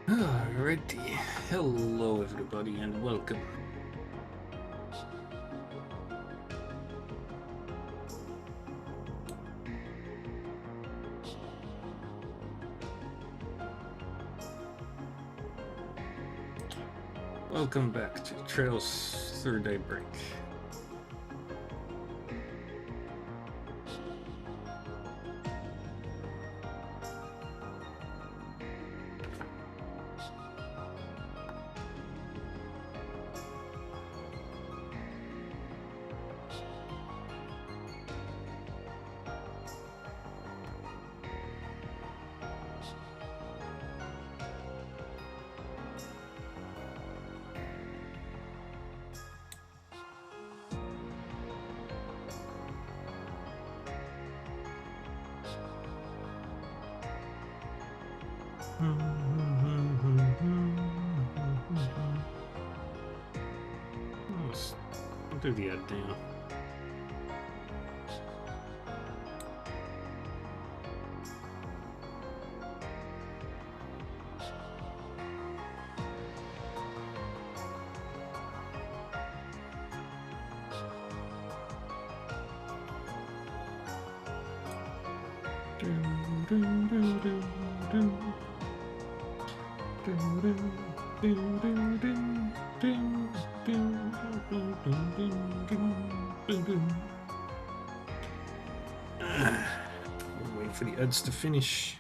Alrighty, hello everybody and welcome. Welcome back to Trails Through Daybreak. I'll do the ad now. We'll wait for the ads to finish.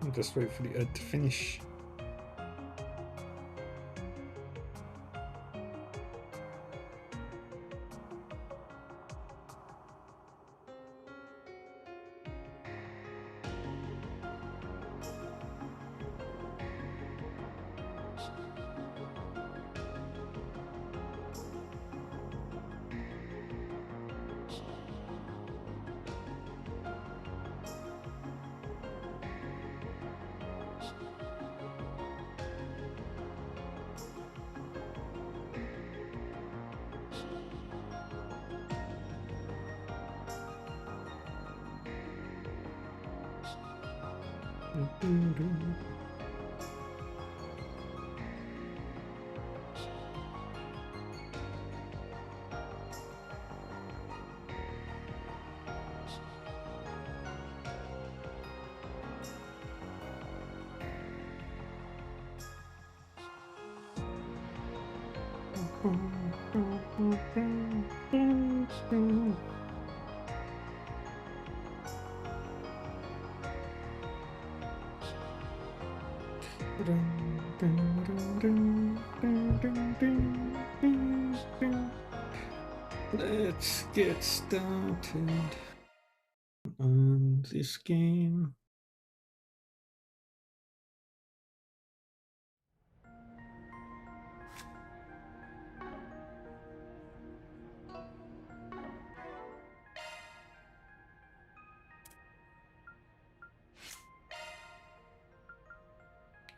I'll just wait for the ad to finish. Let's get started on this game.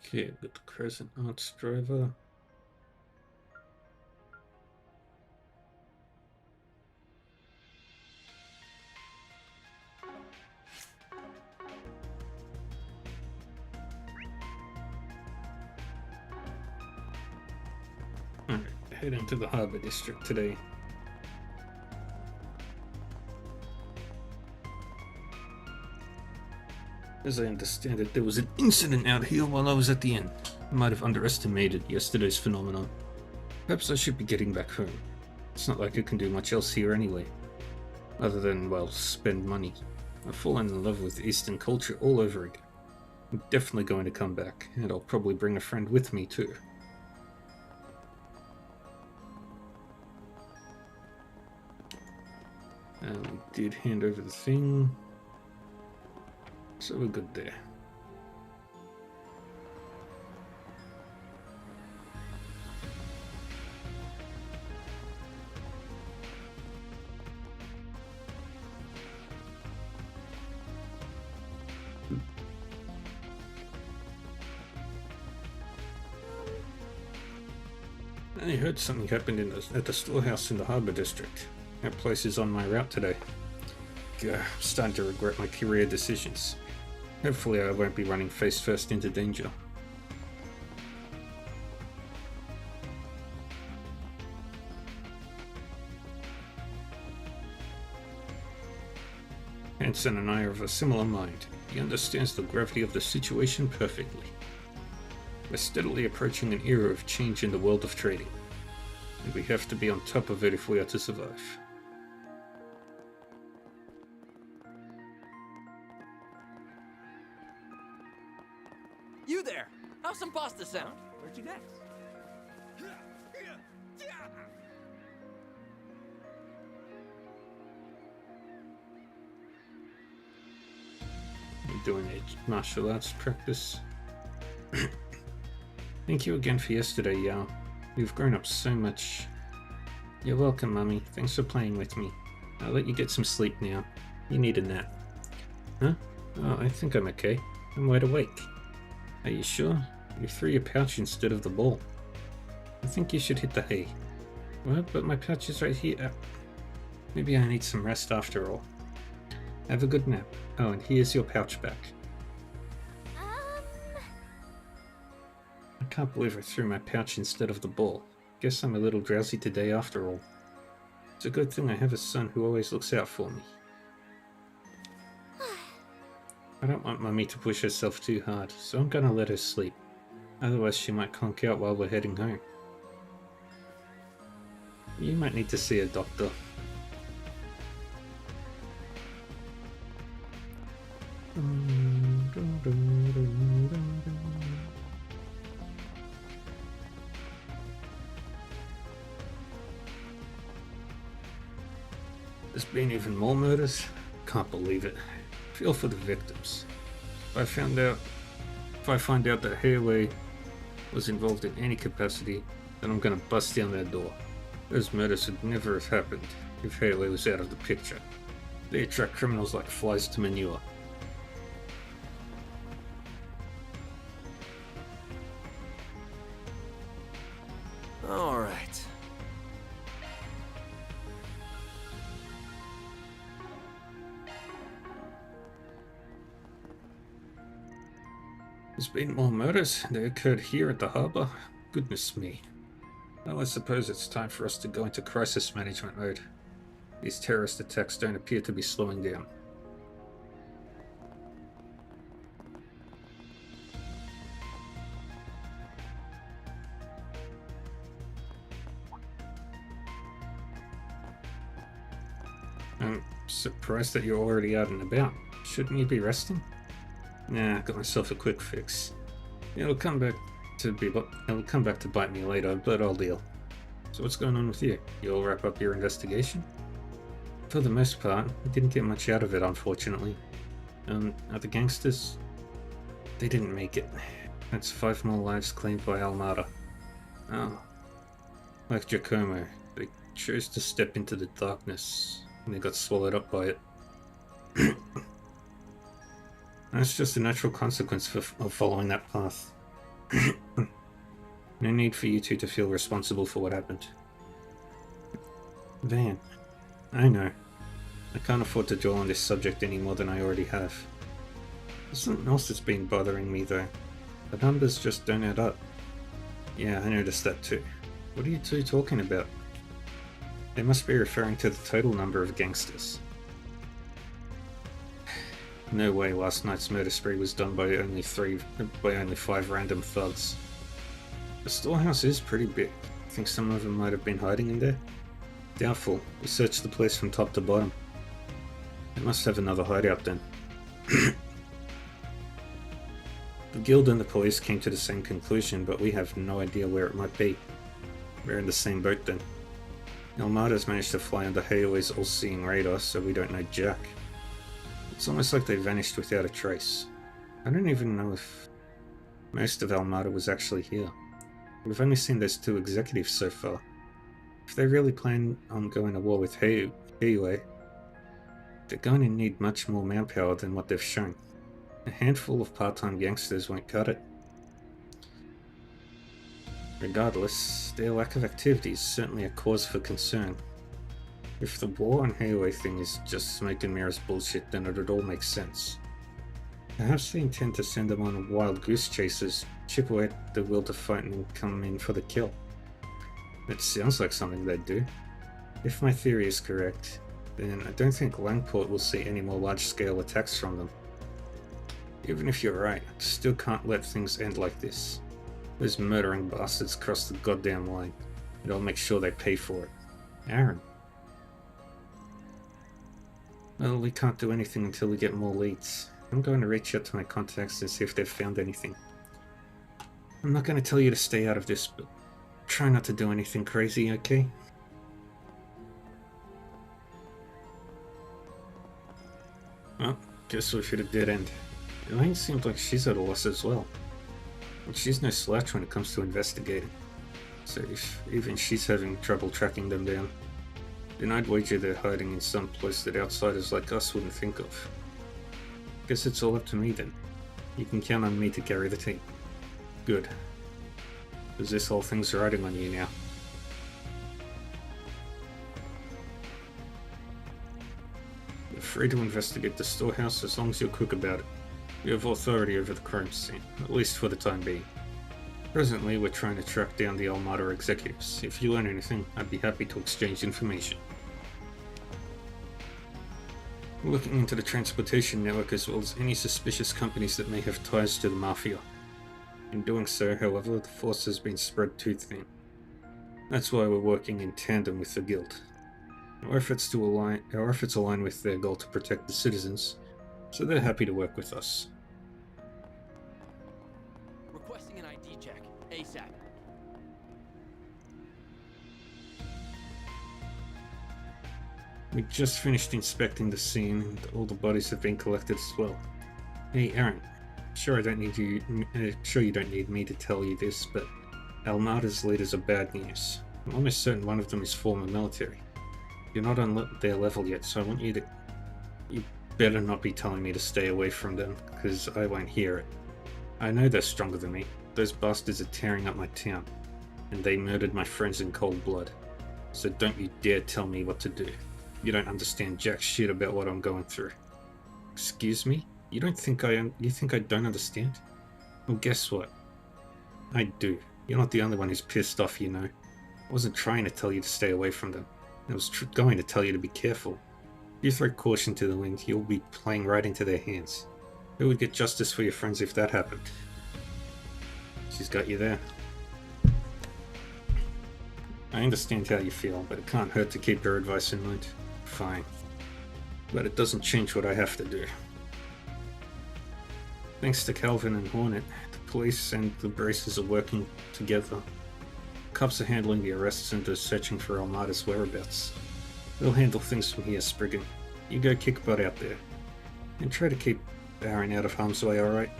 Okay, I've got the Crescent Arts driver. Alright, heading to the Harbour District today. As I understand it, there was an incident out here while I was at the inn. I might have underestimated yesterday's phenomenon. Perhaps I should be getting back home. It's not like I can do much else here anyway. Other than, well, spend money. I've fallen in love with Eastern culture all over again. I'm definitely going to come back, and I'll probably bring a friend with me too. We did hand over the thing, so we're good there. I heard something happened at the storehouse in the Harbour District. That place is on my route today. I'm starting to regret my career decisions. Hopefully I won't be running face first into danger. Hanson and I are of a similar mind. He understands the gravity of the situation perfectly. We're steadily approaching an era of change in the world of trading, and we have to be on top of it if we are to survive. You there! How's some pasta sound? Where'd you next? I'm doing a martial arts practice. Thank you again for yesterday, Yao. You've grown up so much. You're welcome, Mummy. Thanks for playing with me. I'll let you get some sleep now. You need a nap. Huh? Oh, I think I'm okay. I'm wide awake. Are you sure? You threw your pouch instead of the ball. I think you should hit the hay. What? But my pouch is right here. Maybe I need some rest after all. Have a good nap. Oh, and here's your pouch back. I can't believe I threw my pouch instead of the ball. Guess I'm a little drowsy today after all. It's a good thing I have a son who always looks out for me. I don't want Mummy to push herself too hard, so I'm gonna let her sleep. Otherwise she might conk out while we're heading home. You might need to see a doctor. There's been even more murders? Can't believe it. Feel for the victims. If I find out that Hayway was involved in any capacity, then I'm gonna bust down their door. Those murders would never have happened if Hayway was out of the picture. They attract criminals like flies to manure. All right. There's been more murders. They occurred here at the harbour. Goodness me. Well, I suppose it's time for us to go into crisis management mode. These terrorist attacks don't appear to be slowing down. I'm surprised that you're already out and about. Shouldn't you be resting? Nah, got myself a quick fix. It'll come back to bite me later, but I'll deal. So what's going on with you? You'll wrap up your investigation? For the most part, I didn't get much out of it, unfortunately. Are the gangsters? They didn't make it. That's 5 more lives claimed by Almada. Oh. Like Giacomo, they chose to step into the darkness, and they got swallowed up by it. That's just a natural consequence of following that path. No need for you two to feel responsible for what happened. Van, I know. I can't afford to dwell on this subject any more than I already have. There's something else that's been bothering me though. The numbers just don't add up. Yeah, I noticed that too. What are you two talking about? They must be referring to the total number of gangsters. No way last night's murder spree was done by only 5 random thugs. The storehouse is pretty big. Think some of them might have been hiding in there? Doubtful. We searched the place from top to bottom. They must have another hideout then. The guild and the police came to the same conclusion, but we have no idea where it might be. We're in the same boat then. Almada's managed to fly under Hayway's all-seeing radar, so we don't know jack. It's almost like they vanished without a trace. I don't even know if most of Almada was actually here. We've only seen those 2 executives so far. If they really plan on going to war with Hayway, they're going to need much more manpower than what they've shown. A handful of part-time gangsters won't cut it. Regardless, their lack of activity is certainly a cause for concern. If the war on Hayway thing is just smoke and mirrors bullshit, then it'd all make sense. Perhaps they intend to send them on wild goose chases, chip away at the will to fight and come in for the kill. That sounds like something they'd do. If my theory is correct, then I don't think Langport will see any more large-scale attacks from them. Even if you're right, I still can't let things end like this. Those murdering bastards crossed the goddamn line, and I'll make sure they pay for it. Aaron. Well, we can't do anything until we get more leads. I'm going to reach out to my contacts and see if they've found anything. I'm not going to tell you to stay out of this, but try not to do anything crazy, okay? Well, guess we've hit a dead end. Elaine seems like she's at a loss as well. And she's no slouch when it comes to investigating. So if even she's having trouble tracking them down, then I'd wager they're hiding in some place that outsiders like us wouldn't think of. Guess it's all up to me then. You can count on me to carry the team. Good. Because this whole thing's riding on you now. You're free to investigate the storehouse as long as you're quick about it. You have authority over the crime scene, at least for the time being. Presently, we're trying to track down the Almada executives. If you learn anything, I'd be happy to exchange information. We're looking into the transportation network as well as any suspicious companies that may have ties to the Mafia. In doing so, however, the force has been spread too thin. That's why we're working in tandem with the Guild. Our efforts align with their goal to protect the citizens, so they're happy to work with us. Requesting an ID check, ASAP. We just finished inspecting the scene, and all the bodies have been collected as well. Hey, Aaron. Sure you don't need me to tell you this, but Almada's leaders are bad news. I'm almost certain one of them is former military. You're not on their level yet, so I want you to... You better not be telling me to stay away from them, because I won't hear it. I know they're stronger than me. Those bastards are tearing up my town, and they murdered my friends in cold blood. So don't you dare tell me what to do. You don't understand jack shit about what I'm going through. Excuse me? You think I don't understand? Well, guess what? I do. You're not the only one who's pissed off, you know. I wasn't trying to tell you to stay away from them. I was going to tell you to be careful. If you throw caution to the wind, you'll be playing right into their hands. Who would get justice for your friends if that happened? She's got you there. I understand how you feel, but it can't hurt to keep her advice in mind. Fine. But it doesn't change what I have to do. Thanks to Calvin and Hornet, the police and the Braces are working together. Cops are handling the arrests and are searching for Almada's whereabouts. We'll handle things from here, Spriggan. You go kick butt out there. And try to keep Aaron out of harm's way, alright?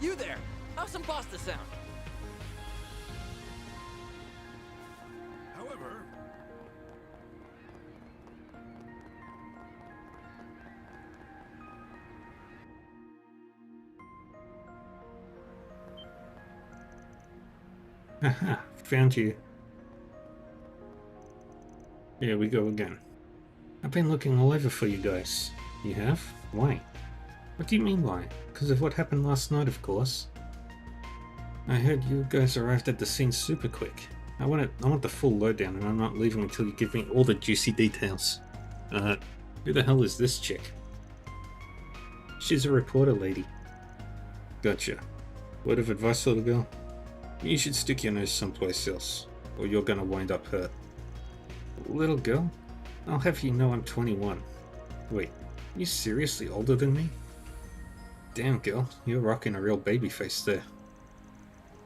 You there! How's some pasta sound? Aha, found you. Here we go again. I've been looking all over for you guys. You have? Why? What do you mean why? Because of what happened last night, of course. I heard you guys arrived at the scene super quick. I want the full lowdown, and I'm not leaving until you give me all the juicy details. Who the hell is this chick? She's a reporter lady. Gotcha. Word of advice, little girl? You should stick your nose someplace else, or you're gonna wind up hurt. Little girl? I'll have you know I'm 21. Wait, you seriously older than me? Damn, girl, you're rocking a real baby face there.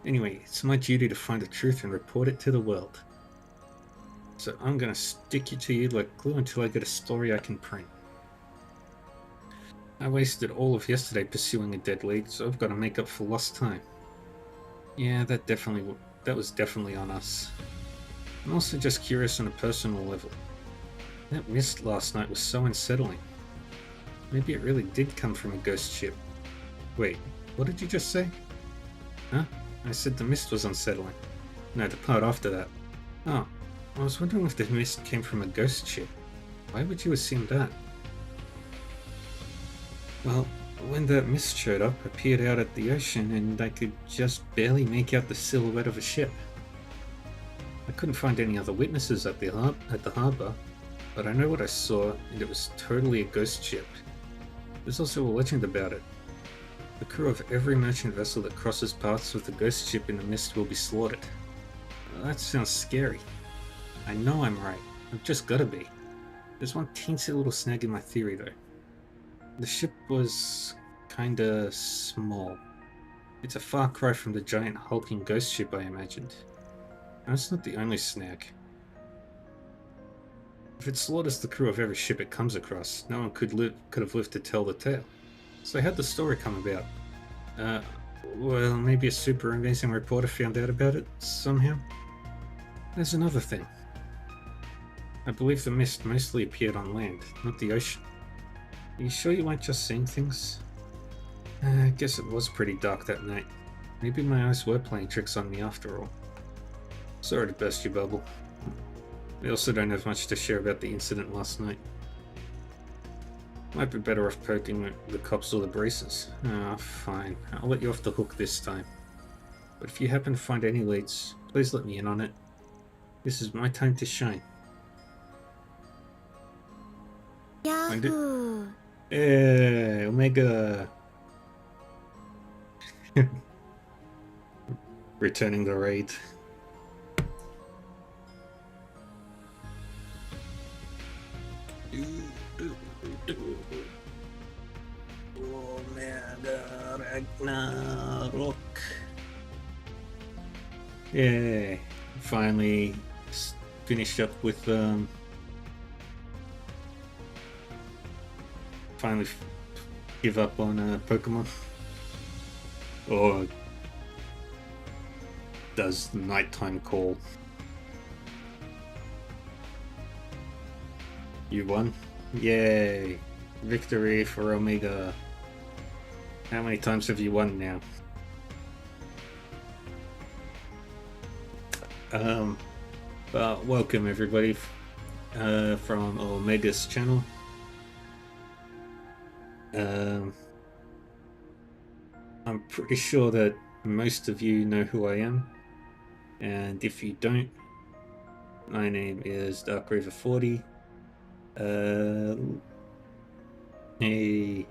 Anyway, it's my duty to find the truth and report it to the world. So I'm gonna stick it to you like glue until I get a story I can print. I wasted all of yesterday pursuing a dead lead, so I've got to make up for lost time. Yeah, that was definitely on us. I'm also just curious on a personal level. That mist last night was so unsettling. Maybe it really did come from a ghost ship. Wait, what did you just say? Huh? I said the mist was unsettling. No, the part after that. Oh, I was wondering if the mist came from a ghost ship. Why would you assume that? Well, when that mist showed up, I peered out at the ocean and I could just barely make out the silhouette of a ship. I couldn't find any other witnesses at the harbour, but I know what I saw, and it was totally a ghost ship. There's also a legend about it. The crew of every merchant vessel that crosses paths with a ghost ship in the mist will be slaughtered. Well, that sounds scary. I know I'm right. I've just gotta be. There's one teensy little snag in my theory, though. The ship was kinda small. It's a far cry from the giant hulking ghost ship I imagined. And that's not the only snag. If it slaughters the crew of every ship it comes across, no one could have lived to tell the tale. So how'd the story come about? Well, maybe a super amazing reporter found out about it somehow? There's another thing. I believe the mist mostly appeared on land, not the ocean. Are you sure you weren't just seeing things? I guess it was pretty dark that night. Maybe my eyes were playing tricks on me after all. Sorry to burst your bubble. We also don't have much to share about the incident last night. Might be better off poking the cops or the braces. Ah, fine. I'll let you off the hook this time. But if you happen to find any leads, please let me in on it. This is my time to shine. Yahoo! Hey, Omega! Returning the raid. Omega Ragnarok. Yeah, finally finished up with finally give up on Pokemon. Or does nighttime call? You won? Yay! Victory for Omega. How many times have you won now? But welcome everybody from Omega's channel. I'm pretty sure that most of you know who I am, and if you don't, my name is DarkRaver40. A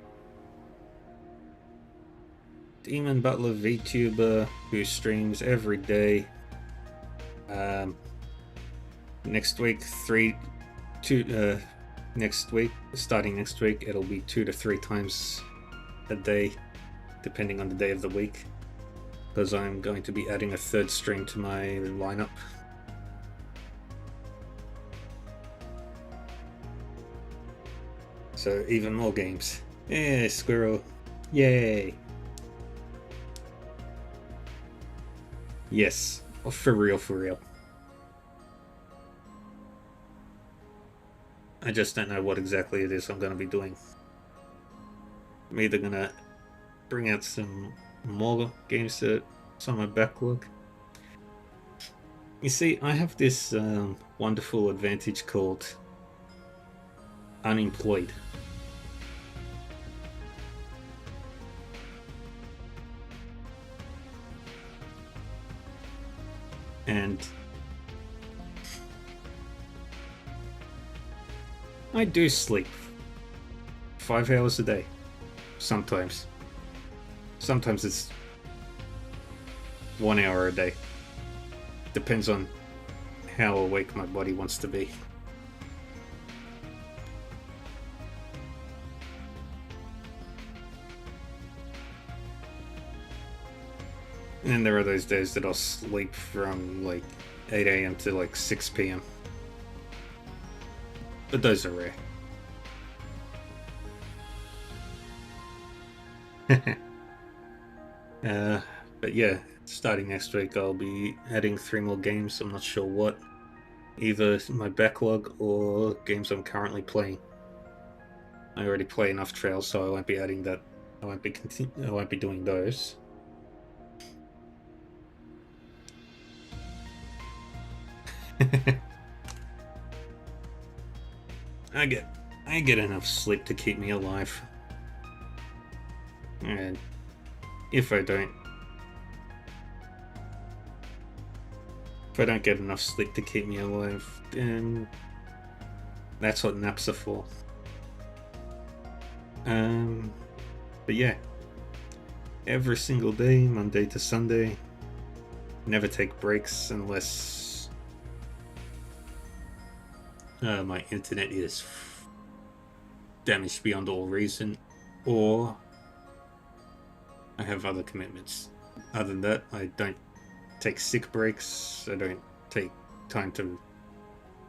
Demon Butler VTuber who streams every day. Next week, starting next week, it'll be 2 to 3 times a day, depending on the day of the week, because I'm going to be adding a third stream to my lineup. So even more games. Yeah, squirrel. Yay. Yes. Oh, for real, for real. I just don't know what exactly it is I'm going to be doing. I'm either going to bring out some more games that's on my backlog, You see, I have this wonderful advantage called unemployed. And I do sleep 5 hours a day. Sometimes. Sometimes it's 1 hour a day. Depends on how awake my body wants to be. And then there are those days that I'll sleep from like 8 a.m. to like 6 p.m. But those are rare. But yeah, starting next week I'll be adding 3 more games. I'm not sure what. Either my backlog or games I'm currently playing. I already play enough Trails, so I won't be adding that. I won't be doing those. I get enough sleep to keep me alive. And if I don't get enough sleep to keep me alive, then that's what naps are for. But yeah, every single day, Monday to Sunday, never take breaks unless my internet is damaged beyond all reason, or I have other commitments. Other than that, I don't take sick breaks, I don't take time to...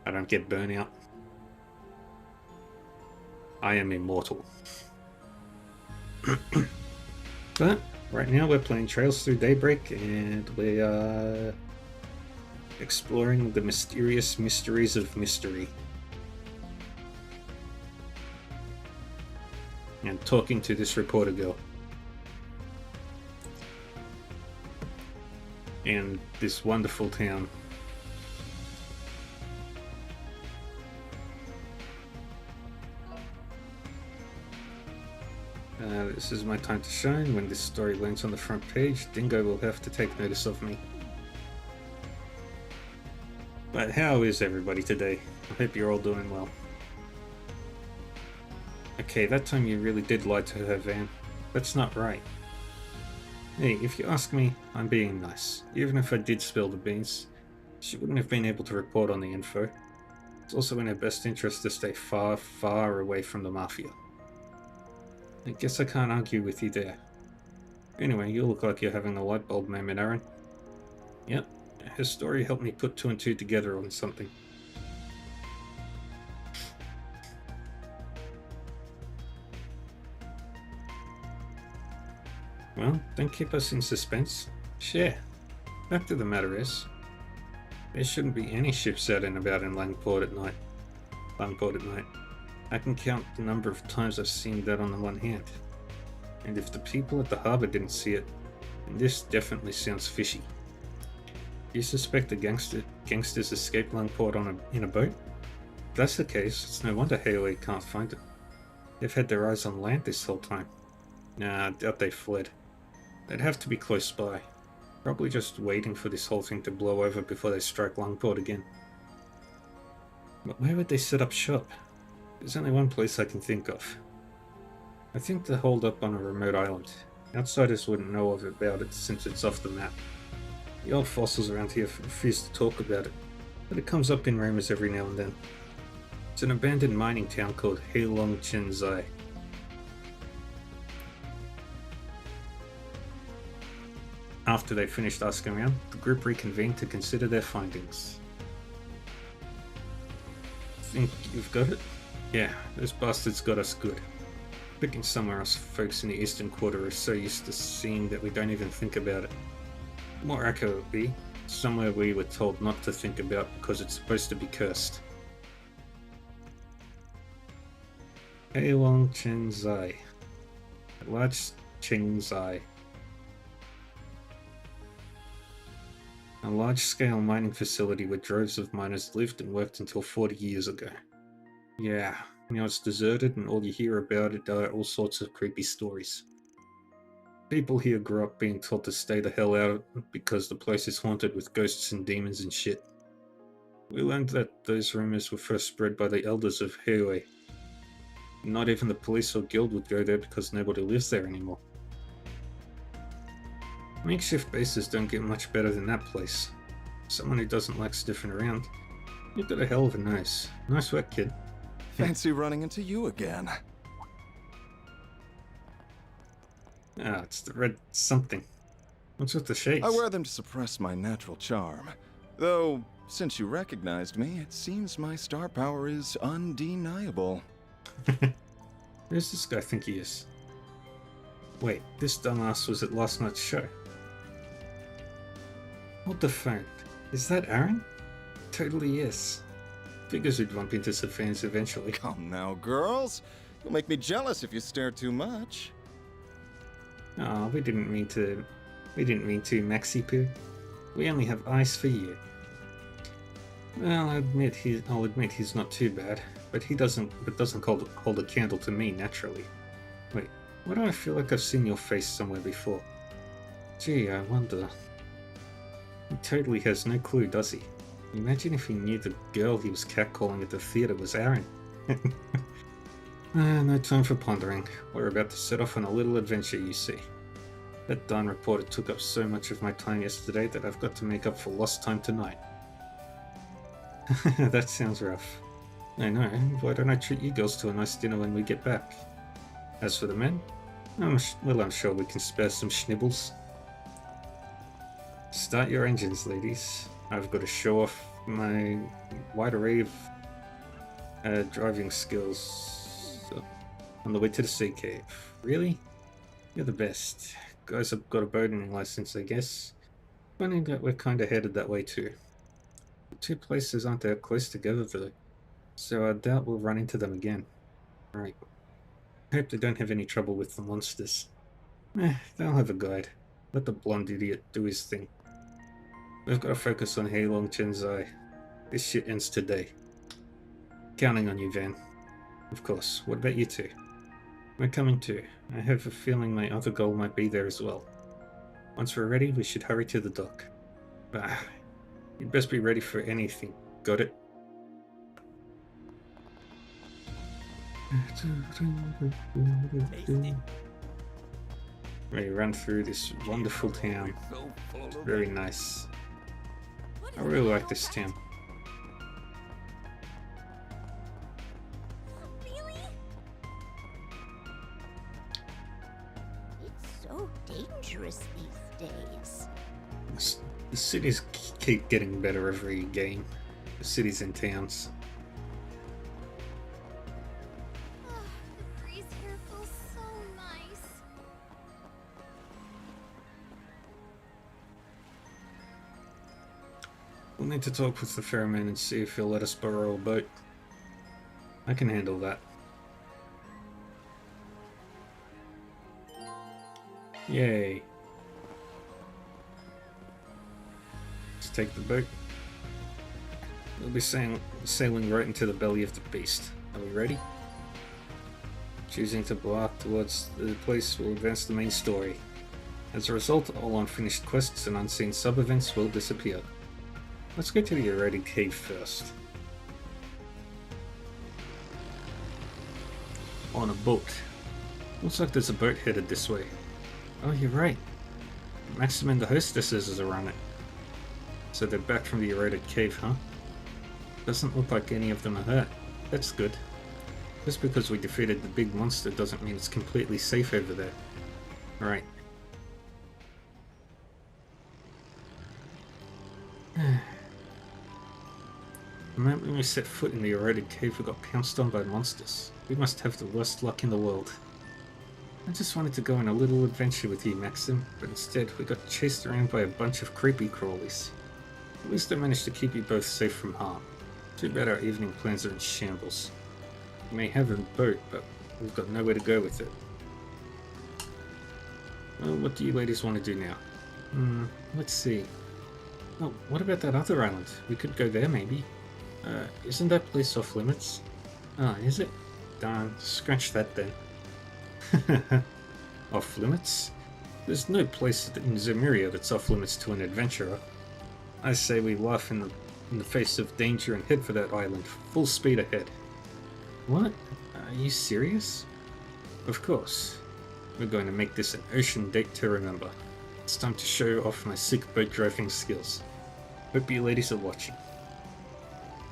I don't get burnout. I am immortal. But right now we're playing Trails Through Daybreak, and we are exploring the mysterious mysteries of mystery. And talking to this reporter girl. And this wonderful town. This is my time to shine. When this story lands on the front page, Dingo will have to take notice of me. But how is everybody today? I hope you're all doing well. Okay, that time you really did lie to her, Van. That's not right. Hey, if you ask me, I'm being nice. Even if I did spill the beans, she wouldn't have been able to report on the info. It's also in her best interest to stay far, far away from the Mafia. I guess I can't argue with you there. Anyway, you look like you're having a light bulb moment, Aaron. Yep, her story helped me put 2 and 2 together on something. Well, don't keep us in suspense. Share. Fact of the matter is, there shouldn't be any ships out and about in Langport at night. I can count the number of times I've seen that on the one hand. And if the people at the harbour didn't see it, then this definitely sounds fishy. Do you suspect the gangsters escaped Langport in a boat? If that's the case, it's no wonder Haley can't find it. They've had their eyes on land this whole time. Nah, I doubt they fled. They'd have to be close by. Probably just waiting for this whole thing to blow over before they strike Langport again. But where would they set up shop? There's only one place I can think of. I think they're holed up on a remote island. Outsiders wouldn't know about it since it's off the map. The old fossils around here refuse to talk about it, but it comes up in rumors every now and then. It's an abandoned mining town called Heilong Chenzai. After they finished asking around, the group reconvened to consider their findings. Think you've got it? Yeah, those bastards got us good. Picking somewhere us folks in the eastern quarter are so used to seeing that we don't even think about it. More accurately, somewhere we were told not to think about because it's supposed to be cursed. Heilong Chenzai. Large Chenzai. A large-scale mining facility where droves of miners lived and worked until 40 years ago. Yeah, now it's deserted and all you hear about it are all sorts of creepy stories. People here grew up being told to stay the hell out because the place is haunted with ghosts and demons and shit. We learned that those rumors were first spread by the elders of Hewe. Not even the police or guild would go there because nobody lives there anymore. Makeshift bases don't get much better than that place. Someone who doesn't like sniffing around. You've got a hell of a nose. Nice work, kid. Fancy running into you again. Ah, it's the red something. What's with the shades? I wear them to suppress my natural charm. Though, since you recognized me, it seems my star power is undeniable. Who's this guy think he is? Wait, this dumbass was at last night's show. What the fuck? Is that Aaron? Totally is. Figures we'd bump into some fans eventually. Come now, girls. You'll make me jealous if you stare too much. Oh, we didn't mean to, Maxi Poo. We only have eyes for you. Well, I'll admit he's not too bad, but he doesn't hold a candle to me naturally. Wait, why do I feel like I've seen your face somewhere before? Gee, I wonder. He totally has no clue, does he? Imagine if he knew the girl he was catcalling at the theater was Aaron. No time for pondering. We're about to set off on a little adventure, you see. That darn reporter took up so much of my time yesterday that I've got to make up for lost time tonight. That sounds rough. I know, why don't I treat you girls to a nice dinner when we get back? As for the men, I'm sure we can spare some schnibbles. Start your engines, ladies. I've got to show off my wide array of driving skills on the way to the sea cave. Really? You're the best. Guys have got a boating license, I guess. Funny that we're kinda headed that way too. The two places aren't that close together though, so I doubt we'll run into them again. Right. Hope they don't have any trouble with the monsters. They'll have a guide. Let the blonde idiot do his thing. We've got to focus on Heilong Chenzai. This shit ends today. Counting on you, Van. Of course. What about you two? We're coming too. I have a feeling my other goal might be there as well. Once we're ready, we should hurry to the dock. You'd best be ready for anything. Got it? Tasty. We run through this wonderful town. It's very nice. I really like this town. Really? It's so dangerous these days. The cities keep getting better every game. The cities and towns. The breeze here feels so nice. We'll need to talk with the ferryman and see if he'll let us borrow a boat. I can handle that. Yay. Let's take the boat. We'll be sailing right into the belly of the beast. Are we ready? Choosing to bark towards the place will advance the main story. As a result, all unfinished quests and unseen sub-events will disappear. Let's go to the eroded cave first. On a boat. Looks like there's a boat headed this way. Oh, you're right. Maxim and the hostesses are on it. So they're back from the eroded cave, huh? Doesn't look like any of them are hurt. That's good. Just because we defeated the big monster doesn't mean it's completely safe over there. Right. The moment we set foot in the eroded cave, we got pounced on by monsters. We must have the worst luck in the world. I just wanted to go on a little adventure with you, Maxim, but instead we got chased around by a bunch of creepy crawlies. At least I managed to keep you both safe from harm. Too bad our evening plans are in shambles. We may have a boat, but we've got nowhere to go with it. Well, what do you ladies want to do now? Let's see. Oh, what about that other island? We could go there, maybe. Isn't that place off limits? Oh, is it? Darn, scratch that then. Off limits? There's no place in Zemuria that's off limits to an adventurer. I say we laugh in the face of danger and head for that island, full speed ahead. What? Are you serious? Of course. We're going to make this an ocean date to remember. It's time to show off my sick boat driving skills. Hope you ladies are watching.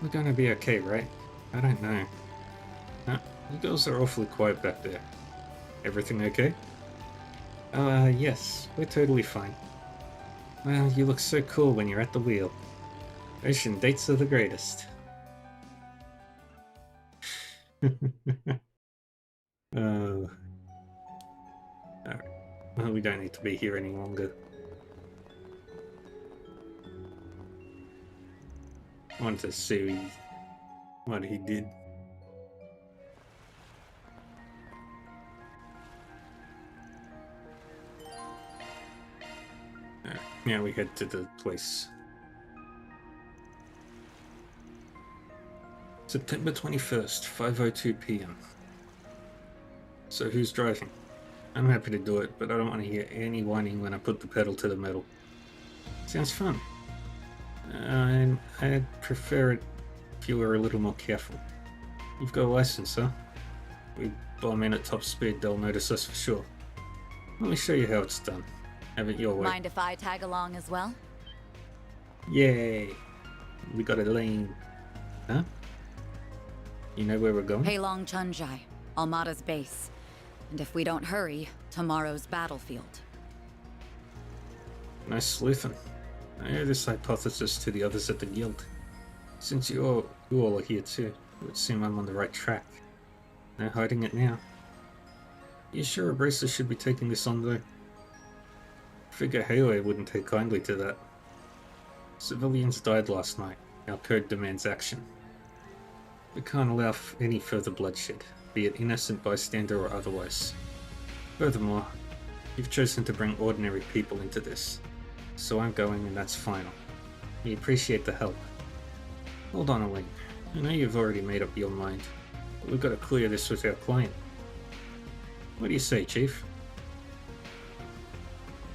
We're gonna be okay, right? I don't know. Huh? You girls are awfully quiet back there. Everything okay? Yes, we're totally fine. Well, you look so cool when you're at the wheel. Ocean dates are the greatest. Alright. Well, we don't need to be here any longer. I wanted to see what he did. Now we head to the place. September 21st, 5:02 p.m. So who's driving? I'm happy to do it, but I don't want to hear any whining when I put the pedal to the metal. Sounds fun. And I'd prefer it if you were a little more careful. You've got a license, huh? We bomb in at top speed, they'll notice us for sure. Let me show you how it's done. Have it your way. Mind if I tag along as well? Yay! We got a lane. Huh? You know where we're going? Heilong Chunjai, Almada's base. And if we don't hurry, tomorrow's battlefield. Nice sleuthing. I owe this hypothesis to the others at the guild. Since you all are here too, it would seem I'm on the right track. No hiding it now. You sure a bracer should be taking this on though? Figure Halo wouldn't take kindly to that. Civilians died last night. Our code demands action. We can't allow any further bloodshed, be it innocent bystander or otherwise. Furthermore, you've chosen to bring ordinary people into this. So I'm going, and that's final. We appreciate the help. Hold on, Elaine. I know you've already made up your mind, but we've got to clear this with our client. What do you say, Chief?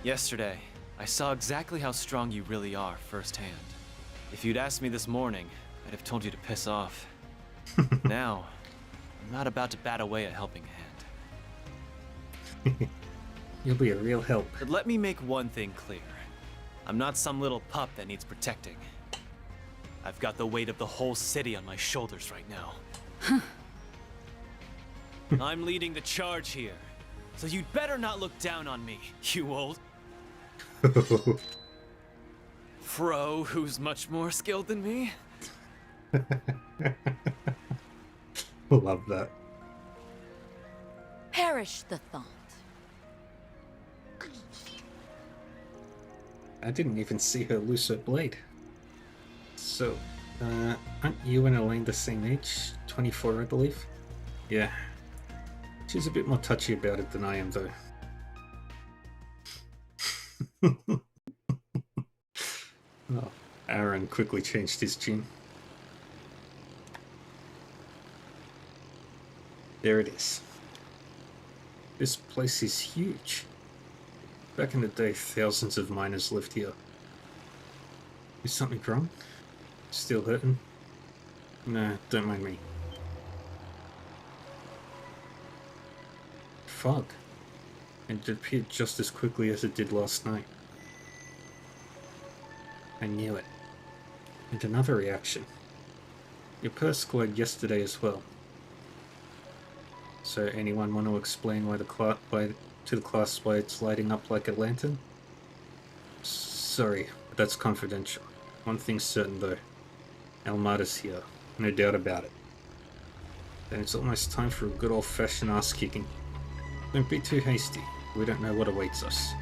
Yesterday, I saw exactly how strong you really are firsthand. If you'd asked me this morning, I'd have told you to piss off. Now, I'm not about to bat away a helping hand. You'll be a real help. But let me make one thing clear. I'm not some little pup that needs protecting. I've got the weight of the whole city on my shoulders right now. I'm leading the charge here, so you'd better not look down on me, you old Fro who's much more skilled than me. Love that. Perish the thought. I didn't even see her lose her blade. So, aren't you and Elaine the same age? 24, I believe? Yeah. She's a bit more touchy about it than I am, though. Oh, Aaron quickly changed his tune. There it is. This place is huge. Back in the day, thousands of miners lived here. Is something wrong? Still hurting? No, don't mind me. Fog. And it appeared just as quickly as it did last night. I knew it. And another reaction. Your purse glowed yesterday as well. So anyone want to explain why to the class why it's lighting up like a lantern? Sorry, but that's confidential. One thing's certain though. Almada's here. No doubt about it. Then it's almost time for a good old-fashioned ass-kicking. Don't be too hasty. We don't know what awaits us.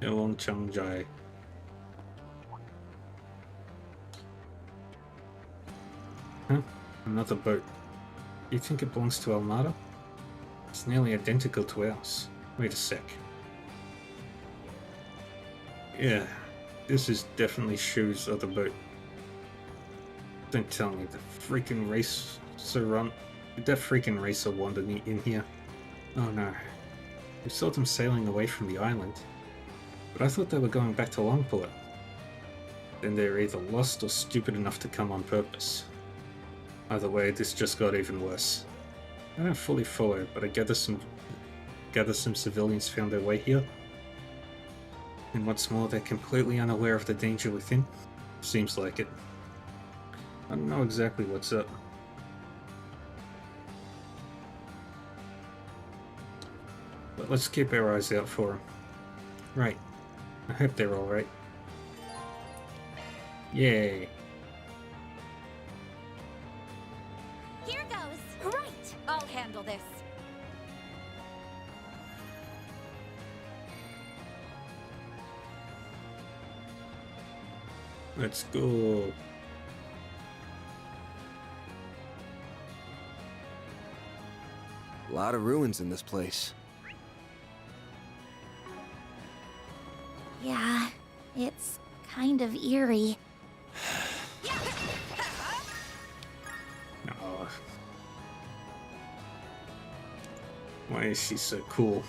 Heilong Chungjai. Huh? Another boat. You think it belongs to Armada? It's nearly identical to ours. Wait a sec. Yeah, this is definitely Shu's other boat. Don't tell me the freaking racer run. Did that freaking racer wander in here? Oh no. We saw them sailing away from the island. But I thought they were going back to Longport. Then they're either lost or stupid enough to come on purpose. Either way, this just got even worse. I don't fully follow, but I gather some civilians found their way here. And what's more, they're completely unaware of the danger within. Seems like it. I don't know exactly what's up. But let's keep our eyes out for them. Right. I hope they're alright. Yay. Here goes. Right. I'll handle this. Let's go. A lot of ruins in this place. Yeah, it's kind of eerie. Oh. Why is she so cool?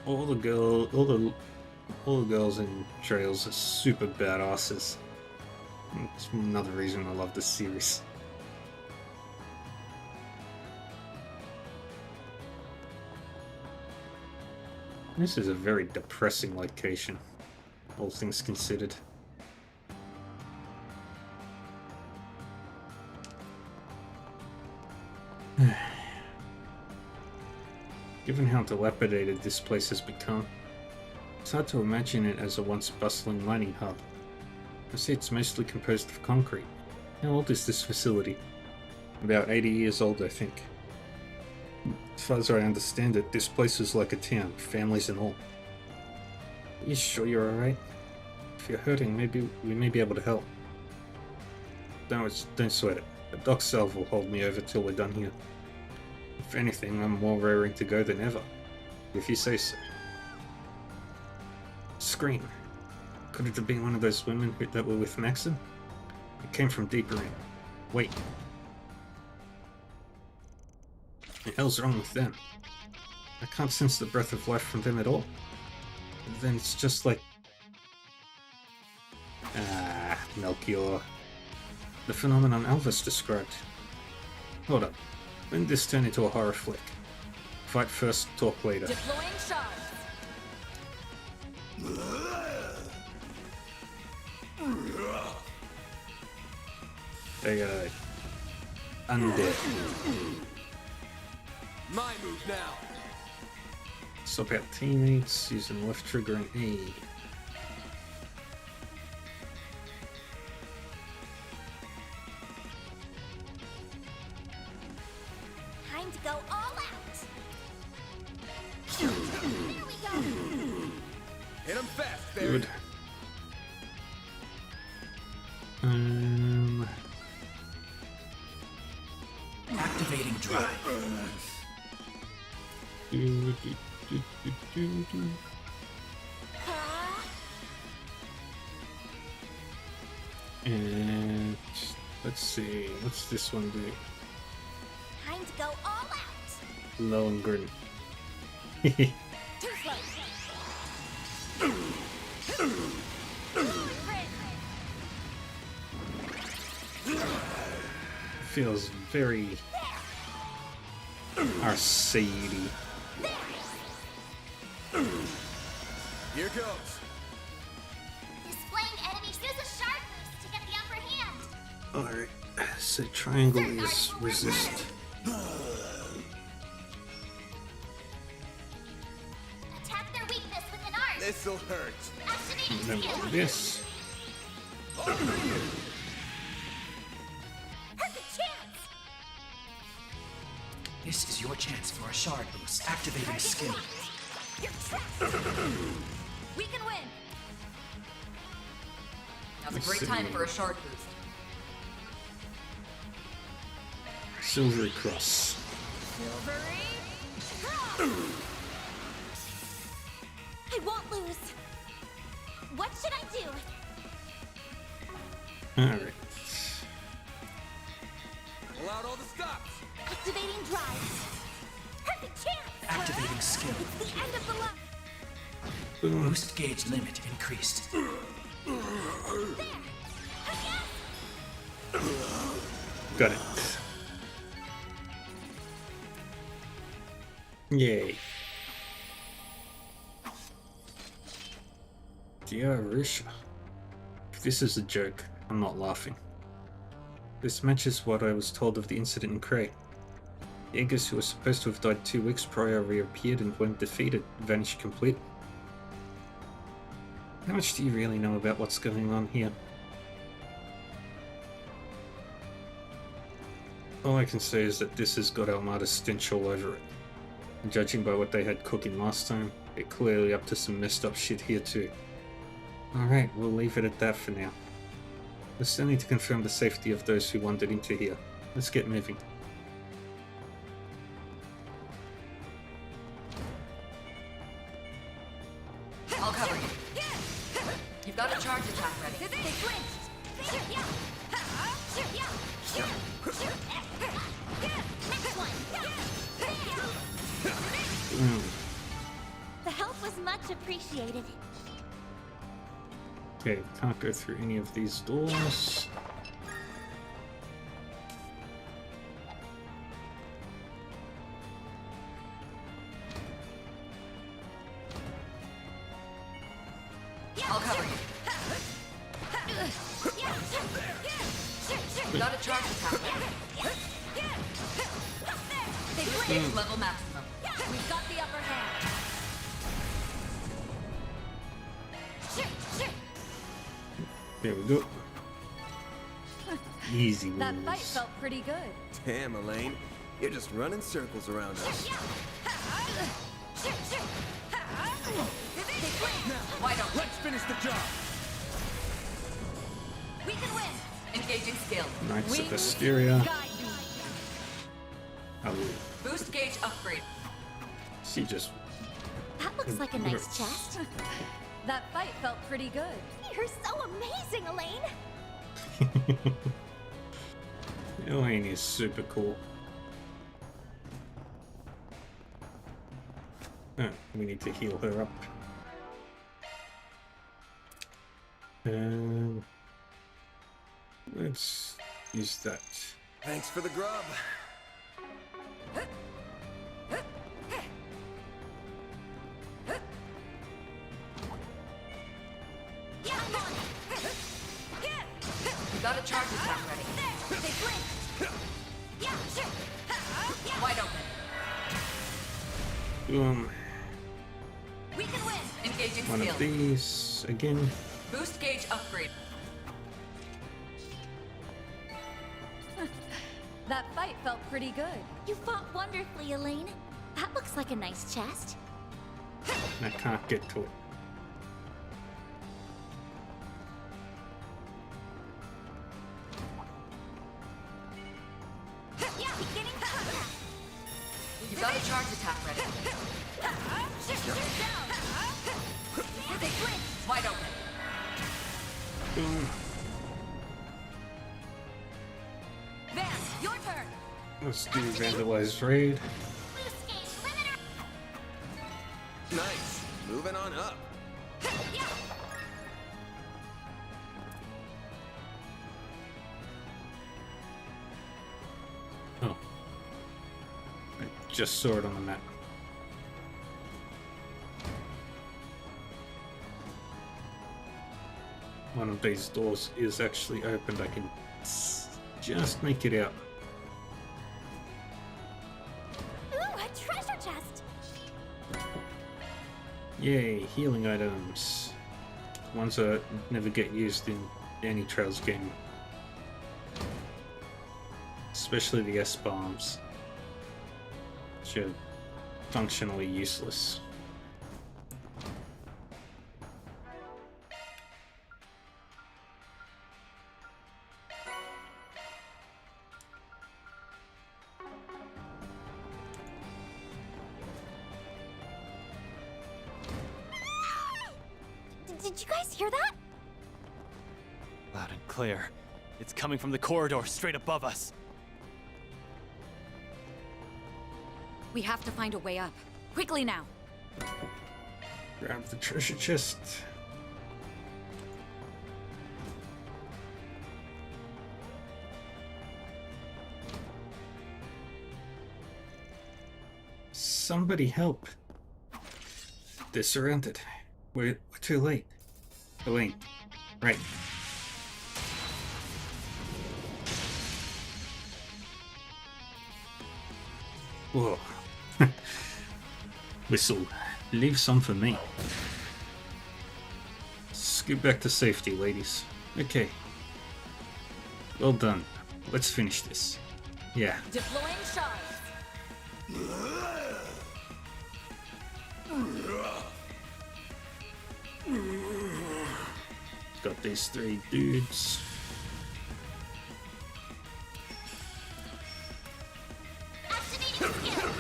All the girls in Trails are super badasses. It's another reason I love this series. This is a very depressing location, all things considered. Given how dilapidated this place has become, it's hard to imagine it as a once bustling mining hub. I see it's mostly composed of concrete. How old is this facility? About 80 years old, I think. As far as I understand it, this place is like a town, families and all. Are you sure you're alright? If you're hurting, maybe we may be able to help. Don't sweat it. A doc salve will hold me over till we're done here. If anything, I'm more raring to go than ever. If you say so. Scream. Could it have been one of those women that were with Maxim? It came from deeper in. Wait. What the hell's wrong with them? I can't sense the breath of life from them at all. And then it's just like... Ah, Melchior. The phenomenon Elvis described. Hold up. When did this turn into a horror flick? Fight first, talk later. Deploying shards. They are undead. My move now. Stop out teammates using left trigger and A. Time to go all out. Here we go. Hit him fast, Barry. Good. Activating drive. Do. And let's see, what's this one do? Time to go all out. Low and grin. Too slow. Feels very arcadey. Here goes. Displaying enemies. Use a shard boost to get the upper hand. Alright, so triangle is resist. Attack their weakness with an art. This'll hurt. Activating And then skill. we'll do this. Perfect chance. This is your chance for a shard boost. Activating skill. You're trapped. We can win! Now's a Let's great see. time for a shard boost. Silvery Cross. Silvery Cross! I won't lose. What should I do? Alright. Pull out all the stops. Activating drive. Perfect chance! Activating skill. It's the end of the line. Boom. Boost gauge limit increased. There! Yes! Got it. Yay. Diarisha. If this is a joke, I'm not laughing. This matches what I was told of the incident in Cray. The Eggers who were supposed to have died 2 weeks prior reappeared and when defeated, vanished completely. How much do you really know about what's going on here? All I can say is that this has got Almada's stench all over it. And judging by what they had cooking last time, they're clearly up to some messed up shit here too. Alright, we'll leave it at that for now. We still need to confirm the safety of those who wandered into here. Let's get moving. I'll cover you. You've got a charge attack ready. They flinched. Shoot, yeah. Shoot, yeah. Shoot. Next one. The help was much appreciated. Okay, can't go through any of these doors. I'll cover you. Got a charge attack ready. They flinched. Level maximum. We've got the upper hand. Shoot. There we go. Easy That fight rules. felt pretty good. Damn, Elaine. You're just running circles around us. Why don't Let's finish the job. we can win? Engaging skill. Knights of Wings Asteria. guide me. Oh, Boost gauge upgrade. she just That looks like a nice chest. That fight felt pretty good. You're so amazing, Elaine. Elaine is super cool. Oh, we need to heal her up. Let's use that. Thanks for the grub. Yeah, I'm on it. You got a charge attack ready. They flinched. Yeah, shoot. Wide open. Boom. We can win. Engaging One skill. of these again. Boost gauge upgrade. That fight felt pretty good. You fought wonderfully, Elaine. That looks like a nice chest. I can't get to it. Yeah, beginning contact. You got a charge attack ready. Down. They flinched. Wide open. Boom. Vance, your turn. Let's do Vandalized Raid. Boost gauge limiter. Nice. Moving on up. Yeah. Oh. I just saw it on the map. One of these doors is actually opened. I can just make it out. Ooh, a treasure chest. Yay, healing items. Ones that never get used in any Trails game. Especially the S-bombs, which are functionally useless. Did you guys hear that? Loud and clear. It's coming from the corridor straight above us. We have to find a way up. Quickly now. Grab the treasure chest. Somebody help. They're surrounded. We're too late. Elaine. Right. Whoa. Whistle. Leave some for me. Scoot back to safety, ladies. Okay. Well done. Let's finish this. Yeah. Deploying shards. Got these 3 dudes. Activating skill.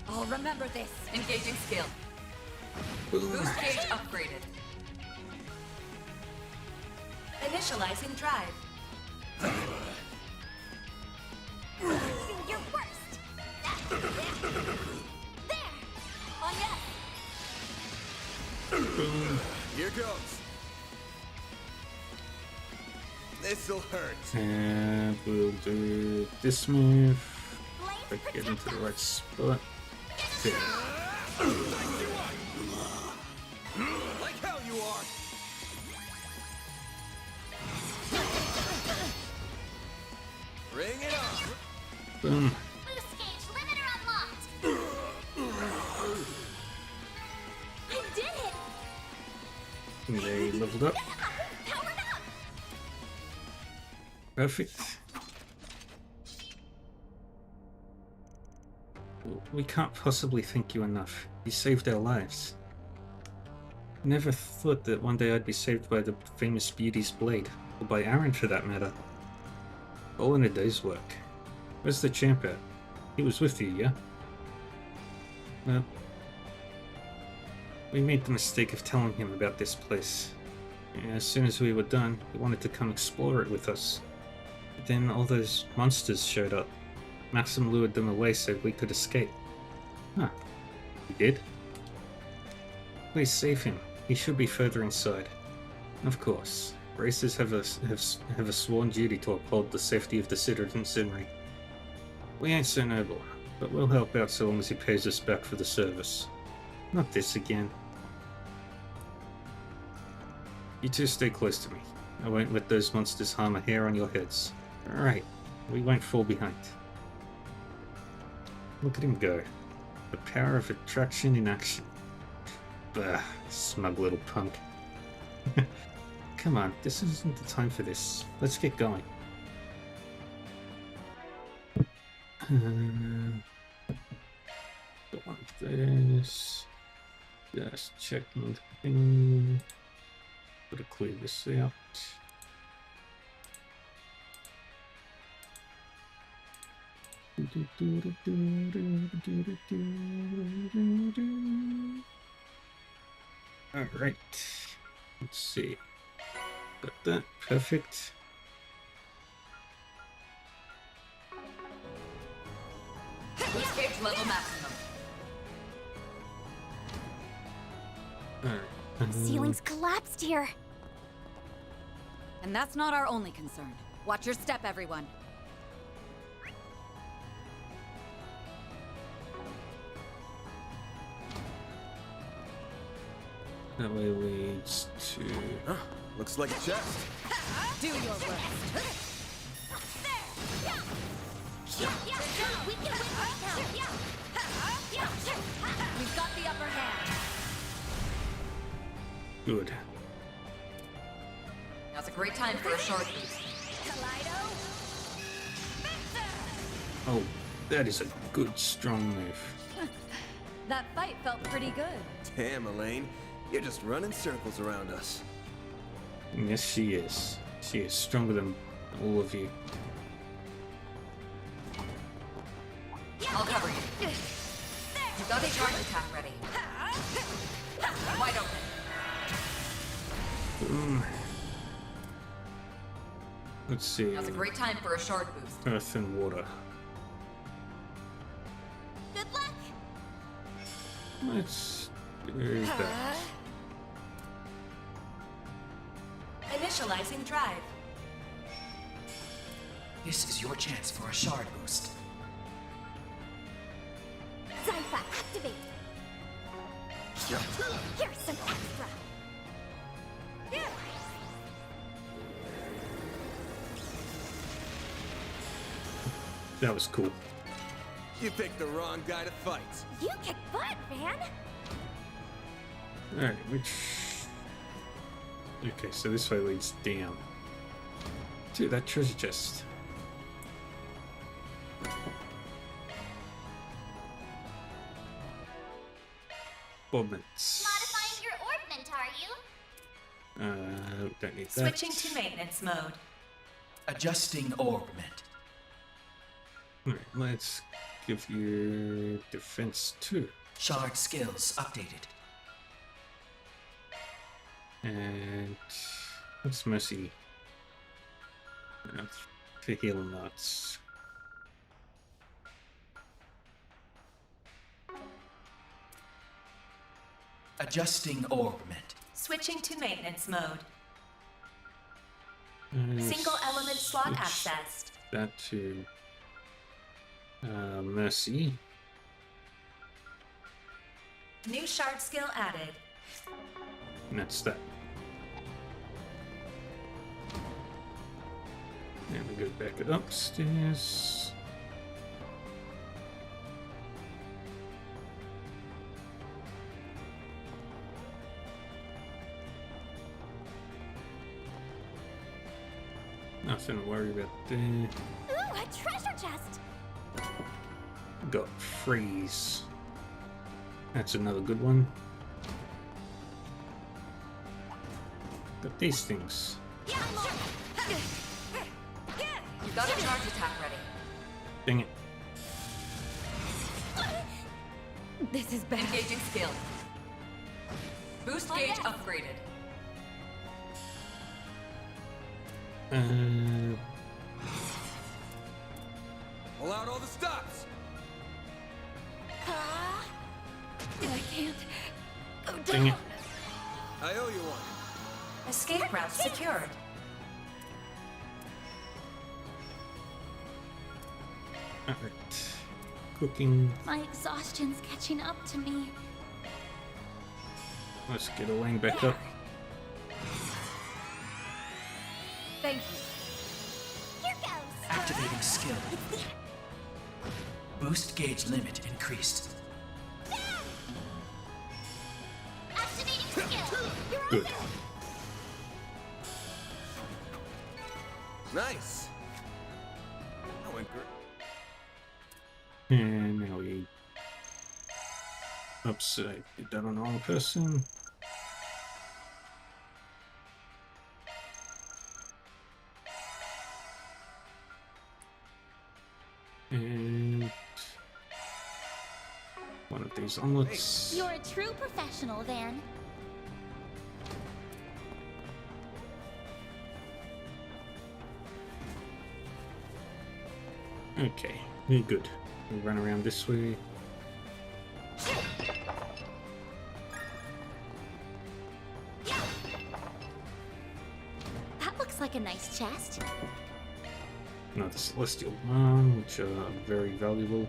I'll remember this. Engaging skill. Boost gauge upgraded. Initializing drive. Do your worst. There. On yes. Here goes. This'll hurt. And we'll do this move. Blades Get protect into the us. right spot. There. Like hell you are. Bring it on. Boom. Boost gauge limiter unlocked. I did it. They leveled up. Powered up. Perfect. We can't possibly thank you enough. You saved our lives. Never thought that one day I'd be saved by the famous Beauty's blade, or by Aaron for that matter. All in a day's work. Where's the champ at? He was with you, yeah? Well, we made the mistake of telling him about this place. As soon as we were done, he wanted to come explore it with us. But then all those monsters showed up. Maxim lured them away so we could escape. Huh. You did? Please save him. He should be further inside. Of course. Racers have a sworn duty to uphold the safety of the citizenry. We ain't so noble, but we'll help out so long as he pays us back for the service. Not this again. You two stay close to me. I won't let those monsters harm a hair on your heads. Alright, we won't fall behind. Look at him go. The power of attraction in action. Bah, smug little punk. Come on, this isn't the time for this. Let's get going. Don't want this. Just checking the thing. Gotta clear this out. Alright. Let's see. Got that. Perfect. Boost gauge level maximum. Alright. Ceiling's collapsed here. And that's not our only concern. Watch your step, everyone. That way leads to... Huh, looks like a chest. Do your worst. We can win right now. We've got the upper hand. Good. Now's a great time for a short boost. Oh, that is a good, strong move. That fight felt pretty good. Damn, Elaine. You're just running circles around us. Yes, she is. She is stronger than all of you. I'll cover you. You got a charge attack ready. Wide open. Boom. Let's see. Now's a great time for a shard boost. Earth and water. Good luck! Let's do that. Initializing drive. This is your chance for a shard boost. Zypha, activate! Here's some extra! That was cool. You picked the wrong guy to fight. You kick butt, man! Alright, which... Okay, so this way leads down. To that treasure chest. Bobbins. Modifying your orbment, are you? Don't need that. Switching to maintenance mode. Adjusting orbment. Alright, let's give you defense 2. Shard skills updated. And what's mercy? For healing knots. Adjusting orbment. Switching to maintenance mode. Uh, Single element slot switch accessed. that to mercy. New shard skill added. And that's that. And we go back upstairs. Nothing to worry about there. Ooh, a treasure chest! Got freeze. That's another good one. Got these things. Yeah, You got a charge attack ready. Dang it. This is bad. Engaging skill. Boost gauge upgraded. Pull out all the stops. I can't go Dang down. it. I owe you one. Escape route secured. Alright. Cooking. My exhaustion's catching up to me. Let's get Elaine back up. Thank you. Here goes! Activating skill. Boost gauge limit increased. Activating skill! You're all Good. set. Nice. That went great. And now we upside did that on the wrong person. And one of these omelets. You're a true professional, Van. Okay, we're good. We'll run around this way. That looks like a nice chest. Another celestial one, which are very valuable.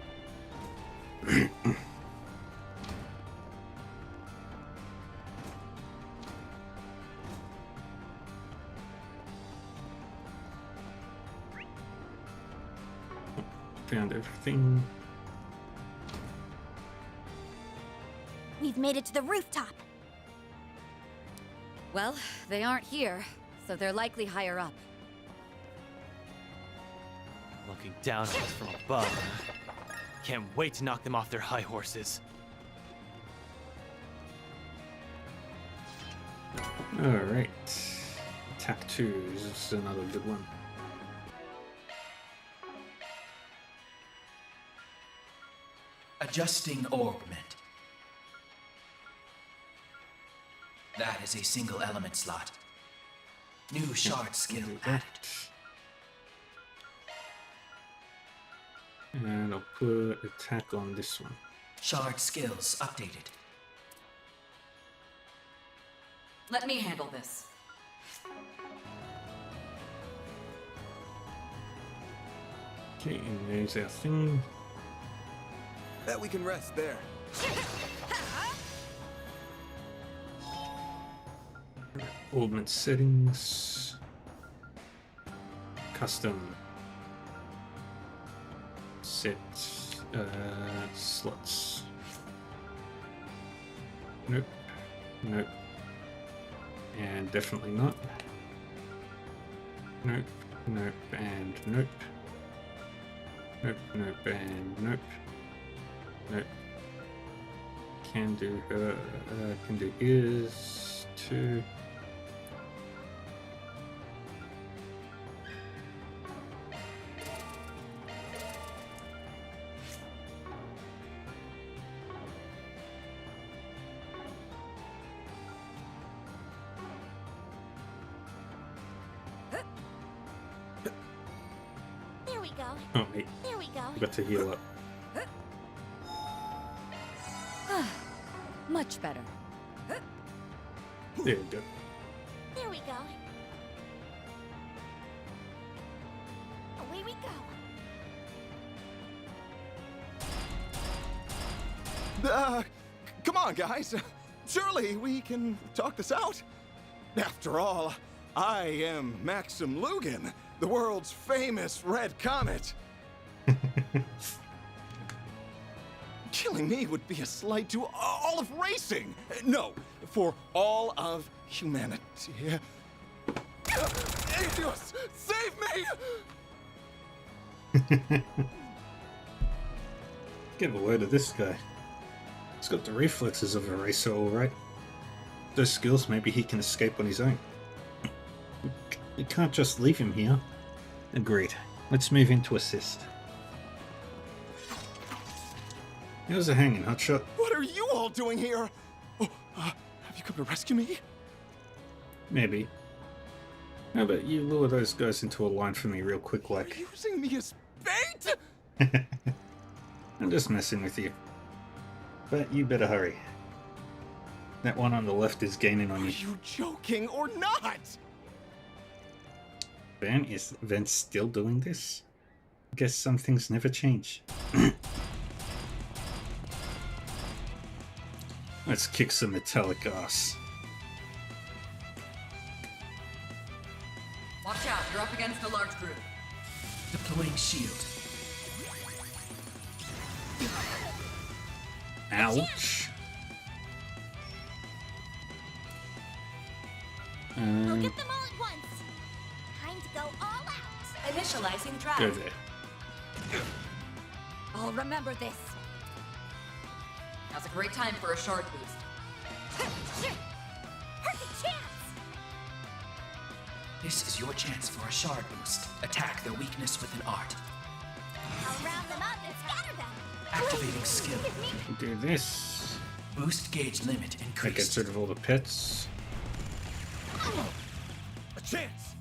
Found everything. We've made it to the rooftop. Well, they aren't here, so they're likely higher up. Looking down on us from above. Can't wait to knock them off their high horses. Alright. Attack 2 is another good one. Adjusting augment. That is a single element slot. New shard skill added. And I'll put attack on this one. Shard skills updated. Let me handle this. Okay, and there's our thing. Bet we can rest there. Augment settings. Custom. Set slots. Nope. Nope. And definitely not. Nope. Nope. And nope. Nope. Nope. And nope. Nope. Can do can do ears too. There we go. Oh, wait. There we go. Got to heal up. Much better. There we go. There we go. Away we go. Come on, guys. Surely we can talk this out. After all, I am Maxim Lugan, the world's famous Red Comet. Killing me would be a slight to all of racing. No, for all of humanity. Atheos, save me! Get a load of this guy. He's got the reflexes of a racer, alright. Those skills, maybe he can escape on his own. We can't just leave him here. Agreed. Let's move into assist. How's it hanging, Hotshot? What are you all doing here? Oh, have you come to rescue me? Maybe. How about you lure those guys into a line for me real quick, like? Using me as bait? I'm just messing with you. But you better hurry. That one on the left is gaining on Are you. you joking or not? Van's still doing this? Guess some things never change. Let's kick some metallic ass. Watch out, you're up against a large group. Deploying shield. Ouch. We'll get them all at once. Time to go all out. Initializing Go drive. there. I'll remember this. Now's a great time for a shard boost. Perfect chance. This is your chance for a shard boost. Attack their weakness with an art. I'll round them up and scatter them. Activating skill. Do this. Boost gauge limit That increased. gets rid of all the pets. A chance!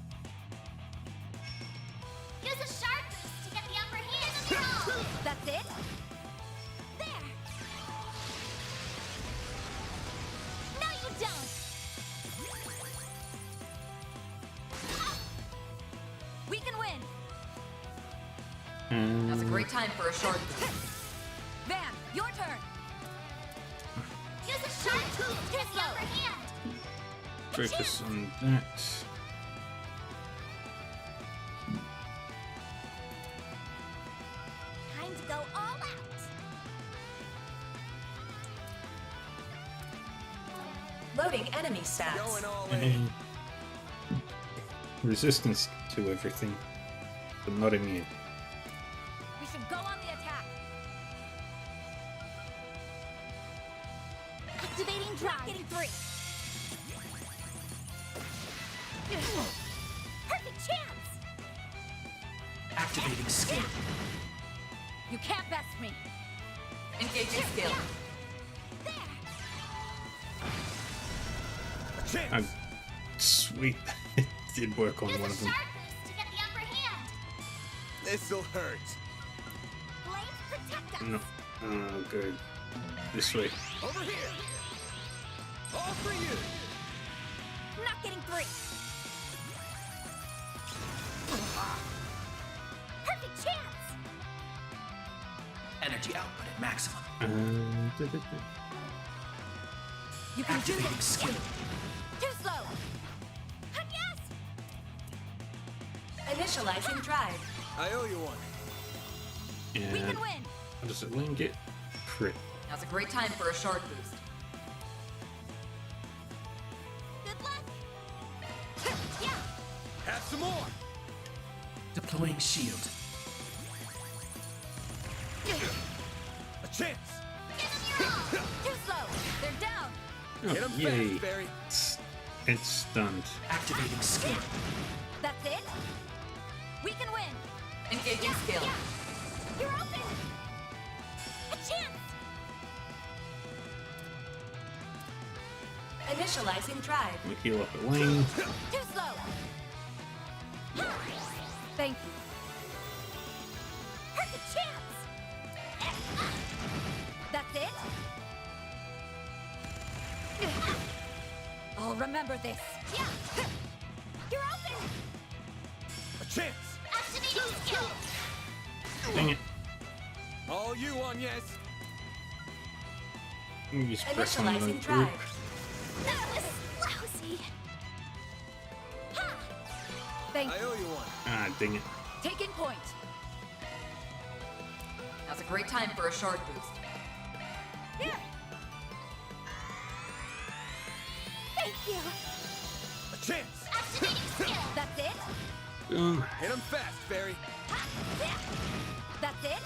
Use a shard boost to get the upper hand in the roll. That's it? There. No, you don't. We can win. Now's a great time for a shard boost. Van, your turn. Use a shard boost to get the upper hand. Focus on that. Time to go all out. Loading enemy stats. Going all in. Resistance to everything, but not immune. We should go on the attack. Activating drive. Getting free. Perfect chance. Activating skill. You can't best me. Engaging skill. A chance. Oh, sweet. It did work on Use one a of them. sharp boost to get the upper hand. This'll hurt. Blades protect us. No. Oh, good. This way. Over here. All for you. Not getting through. Perfect chance. Energy output at maximum. You can do Activating this. skill. Too slow. Yes. Initializing drive. I owe you one. We And can win. how does it land it? Crit. Now's a great time for a shard boost. Good luck. Yeah. Have some more. Deploying shield. A chance. Give them your all. Too slow. They're down. Oh, Hit 'em yay. fast, Barry. It's stunned. Activating skill. That's it. We can win. Engaging skill. Yeah. You're open. A chance. Initializing drive. We heal up a lane. Too slow. Thank you. Perfect chance. That's it. I'll remember this. Yeah. You're open. A chance. Activating skill. Dang it. All you on yes. You just press on the Initializing group. drive. That was lousy. Ha! Thank I you. owe you one. Ah, dang it. Taking point. Now's a great time for a shard boost. Here. Thank you. A chance. Activating skill. That's it. Boom. Hit 'em fast, Barry. Ha! Yeah. That's it.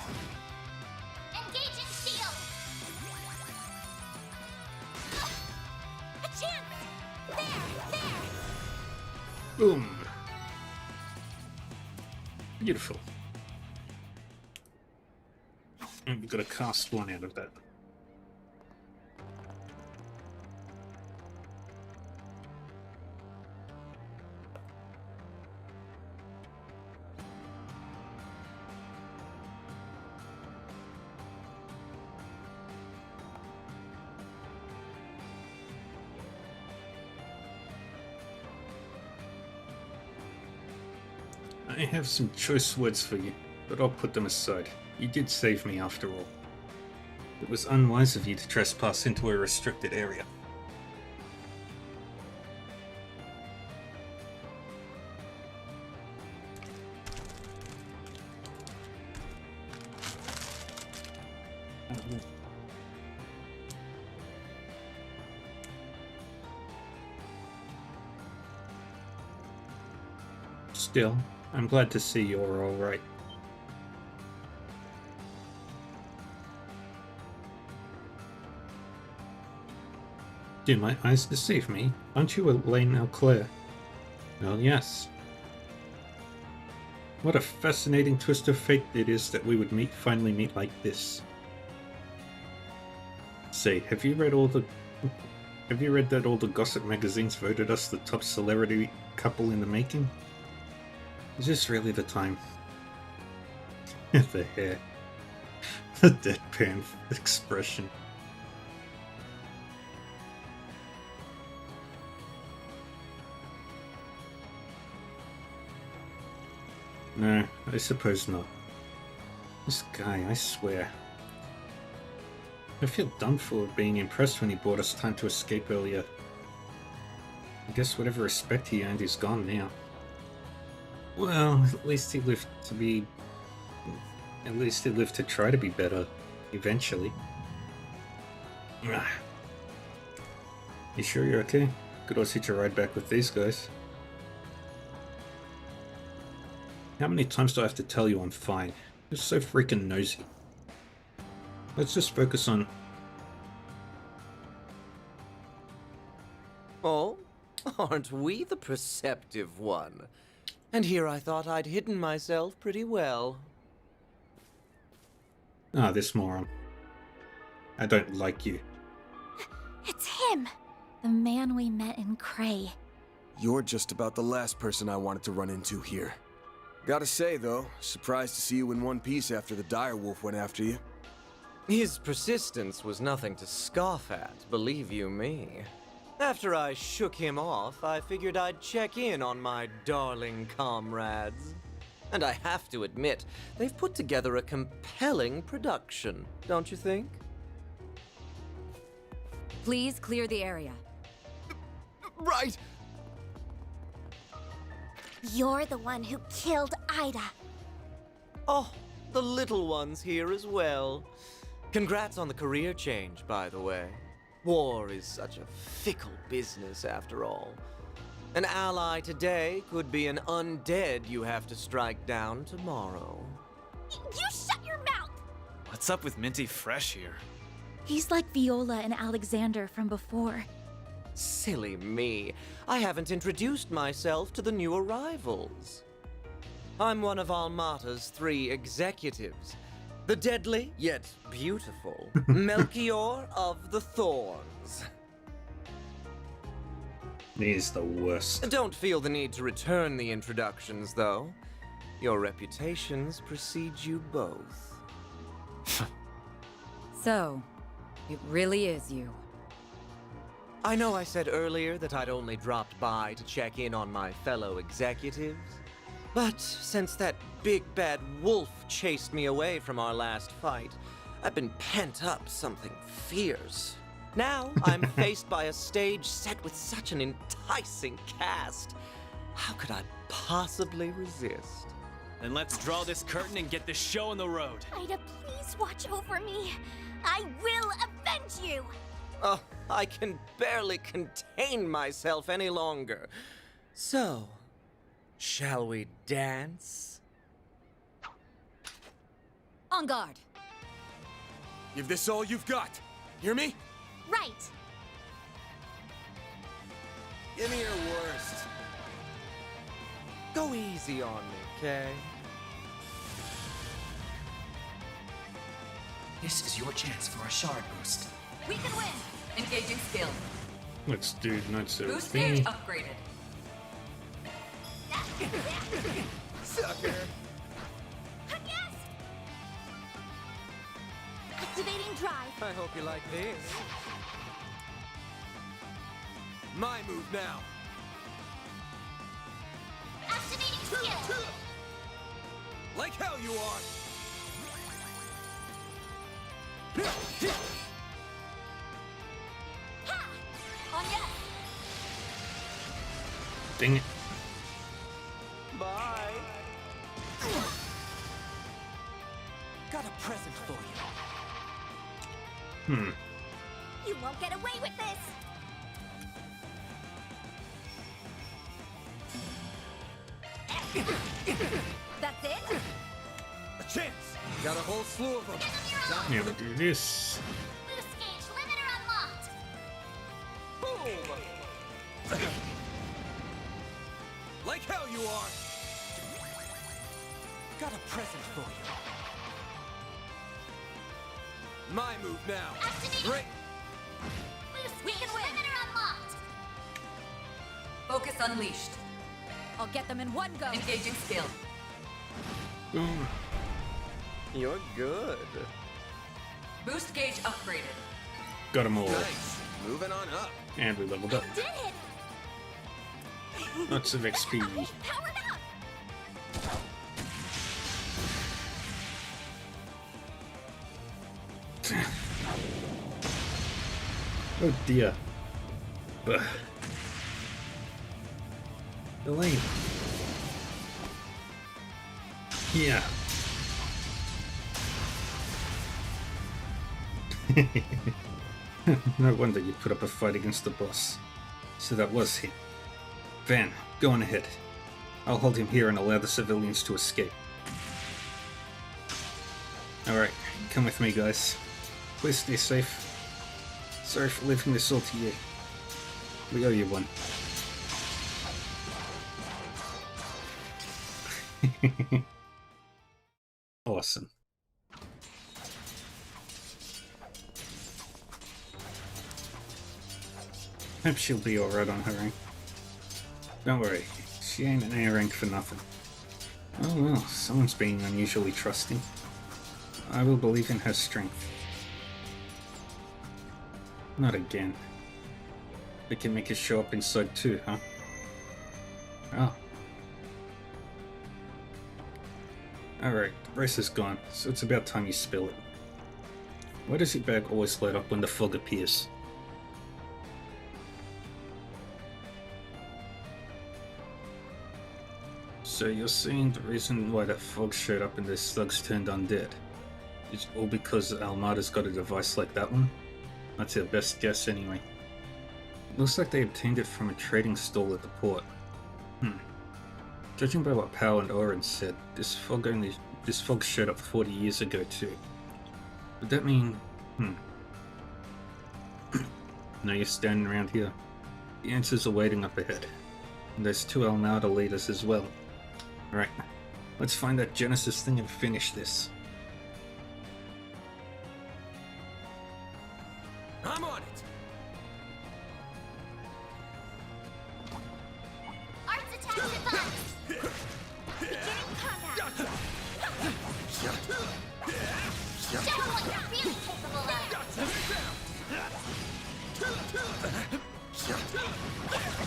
Engaging shield. A chance. There. Boom. Beautiful. And we've got to cast one out of that. I have some choice words for you, but I'll put them aside. You did save me after all. It was unwise of you to trespass into a restricted area. Still, I'm glad to see you're alright. Did my eyes deceive me? Aren't you Elaine Alclair? Well, yes. What a fascinating twist of fate it is that we would finally meet like this. Say, have you read that all the gossip magazines voted us the top celebrity couple in the making? Is this really the time? The hair. The deadpan expression. No, I suppose not. This guy, I swear. I feel dumb for being impressed when he bought us time to escape earlier. I guess whatever respect he earned is gone now. Well, at least he lived to try to be better, eventually. You sure you're okay? Could always hitch a ride back with these guys. How many times do I have to tell you I'm fine? You're so freaking nosy. Let's just focus on... Oh, aren't we the perceptive one? And here I thought I'd hidden myself pretty well. Ah, this moron. I don't like you. It's him! The man we met in Cray. You're just about the last person I wanted to run into here. Gotta say, though, surprised to see you in one piece after the direwolf went after you. His persistence was nothing to scoff at, believe you me. After I shook him off, I figured I'd check in on my darling comrades. And I have to admit, they've put together a compelling production, don't you think? Please clear the area. Right! You're the one who killed Ida. Oh, the little ones here as well. Congrats on the career change, by the way. War is such a fickle business, after all. An ally today could be an undead you have to strike down tomorrow. You shut your mouth! What's up with Minty Fresh here? He's like Viola and Alexander from before. Silly me. I haven't introduced myself to the new arrivals. I'm one of Almata's 3 executives. The deadly, yet beautiful, Melchior of the Thorns. He's the worst. Don't feel the need to return the introductions, though. Your reputations precede you both. So, it really is you. I know I said earlier that I'd only dropped by to check in on my fellow executives, but since that big bad wolf chased me away from our last fight, I've been pent up something fierce. Now I'm faced by a stage set with such an enticing cast. How could I possibly resist? Then let's draw this curtain and get this show on the road. Ida, please watch over me. I will avenge you! Oh, I can barely contain myself any longer. So, shall we dance? On guard. Give this all you've got. Hear me? Right. Give me your worst. Go easy on me, Kay. This is your chance for a shard boost. We can win! Engaging skill. Let's do Knights of Boost the... gauge upgraded. Sucker! Yes! Activating drive. I hope you like this. My move now. Activating skill. Like hell you are. Ha! On yes! Dang it. Bye. Got a present for you. You won't get away with this! That's it? A chance. Got a whole slew of them. Yeah, we'll do this. Boost gauge limiter unlocked! Boom! Like hell you are. Got a present for you. My move now. Activating- Great. Boost We gauge can win. limiter unlocked! Focus unleashed. I'll get them in one go. Engaging skill. Boom. You're good. Boost gauge upgraded. Got them all. Nice. Moving on up. And we leveled up. Did it! Lots of XP. Powered up! Oh dear. Ugh. Elaine. Yeah. No wonder you put up a fight against the boss. So that was him. Van, go on ahead. I'll hold him here and allow the civilians to escape. Alright, come with me guys. Please stay safe. Sorry for leaving this all to you. We owe you one. Awesome. Hope she'll be alright on her rank. Don't worry, she ain't an A rank for nothing. Oh well, someone's being unusually trusting. I will believe in her strength. Not again. We can make it show up inside too, huh? Oh. Alright, the race is gone, so it's about time you spill it. Why does your bag always light up when the fog appears? So you're saying the reason why that fog showed up and the slugs turned undead is all because Almada's got a device like that one? That's our best guess anyway. Looks like they obtained it from a trading stall at the port. Judging by what Powell and Oren said, this fog showed up 40 years ago too. Would that mean... Now you're standing around here. The answers are waiting up ahead. And there's 2 Almada leaders as well. Right, let's find that Genesis thing and finish this. I'm on it! Arts attack device! Beginning combat! Show them what you're really capable of!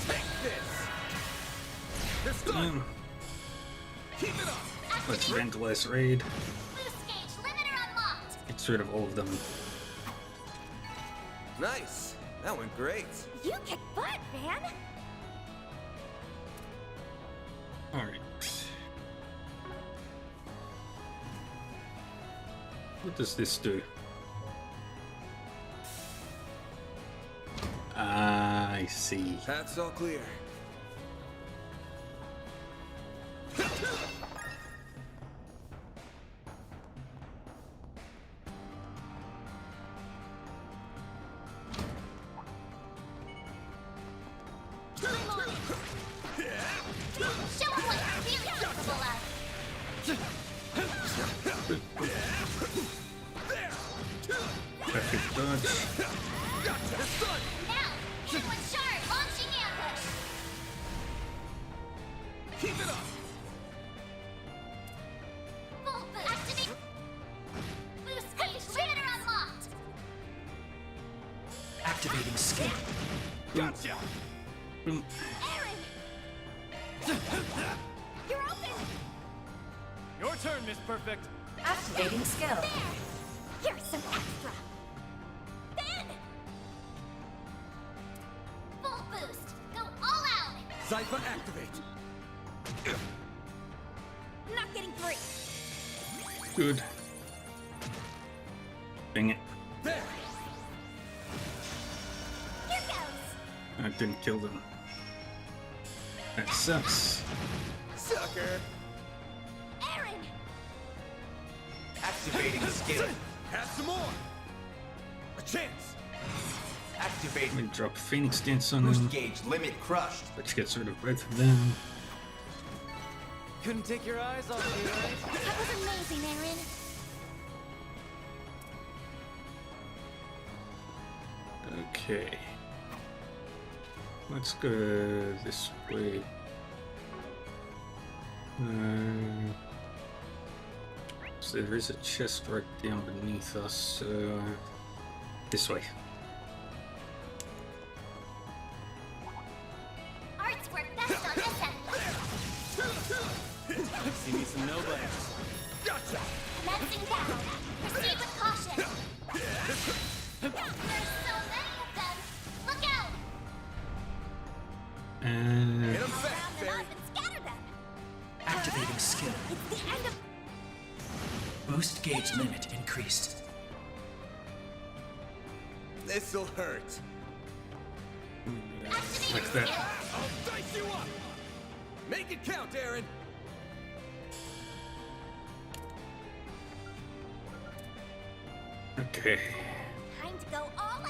Take this! This done! Keep it up! Let's vandalize raid. Boost gauge limiter unlocked! Gets rid of all of them. Nice! That went great! You kick butt, man! Alright. What does this do? I see. That's all clear. Show them what you're really capable of! Perfect dodge. Now, hit with Shard, launching ambush! Keep it up! Full boost! Activate! Boost gauge limiter unlocked! Activating skill. Gotcha! Boom. Aaron! You're open! Your turn, Miss Perfect. Activating skill. There! Here's some extra! Ben! Full boost! Go all out! Zypher activate! Not getting free! Good. Dang it. There! Here goes! I didn't kill them. That sucks. Sucker! Aaron! Activating skill. Have some more! A chance! Let Activating me drop Phoenix Dance on boost them, gauge limit crushed. which gets rid of both of them. Couldn't take your eyes off me, right? That was amazing, Aaron! Okay. Let's go this way. So there is a chest right down beneath us, so this way. Arts work best on this end! See me some nobody's. Gotcha! Commencing down! Proceed with caution! There's so many of them! Look out! And Hit 'em fast, Round them Barry! up and scatter them! Activating skill. It's the end of... Boost gauge limit increased. This'll hurt. like that. I'll dice you up! Make it count, Aaron! Okay. Time to go all out!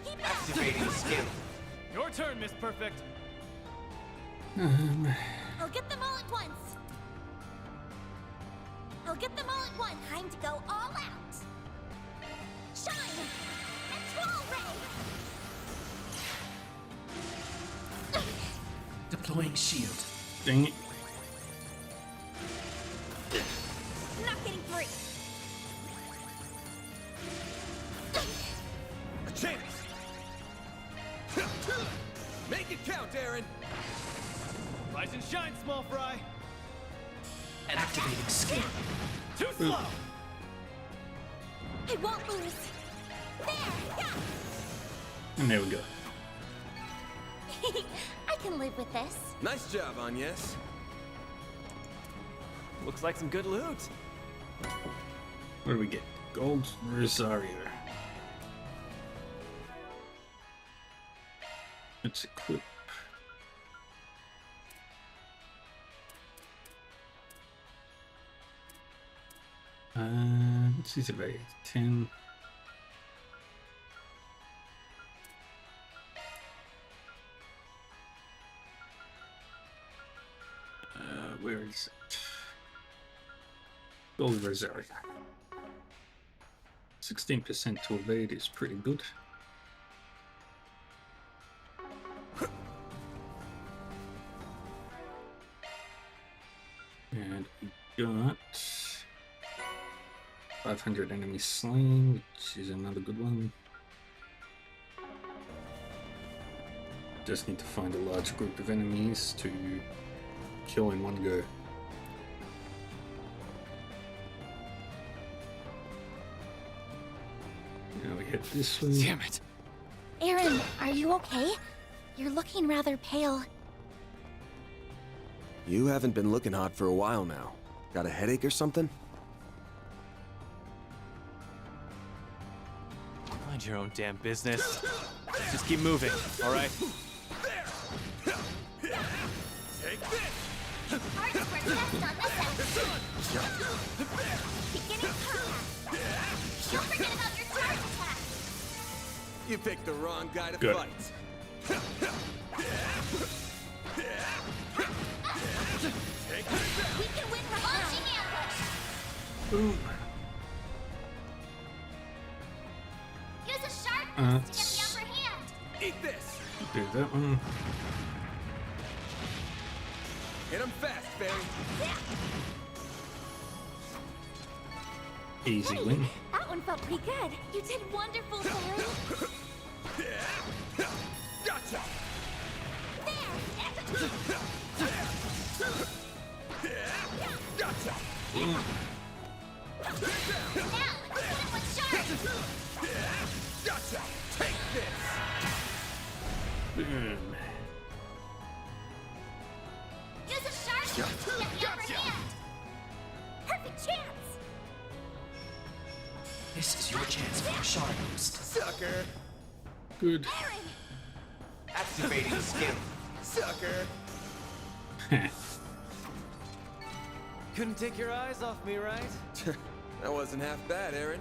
Keep it up! Activating skill. Your turn, Miss Perfect. I'll get them all at once! I'll get them all at once. Time to go all out. Shine! Control ray! Deploying shield. Dang it. Not getting free. A chance! Make it count, Aaron! Rise and shine, small fry. Activating skill. Too slow. I won't lose. There! Yeah! And there we go. I can live with this. Nice job, Agnes. Looks like some good loot. What do we get? Gold Rosario. Let's equip. Let's see, survey 10. Where is it? Gold Rosario. 16% to evade is pretty good. And we got 500 enemies slain, which is another good one. Just need to find a large group of enemies to kill in one go. Now we hit this one. Damn it. Aaron, are you okay? You're looking rather pale. You haven't been looking hot for a while now. Got a headache or something? Mind your own damn business. Just keep moving, all right? Take this! Arts were test on this episode. Beginning combat. Don't forget about your charge attack. You picked the wrong guy to Good. fight. We can win right launching ambush. Boom. Use a sharp boost to get the upper hand. Eat this! Do that one. Hit him fast, Barry. Easy Hey, win. that one felt pretty good. You did wonderful, Barry. Gotcha! Gotcha! Now, let's hit him with sharp. Gotcha! Take this! Boom. Use a sharp boost to get the upper hand. Perfect chance. This is your chance for a shard boost. Sucker! Good. Aaron, Activating skill. Sucker! Couldn't take your eyes off me, right? That wasn't half bad, Aaron.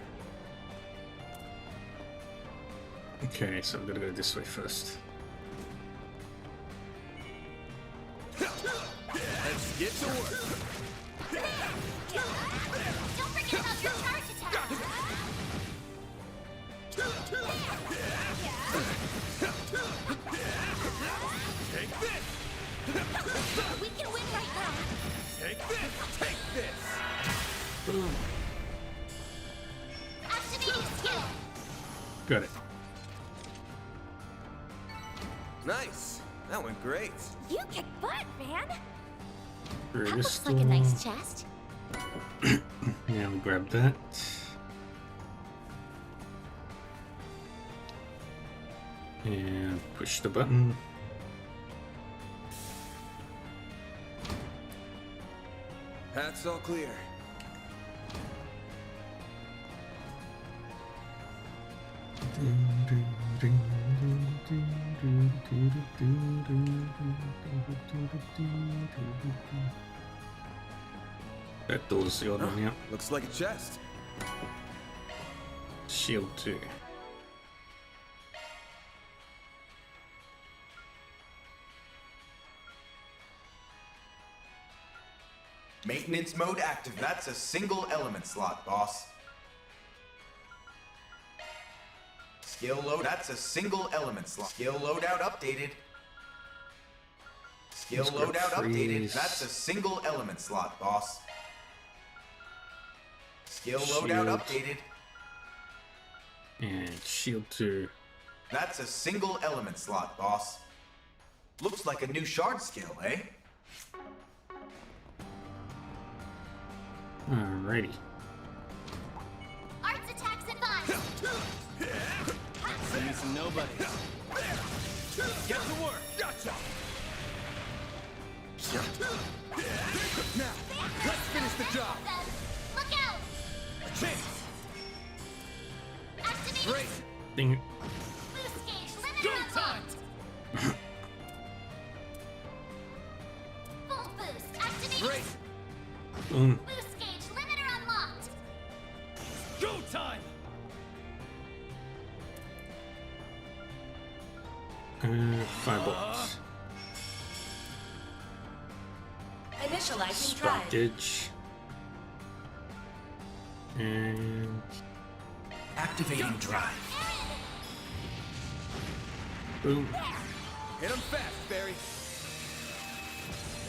Okay, so I'm gonna go this way first. Let's get to work. don't forget about your charge attack. Take this! We can win right now. Take this! Take this! Boom. Activating skill. Got it. Nice. That went great. You kick butt, man. Through That this looks like a nice door. chest. Now we grab that. And push the button. Path's all clear. That door's the odd one out. Looks like a chest. Shield 2. Maintenance mode active. That's a single element slot, boss. Skill load. That's a single element slot. Skill loadout updated. Skill Let's go loadout updated. freeze. That's a single element slot, boss. Skill loadout Shield. updated. And shield 2. That's a single element slot, boss. Looks like a new shard skill, eh? Alrighty. Arts attacks advised. See me some nobody. Get to work. Gotcha! Now, let's finish the job! Look out! A chance! Activating Great! Ding it. boost gauge. Go Limiter time. unlocked. Full boost. Activating Great! Boom. boost gauge. Limiter unlocked. Go time. Fireballs. Initializing drive. Stoppage. And Activating drive. boom. Hit him fast, Barry!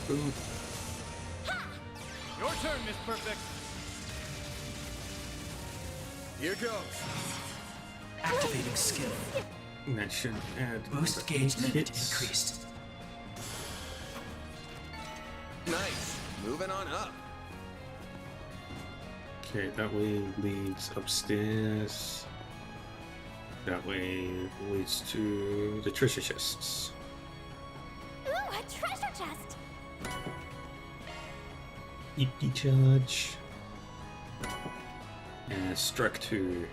Boom. Your turn, Miss Perfect. Here goes! Activating skill. And that should add Boost gauge limit hits. increased. Nice. Moving on up. Okay, that way leads upstairs. That way leads to the treasure chests. Ooh, a treasure chest. EP charge. And strike 2.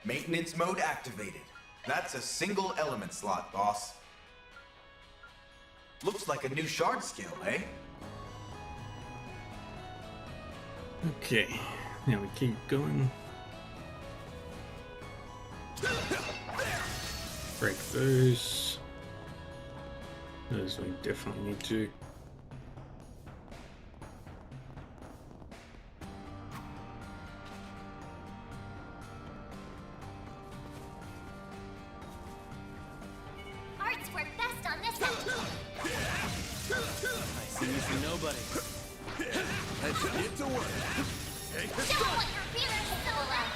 Maintenance mode activated. That's a single element slot, boss. Looks like a new shard skill, eh? Okay, now we keep going. Break those. Those we definitely need to. Arts work best on this end. I see me some nobody. Let's get to work! Take this Show done! what your feelings so like.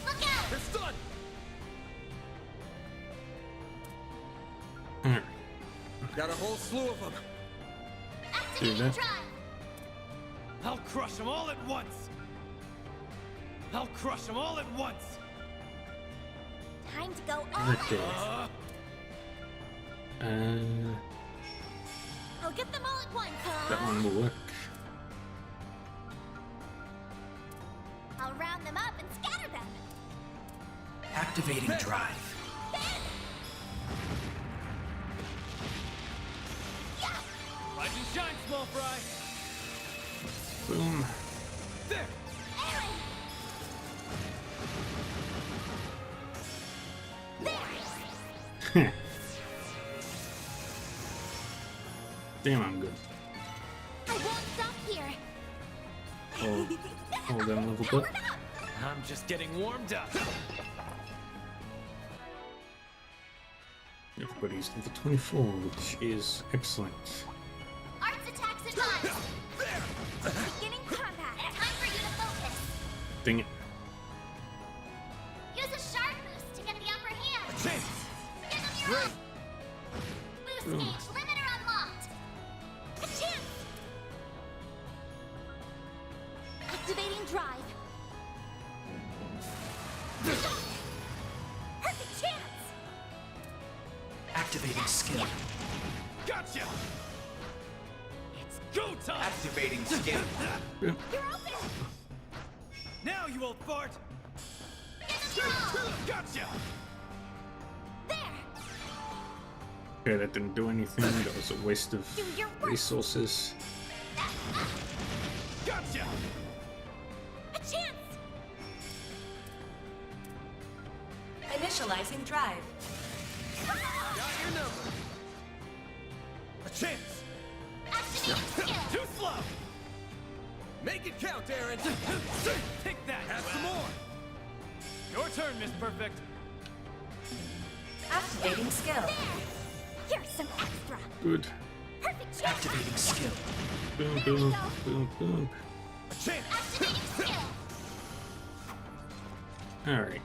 Look out! It's done! Alright, Got a whole slew of them! Activating that. drive. I'll crush them all at once. I'll crush them all at once. Time to go all okay. out. I'll get them all at once. That one will work. I'll round them up and scatter them. Activating drive. Rise and shine, small fry. Boom. There. Aaron! There! Damn, I'm good. I won't stop here. Hold them leveled up. Powered up. I'm just getting warmed up. Everybody's level 24, which is excellent. Arts attacks advised. Beginning combat. Time for you to focus. Dang it. Use a shard boost to get the upper hand. Chance! Give them your all. Boost Boom. gauge. Limiter unlocked. A chance. Activating drive. Perfect chance. Activating skill. Gotcha. It's go time. Activating skill. You're open. Now, you old fart. Give them your all. Gotcha. There. Okay, that didn't do anything. That was a waste of Do your work. resources. Gotcha. A chance. Initializing drive. Got your number! A chance! Activating Too slow! Make it count, Aaron! Take that! Have some more! Your turn, Miss Perfect! Activating skill. Here's some extra. Good. Perfect chance. Activating skill. Boom, There we boom, go. boom, boom. A chance! Activating skill. Alright.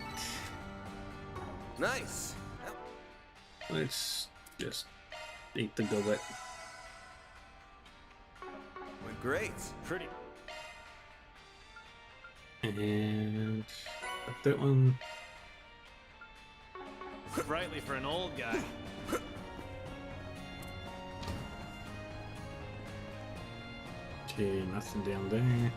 Nice. Let's just eat the gullet. Went great. Pretty. And that one. Sprightly for an old guy. Okay, nothing down there.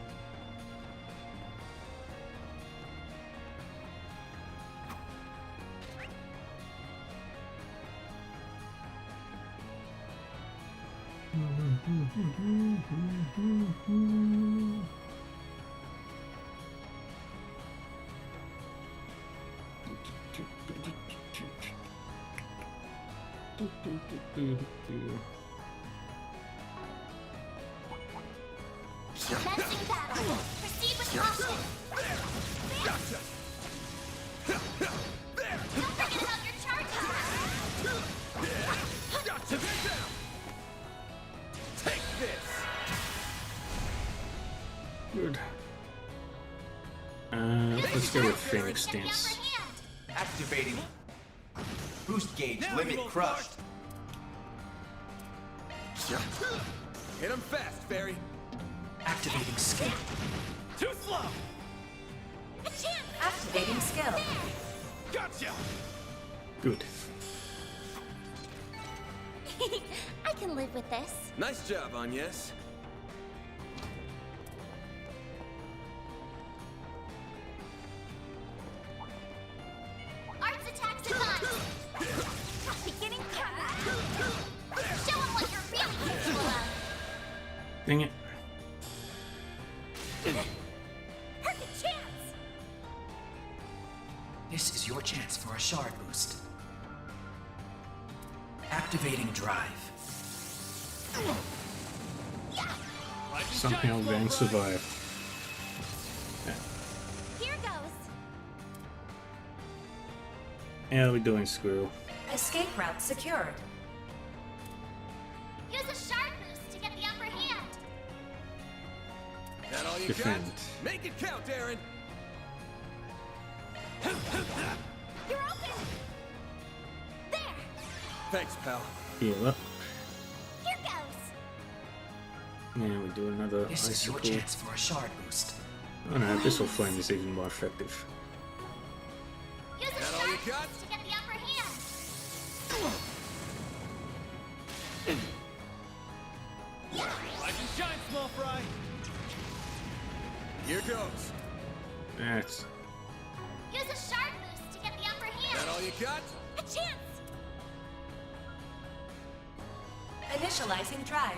Commencing battle. Proceed with caution. Gotcha! Don't forget about your charge attack. Gotcha! Down! Take this! Good. Let's go with Phoenix Get the Dance. upper hand. Activating. Boost gauge Now limit you won't crushed. Hit him fast, Fairy! Activating skill. Too slow! A chance. Activating skill. Gotcha! Good. I can live with this. Nice job, Agnes. Arts attacks advance. Beginning combat. Show 'em what you're really capable of. Dang it. Perfect chance. This is your chance for a shard boost. Activating drive. Rise and Somehow shine, Van Small Fry. survived. Here goes. How are we doing, Squirrel? Escape route secured. Use a shard boost to get the upper hand. That all you Defend. got? Make it count, Aaron! You're open. There. Thanks, pal. Heal up. Here goes. Now we do another This is your icicle. chance for a shard boost. Oh no, Abyssal Flame is even more effective. Use a That all you shard got? boost to get the upper hand. Rise and shine, Small Fry! Here goes. That's Use a shard boost to get the upper hand. That all you got? A chance. Initializing drive.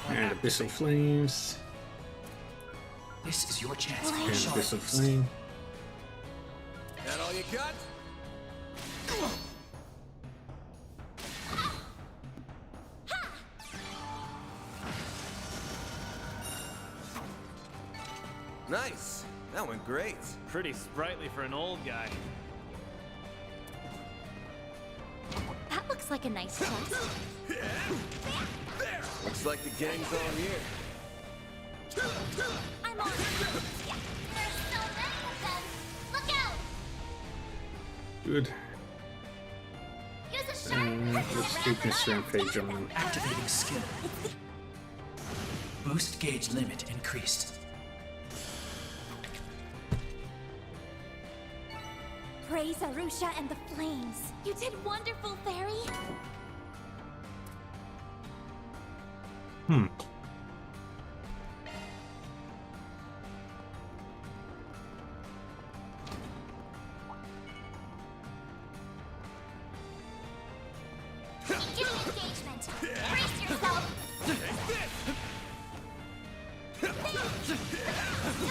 and Abyssal Flames. This is your chance for And a shard Abyssal boost. Flame. That all you got? Nice. That went great. Pretty sprightly for an old guy. That looks like a nice chest. Looks like the gang's all here. I'm on. There's so many of them. Look out. Good. Use a shard boost Let's to do wrap this it up. rampage on them. Activating skill. Boost gauge limit increased. Praise Arusha and the flames. You did wonderful, Fairy. Hmm. Beginning engagement. Brace yourself. Don't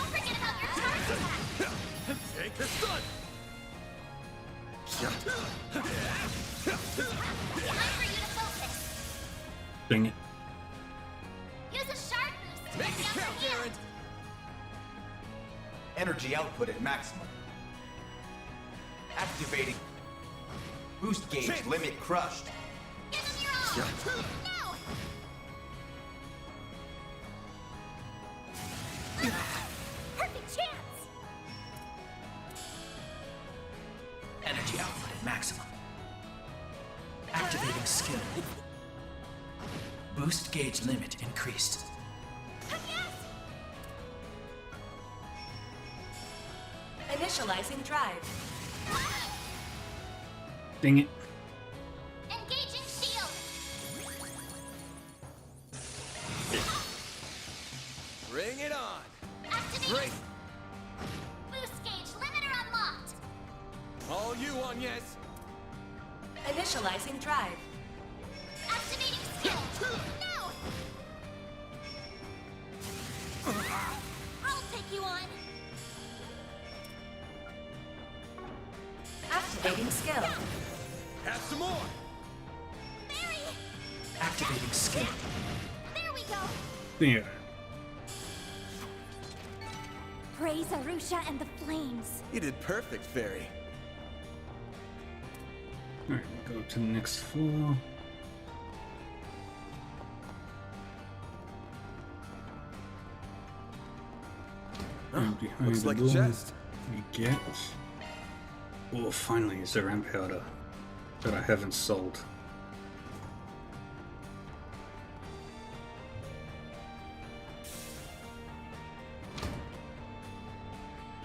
forget about your charge attack. Take the sun! Time for you to focus. Dang it. Use a sharp boost to Make get it the count, upper hand. Aaron! Energy output at maximum. Activating. Boost gauge Shit. limit crushed. Give him your all! Now! Perfect chance! Energy output at maximum. Activating skill. Boost gauge limit increased. Initializing drive. Dang it. Engaging shield! Bring it on! Activating Great! boost gauge limiter unlocked! All you on, yes? Initializing drive. Activating skill! Now! I'll take you on! Activating skill. Have some more! Barry! Activating skill. There we go! Yeah. Praise Arusha and the flames! You did perfect, Fairy. Alright, we'll go to the next floor. And behind Looks the like a door, chest. we get... Oh, finally, it's a ramp powder that I haven't sold.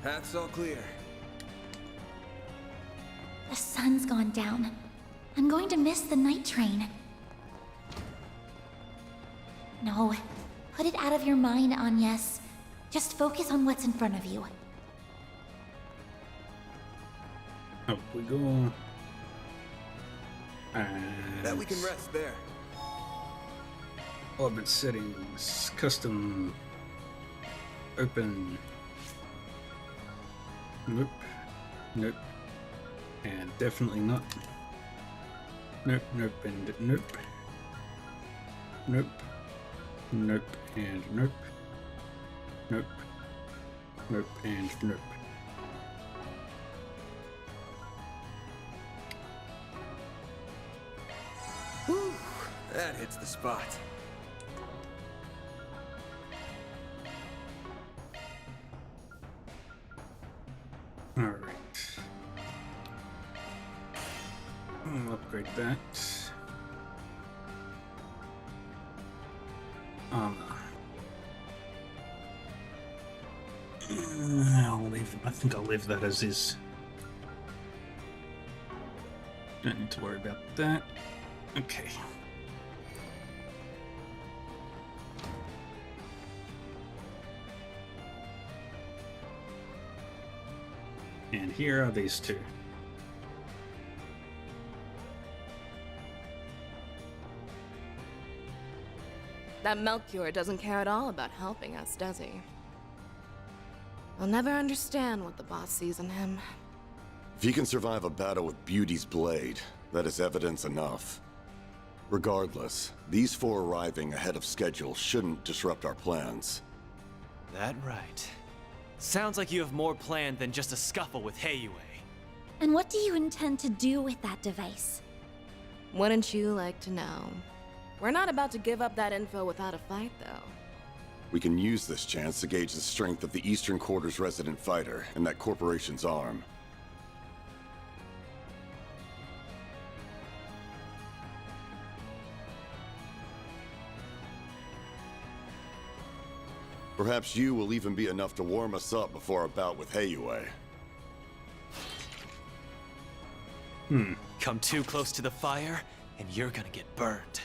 Path's all clear. The sun's gone down. I'm going to miss the night train. No, put it out of your mind, Agnes. Just focus on what's in front of you. Up we go. And Bet we can rest there. orbit settings, custom, open. Nope. Nope. And definitely not. Nope, nope, and nope. Nope. Nope, and nope. Nope. Nope, and nope. That hits the spot. Alright. I'll upgrade that. I think I'll leave that as is. Don't need to worry about that. Okay. And here are these two. That Melchior doesn't care at all about helping us, does he? I'll never understand what the boss sees in him. If he can survive a battle with Beauty's blade, that is evidence enough. Regardless, these four arriving ahead of schedule shouldn't disrupt our plans. That right. Sounds like you have more planned than just a scuffle with Heiyue. And what do you intend to do with that device? Wouldn't you like to know? We're not about to give up that info without a fight, though. We can use this chance to gauge the strength of the Eastern Quarter's resident fighter and that corporation's arm. Perhaps you will even be enough to warm us up before our bout with Heiyue. Come too close to the fire, and you're gonna get burned.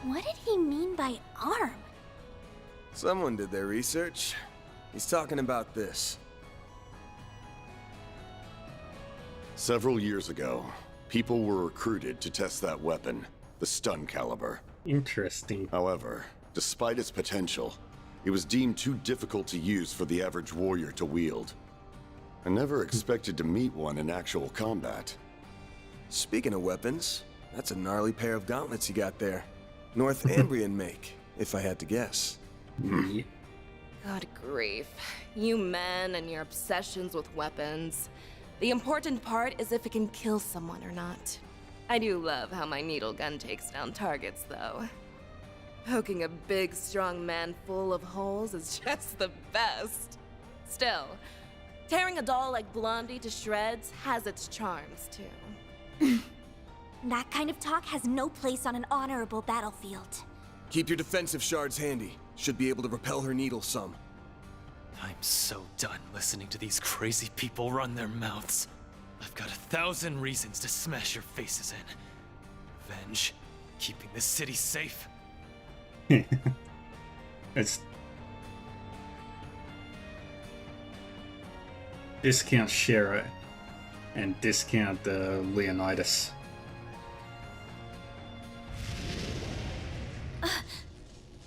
What did he mean by arm? Someone did their research. He's talking about this. Several years ago, people were recruited to test that weapon, the stun caliber. Interesting. However, despite its potential, It was deemed too difficult to use for the average warrior to wield. I never expected to meet one in actual combat. Speaking of weapons, that's a gnarly pair of gauntlets you got there. Northumbrian make, if I had to guess. God grief. You men and your obsessions with weapons. The important part is if it can kill someone or not. I do love how my needle gun takes down targets, though. Poking a big, strong man full of holes is just the best. Still, tearing a doll like Blondie to shreds has its charms, too. That kind of talk has no place on an honorable battlefield. Keep your defensive shards handy. Should be able to repel her needle some. I'm so done listening to these crazy people run their mouths. I've got 1,000 reasons to smash your faces in. Revenge, keeping this city safe. It's discount Shera and discount Leonidas.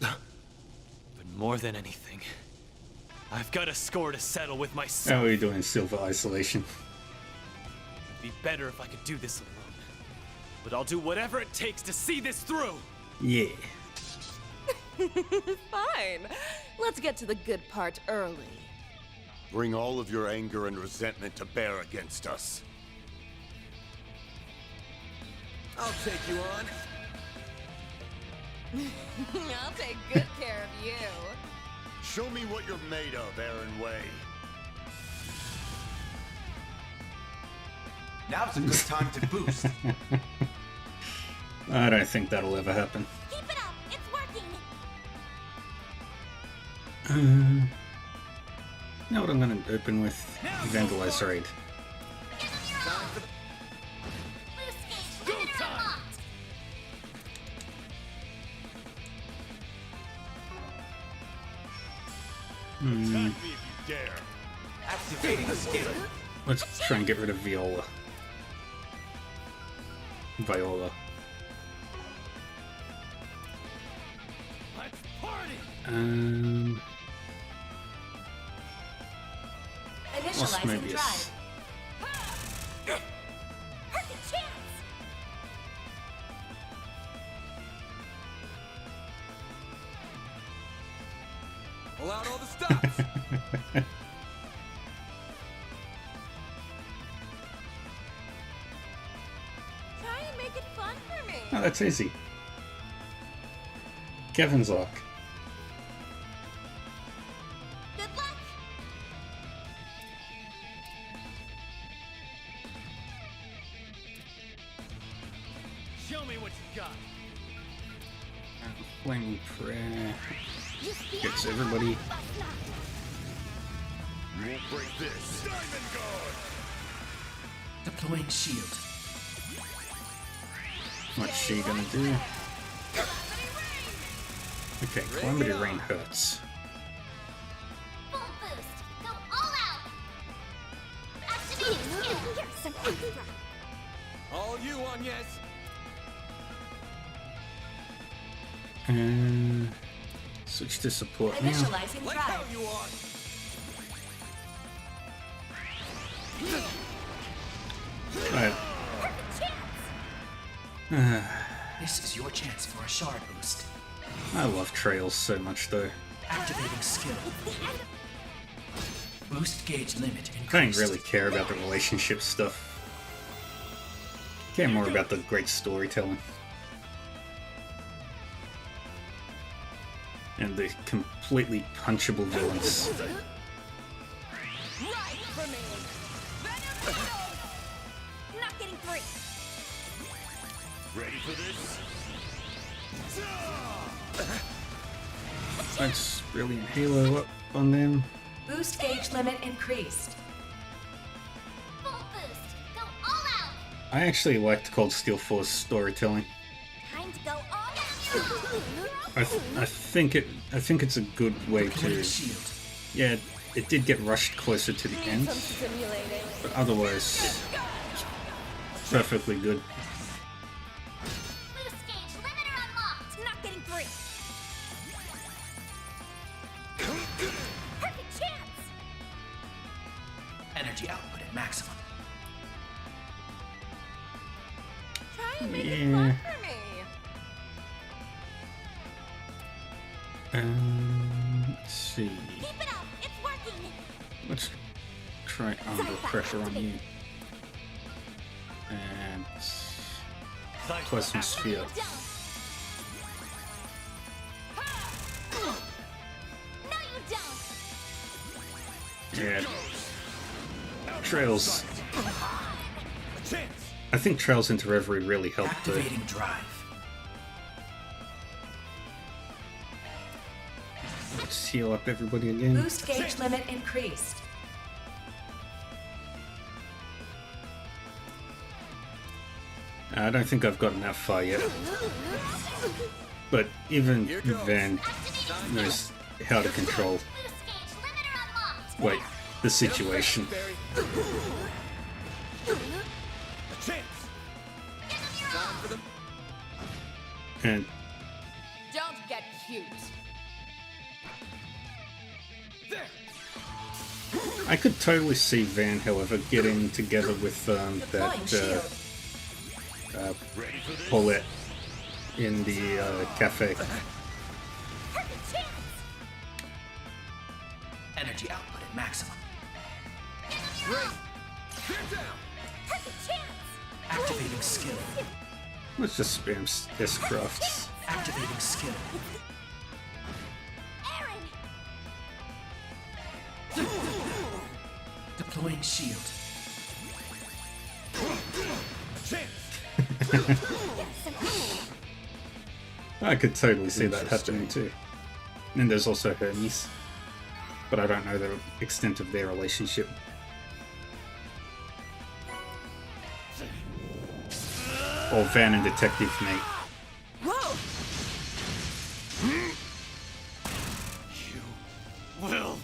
But more than anything, I've got a score to settle with myself. How are you doing, Silver Isolation? It'd be better if I could do this alone. But I'll do whatever it takes to see this through! Yeah. Fine. Let's get to the good part early. Bring all of your anger and resentment to bear against us. I'll take you on. I'll take good care of you. Show me what you're made of, Aaron Way. Now's a good time to boost. I don't think that'll ever happen. Keep it up! It's working! You know what I'm gonna open with? Vandalize Raid. Go time! Attack me if you dare. Activating the skill. Let's try and get rid of Viola. Let's party! What's Initializing Mobius? drive. Perfect chance! Pull out all the stops. Try and make it fun for me. Oh, that's easy. Kevin's lock. Good luck! Show me what you got. Flaming Prayer. Just the Gets other everybody. half of us now. You won't break this. Diamond Guard! Deploying shield. What's she gonna do? Okay, Calamity Rain hurts. Full boost! Go all out! Activating skill! Here's some extra! All you on, yes. Switch to support now. Initializing Like how drive. you are. Right. Perfect chance! This is your chance for a shard boost. I love Trails so much though. Activating skill. It's the end of Boost gauge limit I don't increased. really care about the relationship stuff. Care more about the great storytelling. And the completely punchable villains. Right for me. not getting free! Ready for this? That's brilliant Halo up on them. Boost gauge limit increased. Full boost! Go all out! I actually liked Cold Steel 4's storytelling. Time to go all out! I think it's a good way Deploying to. shield. Yeah, it did get rushed closer to the end, Some simulating. but otherwise, it's perfectly good. Boost gauge limiter unlocked! Not getting free! Energy output at maximum. Try and make it Yeah. fun for me. Let's see. Keep it up. It's working. Let's try under pressure on you. And plasma sphere. No, you don't. Yeah. Trails. A chance. I think Trails into Reverie really helped the. Activating drive. Let's heal up everybody again. Boost gauge limit increased. I don't think I've gotten that far yet. But even Van knows how to control, Boost gauge limiter unlocked. like, the situation. A chance. And Don't get cute. There. I could totally see Van, however, getting together with Deploying that shield. Paulette in the cafe. Perfect chance. Energy output at maximum. Great. Get down. Perfect chance. Activating skill. Let's just spam S-Crafts. Activating skill. Aaron. Deploying shield. A chance. I could totally see that happening too. And there's also Hermes. But I don't know the extent of their relationship. Or Van and Detective Nate. Whoa! You will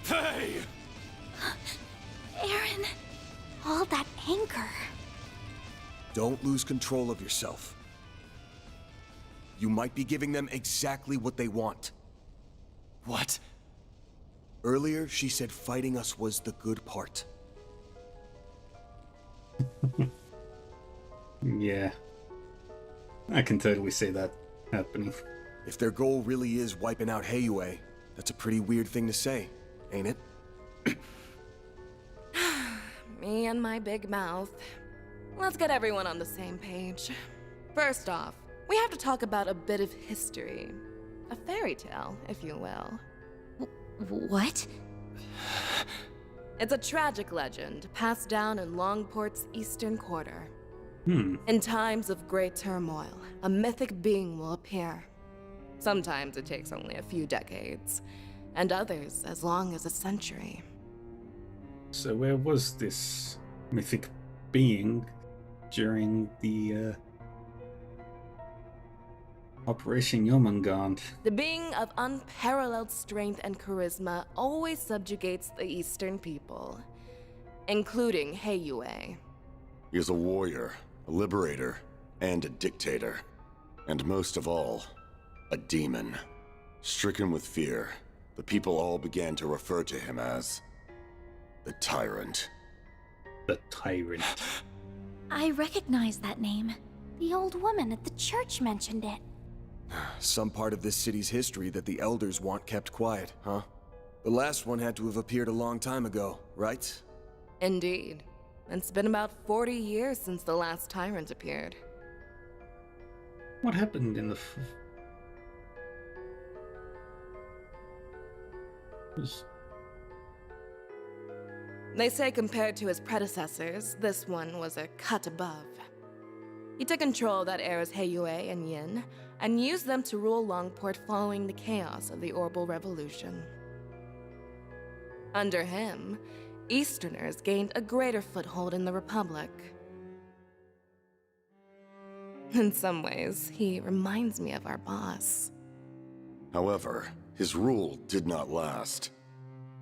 pay. Aaron. All that anger. Don't lose control of yourself. You might be giving them exactly what they want. What? Earlier, she said fighting us was the good part. Yeah. I can totally see that happening. If their goal really is wiping out Heiyue, that's a pretty weird thing to say, ain't it? Me and my big mouth. Let's get everyone on the same page. First off, we have to talk about a bit of history. A fairy tale, if you will. What? It's a tragic legend passed down in Longport's eastern quarter. In times of great turmoil, a mythic being will appear. Sometimes it takes only a few decades, and others as long as a century. So where was this mythic being during the Operation Yomungan? The being of unparalleled strength and charisma always subjugates the eastern people, including Heiyue. He is a warrior, a liberator, and a dictator. And most of all, a demon. Stricken with fear, the people all began to refer to him as the Tyrant. The Tyrant. I recognize that name. The old woman at the church mentioned it. Some part of this city's history that the elders want kept quiet, huh? The last one had to have appeared a long time ago, right? Indeed. It's been about 40 years since the last tyrant appeared. What happened in the... They say compared to his predecessors, this one was a cut above. He took control of that era's Heiyue and Yin, and used them to rule Longport following the chaos of the Orbital Revolution. Under him, Easterners gained a greater foothold in the Republic. In some ways, he reminds me of our boss. However, his rule did not last.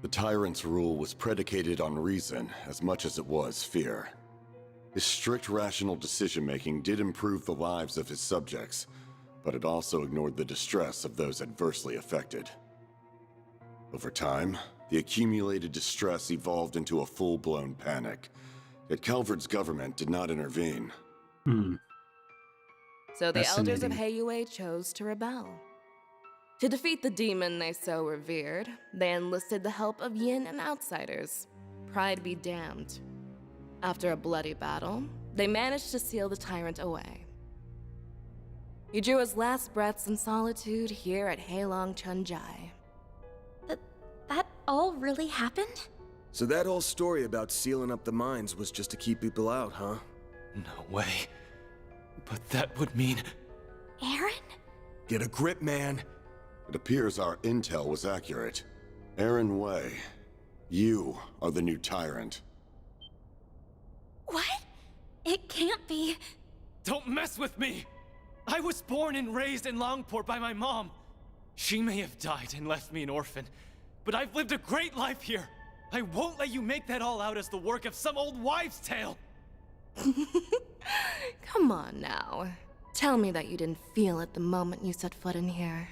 The Tyrant's rule was predicated on reason as much as it was fear. His strict rational decision-making did improve the lives of his subjects, but it also ignored the distress of those adversely affected. Over time, the accumulated distress evolved into a full-blown panic. Yet Calvard's government did not intervene. So the elders of Fascinating. Heiyue chose to rebel. To defeat the demon they so revered, they enlisted the help of Yin and outsiders. Pride be damned. After a bloody battle, they managed to seal the tyrant away. He drew his last breaths in solitude here at Heilong Chunjai. That all really happened? So that whole story about sealing up the mines was just to keep people out, huh? No way. But that would mean... Aaron? Get a grip, man. It appears our intel was accurate. Aaron Wei, you are the new tyrant. What? It can't be. Don't mess with me! I was born and raised in Longport by my mom. She may have died and left me an orphan, but I've lived a great life here. I won't let you make that all out as the work of some old wives' tale. Come on now. Tell me that you didn't feel it the moment you set foot in here.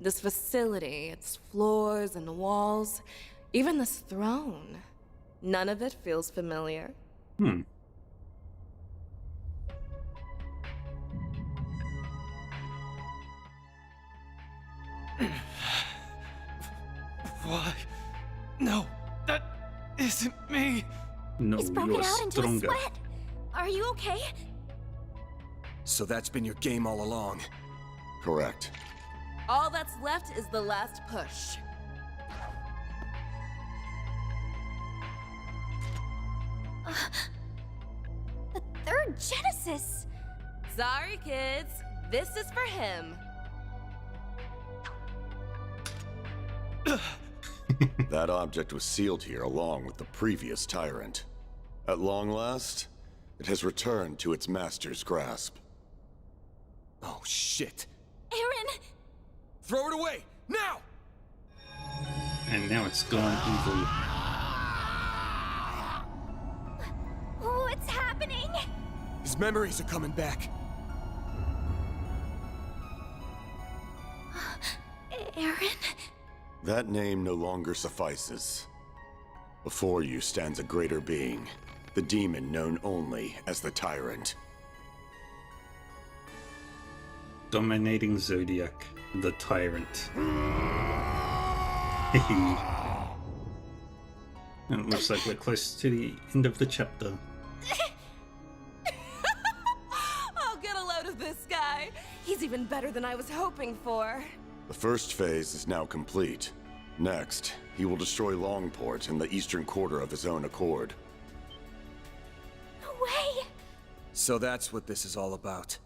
This facility, its floors and walls, even this throne. None of it feels familiar. Why? No, that isn't me. No, He's broken you're out into a stronger. sweat. Are you okay? So that's been your game all along. Correct. All that's left is the last push. The third Genesis. Sorry, kids. This is for him. That object was sealed here along with the previous tyrant. At long last, it has returned to its master's grasp. Oh, shit. Aaron! Throw it away! Now! And now it's gone evil. What's happening? His memories are coming back. Aaron? That name no longer suffices. Before you stands a greater being, the demon known only as the Tyrant. Dominating Zodiac, the Tyrant. And it looks like we're close to the end of the chapter. I'll get a load of this guy. He's even better than I was hoping for. The first phase is now complete. Next, he will destroy Longport in the eastern quarter of his own accord. No way! So that's what this is all about.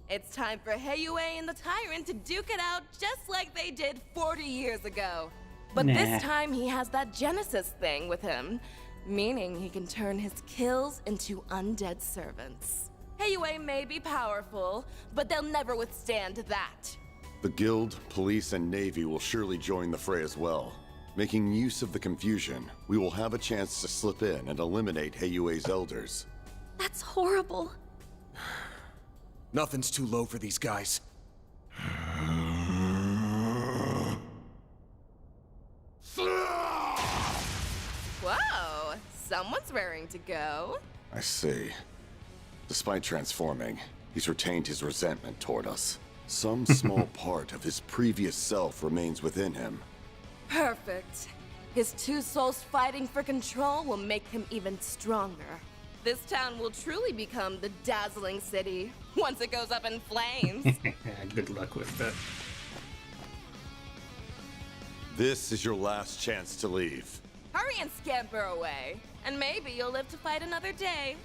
It's time for Heiyue and the Tyrant to duke it out just like they did 40 years ago. But Nah. this time he has that Genesis thing with him, meaning he can turn his kills into undead servants. Heiyue may be powerful, but they'll never withstand that. The Guild, Police, and Navy will surely join the fray as well. Making use of the confusion, we will have a chance to slip in and eliminate Heiyue's elders. That's horrible. Nothing's too low for these guys. Whoa, someone's raring to go. I see. Despite transforming, he's retained his resentment toward us. Some small part of his previous self remains within him. Perfect. His two souls fighting for control will make him even stronger. This town will truly become the dazzling city once it goes up in flames. Good luck with that. This is your last chance to leave. Hurry and scamper away, and maybe you'll live to fight another day.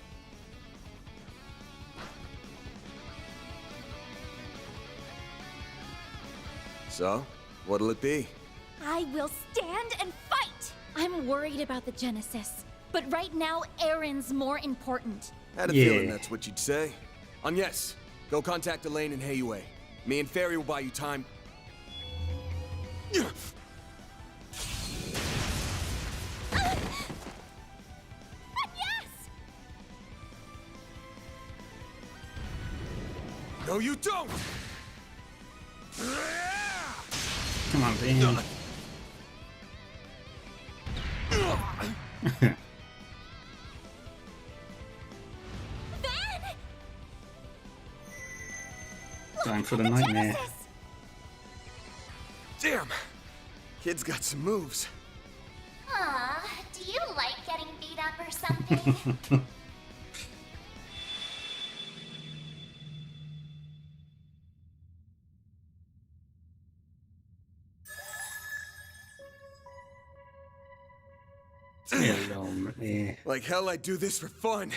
So, what'll it be? I will stand and fight! I'm worried about the Genesis, but right now, Aaron's more important. Had a feeling that's what you'd say. Yes, go contact Elaine and Heiyue. Me and Fairy will buy you time. Yes! No, you don't! Come on, Ben. for the nightmare. Damn! Kid's got some moves. Aw, do you like getting beat up or something? Hello, man. Like hell I'd do this for fun.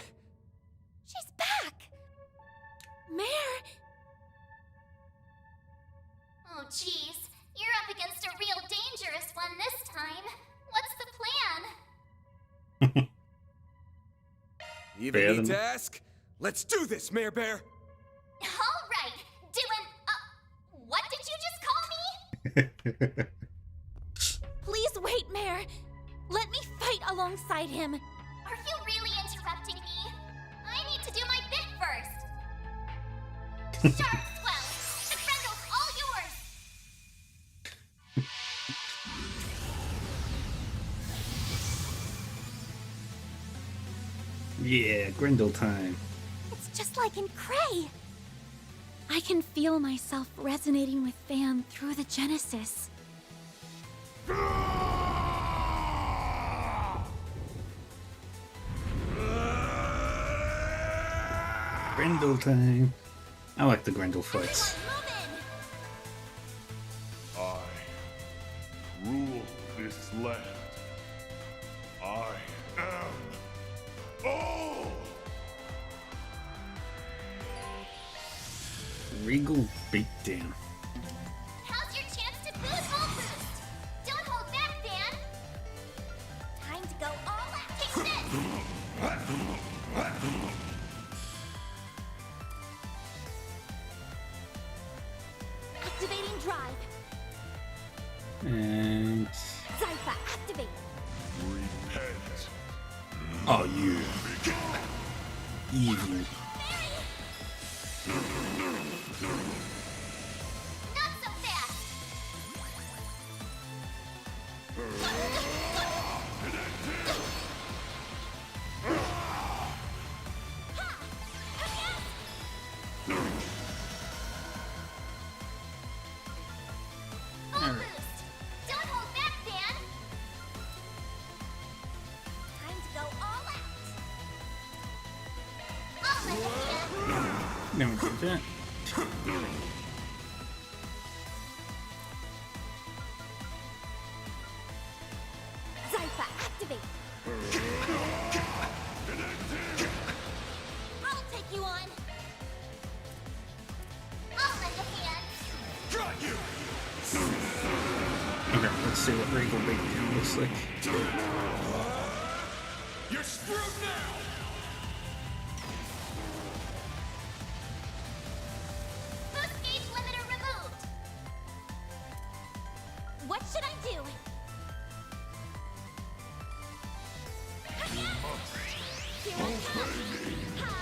She's back! Mare! Oh, jeez. You're up against a real dangerous one this time. What's the plan? You Fair even need than- to ask? Let's do this, Mare Bear! All right, what did you just call me? Please wait, Mare. Let me fight alongside him. Are you really interrupting me? I need to do my bit first. Sharp swell! The Grendel's all yours! Yeah, Grendel time. It's just like in Cray. I can feel myself resonating with Van through the Genesis. Grendel time. I like the Grendel fights. I rule this land. I am all. Regal beatdown. How's your chance to boost Full Boost? Don't hold back, Dan. Time to go all out. Take this. Activating drive. And Zypha, activate. Repent. oh, you evil. Not so fast. Full boost. Don't hold back, Dan. Time to go all out. All in the hand. Never did that. Zypha, activate. I'll take you on. I'll lend a hand. Got you. Okay, let's see what Regal beatdown looks like. You're screwed now. Boost gauge limiter removed. What should I do? Here I come. Ha!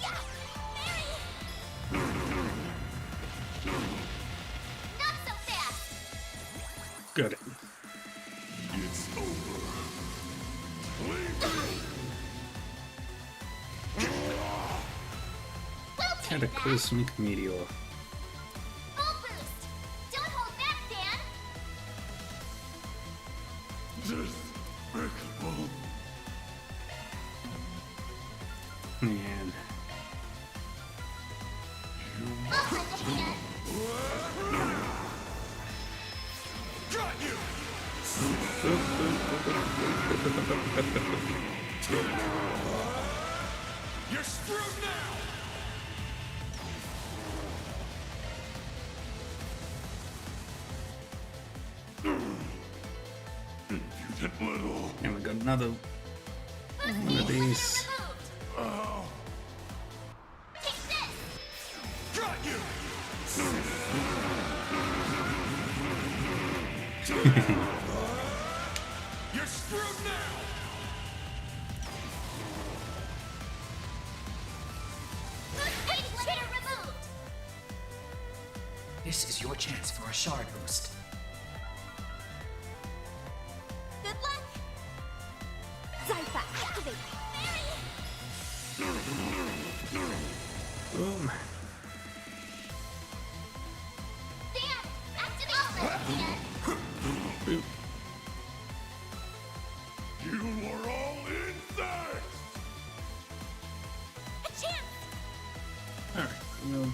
Yeah! Mary! Not so fast. Got it. It's over. Leave me. Well taken, Dad. Cataclysmic meteor. Full boost. Don't hold back, Dan. Despicable. And I'll lend a hand. Got you. You're screwed now. Impudent little. and we got another one of these. Oh, Take this. got you. You're screwed now. Boost gauge limiter removed. This is your chance for a shard boost. Good luck. Zypha, activate. Mary!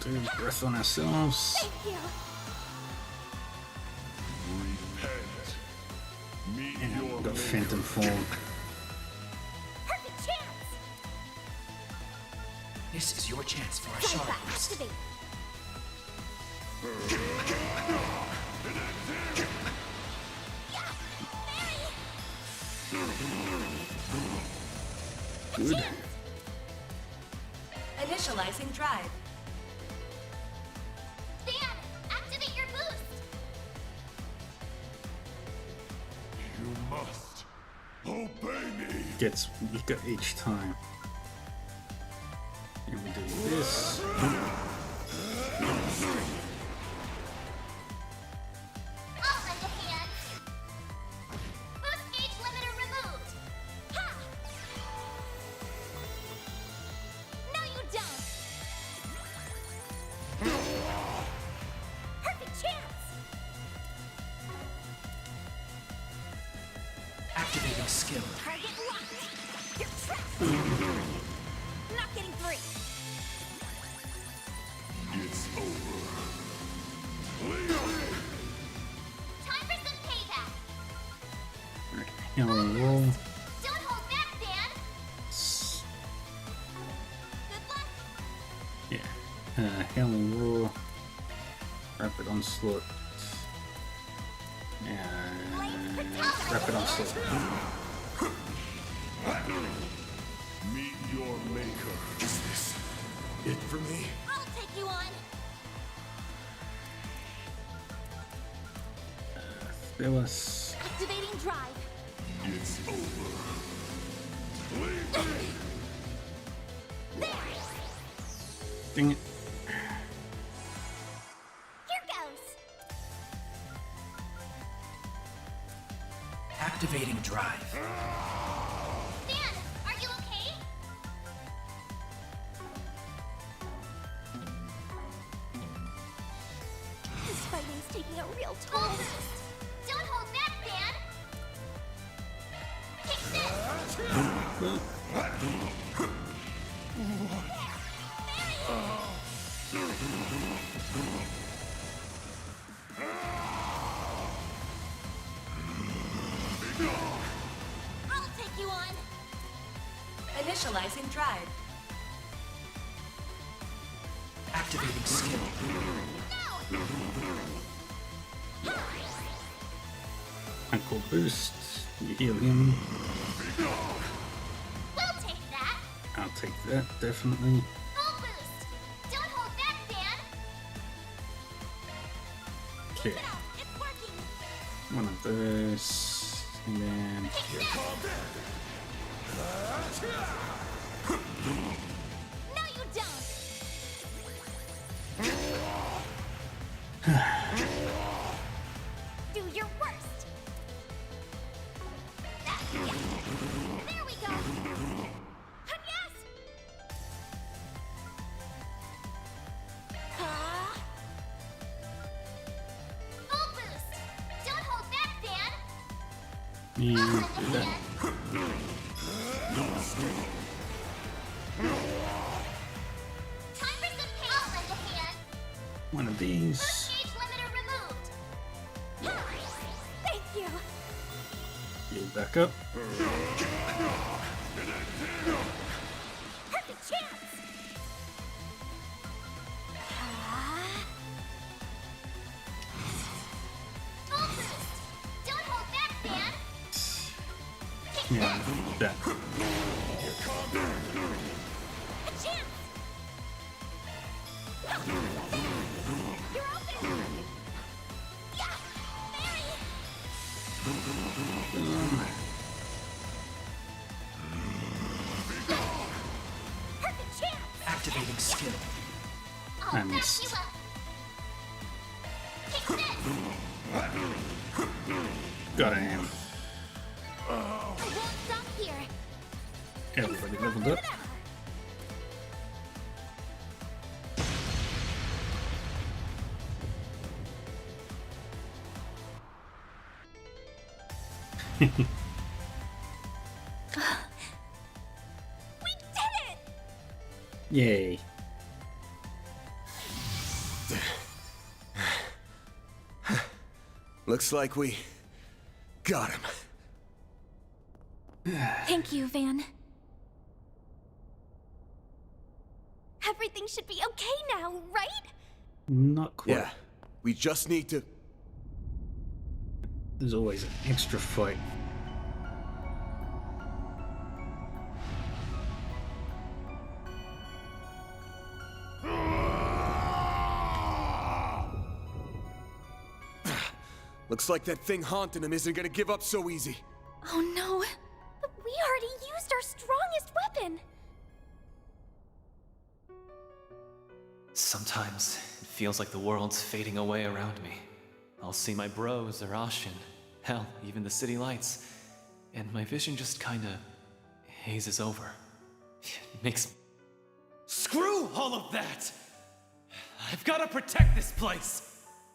do breath on ourselves. Thank you. Repent. Meet And your we've got maker. Phantom Form. Perfect chance. This is your chance for a Drive shard back. boost. Activate. Good. Initializing drive. Dan, activate your boost. You must obey me. Gets weaker each time. And we do this. I'll lend a hand. Boost gauge limiter removed. Ha! No, you don't. Perfect chance. Activating skill. Target locked. You're trapped. Not getting free. It's over. Time for some payback. Healing roll. Don't hold back, Dan. Good luck. Yeah. Healing roll. Rapid onslaught. Rapid onslaught. Meet your maker. Is this it for me? I'll take you on. Phyllis. Activating drive. It's over. There. Dang it. Here goes. Activating drive. Dan, are you okay? This fighting's taking a real toll. Don't hold back, Dan. Take I'll take you on. Initializing drive. Activating skill. Ankle boost. You heal him. We'll take that. I'll take that, definitely. Full boost. Don't hold back, Dan. Okay. Keep it up. It's working. One of those. And then. No, you don't. Do your worst. There we go. Yes. Full boost. Don't hold back, Dan. Yeah, do that. Time for some pain. I'll lend a hand. One of these. Boost gauge limiter removed. Thank you. Heal back up. Perfect chance. Full boost. Don't hold back, Dan. Yeah, that. A chance. You're open. Yeah, Mary. Perfect chance. Activating skill. I'll I back missed. you up. Take this. Got him. I won't stop here. Everybody leveled up. We did it! Yay. Looks like we got him. Thank you, Van. Everything should be okay now, right? Not quite. Yeah, we just need to... There's always an extra fight. Looks like that thing haunting him isn't gonna give up so easy. Oh no. But we already used our strongest weapon. Sometimes it feels like the world's fading away around me. I'll see my bros or Ashin, hell, even the city lights, and my vision just kinda hazes over. It makes... Screw all of that! I've got to protect this place!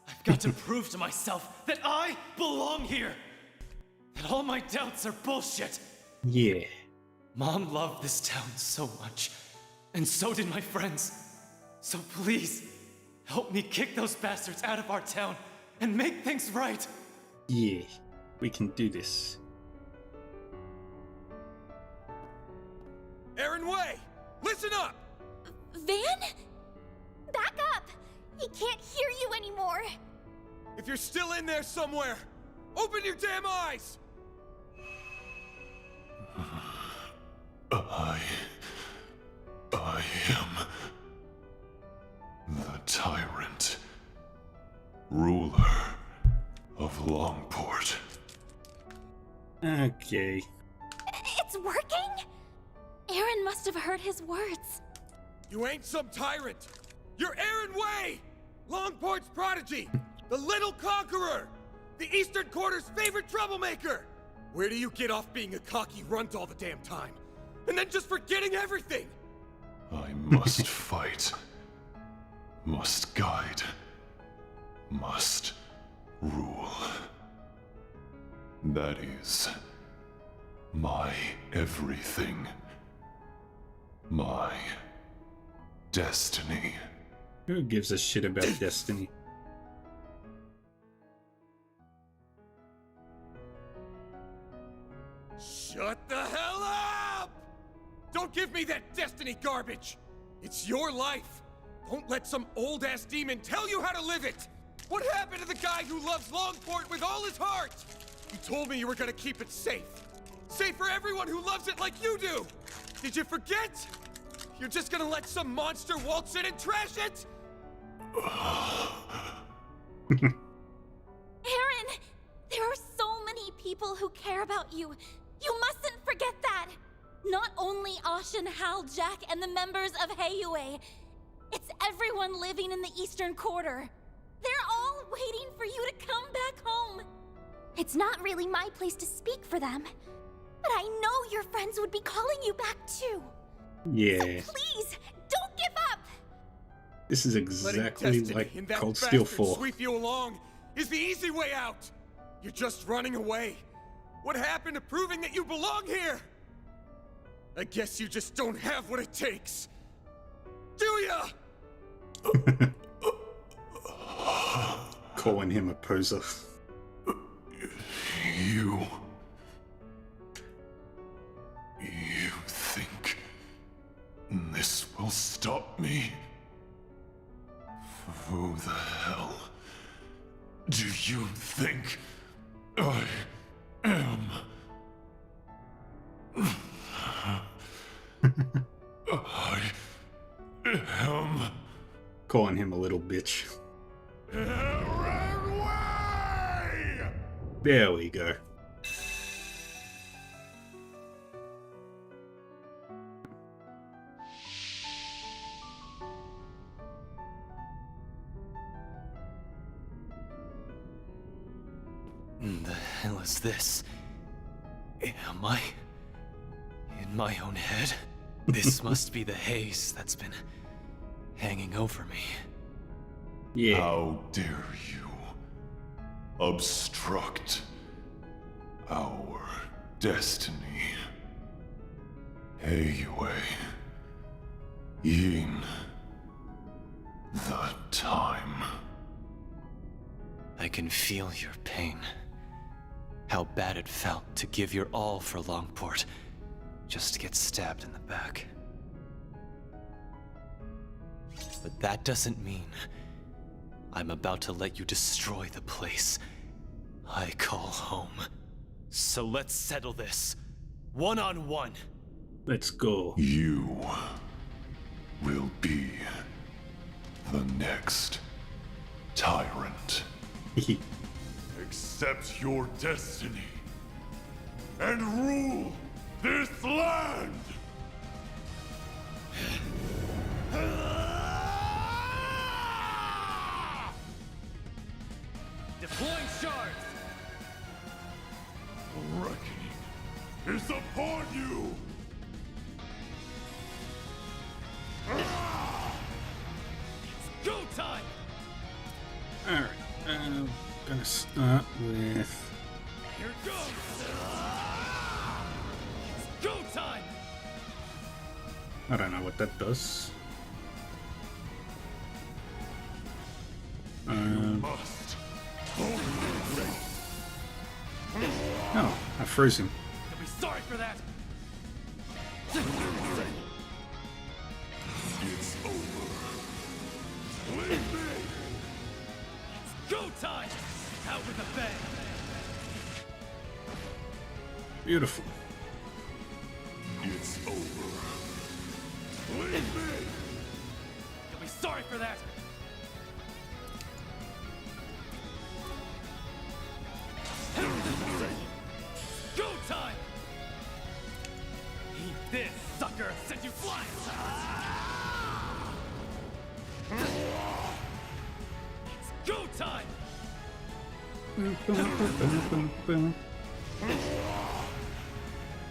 I've got to prove to myself that I belong here! That all my doubts are bullshit! Yeah. Mom loved this town so much, and so did my friends. So please, help me kick those bastards out of our town and make things right! Yeah. We can do this. Aaron Way! Listen up! Van? Back up! He can't hear you anymore! If you're still in there somewhere, open your damn eyes! I am the tyrant, ruler of Longport. Okay. It's working? Aaron must have heard his words. You ain't some tyrant! You're Aaron Way! Longport's prodigy! The little conqueror! The Eastern Quarter's favorite troublemaker! Where do you get off being a cocky runt all the damn time? And then just forgetting everything? I must fight, must guide, must rule. That is my everything. My destiny. Who gives a shit about destiny? Shut the hell up! Don't give me that destiny garbage! It's your life! Don't let some old-ass demon tell you how to live it! What happened to the guy who loves Longport with all his heart? You told me you were gonna keep it safe. Safe for everyone who loves it like you do! Did you forget? You're just gonna let some monster waltz in and trash it? Aaron! There are so many people who care about you. You mustn't forget that! Not only Ashin, Hal, Jack, and the members of Heiyue. It's everyone living in the Eastern Quarter. They're all waiting for you to come back home. It's not really my place to speak for them, but I know your friends would be calling you back too. Yeah. So please, don't give up! This is Letting exactly destiny like and that Cold Steel bastard 4. sweep you along is the easy way out. You're just running away. What happened to proving that you belong here? I guess you just don't have what it takes. Do ya? Calling him a poser. You think this will stop me? Who the hell do you think I am? I am... Calling him a little bitch. There we go. The hell is this? Am I in my own head? This must be the haze that's been hanging over me. Yeah. How dare you obstruct our destiny? Heiyue, Yin, the time. I I can feel your pain. How bad it felt to give your all for Longport, just to get stabbed in the back. But that doesn't mean I'm about to let you destroy the place I call home. So let's settle this, one-on-one. Let's go. You will be the next tyrant. Accept your destiny and rule this land! Deploying shards! The reckoning is upon you! It's go time! Alright, I'm gonna start with... Here goes! It's go time! I don't know what that does. Must. Oh, I froze him. You'll be sorry for that! It's over. Leave me! It's go time! Out with a bang! Beautiful. It's over. Leave me! You'll be sorry for that! Go time! Eat this, sucker! Send you flying! It's go time!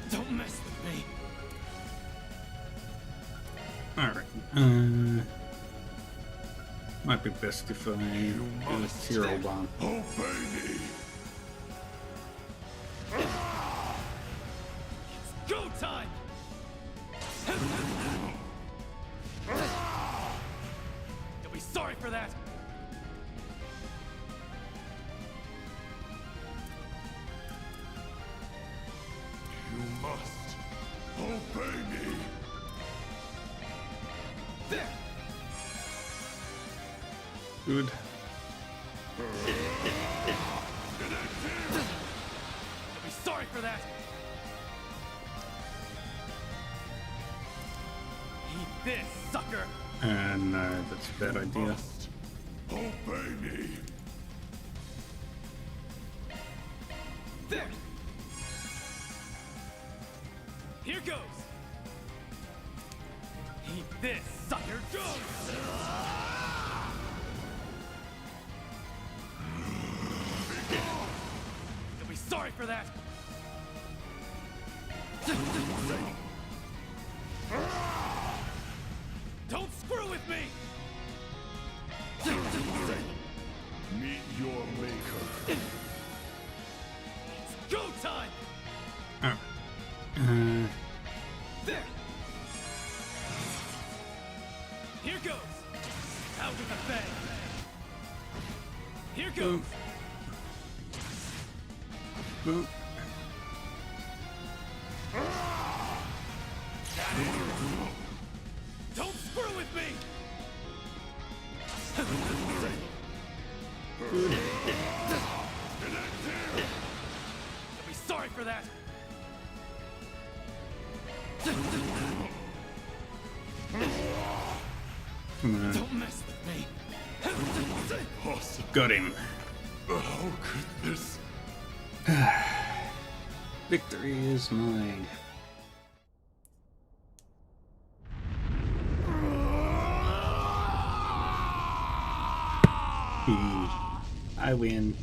Don't mess with me! Alright, might be best if I do a hero bomb. Obey me! It's go time! You'll be sorry for that! You must obey me! There! Good. You'll be sorry for that! Eat this, sucker! And that's a bad idea. Must obey me! There! Here goes! Eat this, sucker! Go! You'll be sorry for that! Don't screw with me! Meet your maker. It's go time! There! Here goes! Out with a bang! Here goes! Boom. Don't screw with me! You'll be sorry for that! Don't mess with me! Got him. How could this? Victory is mine. I win.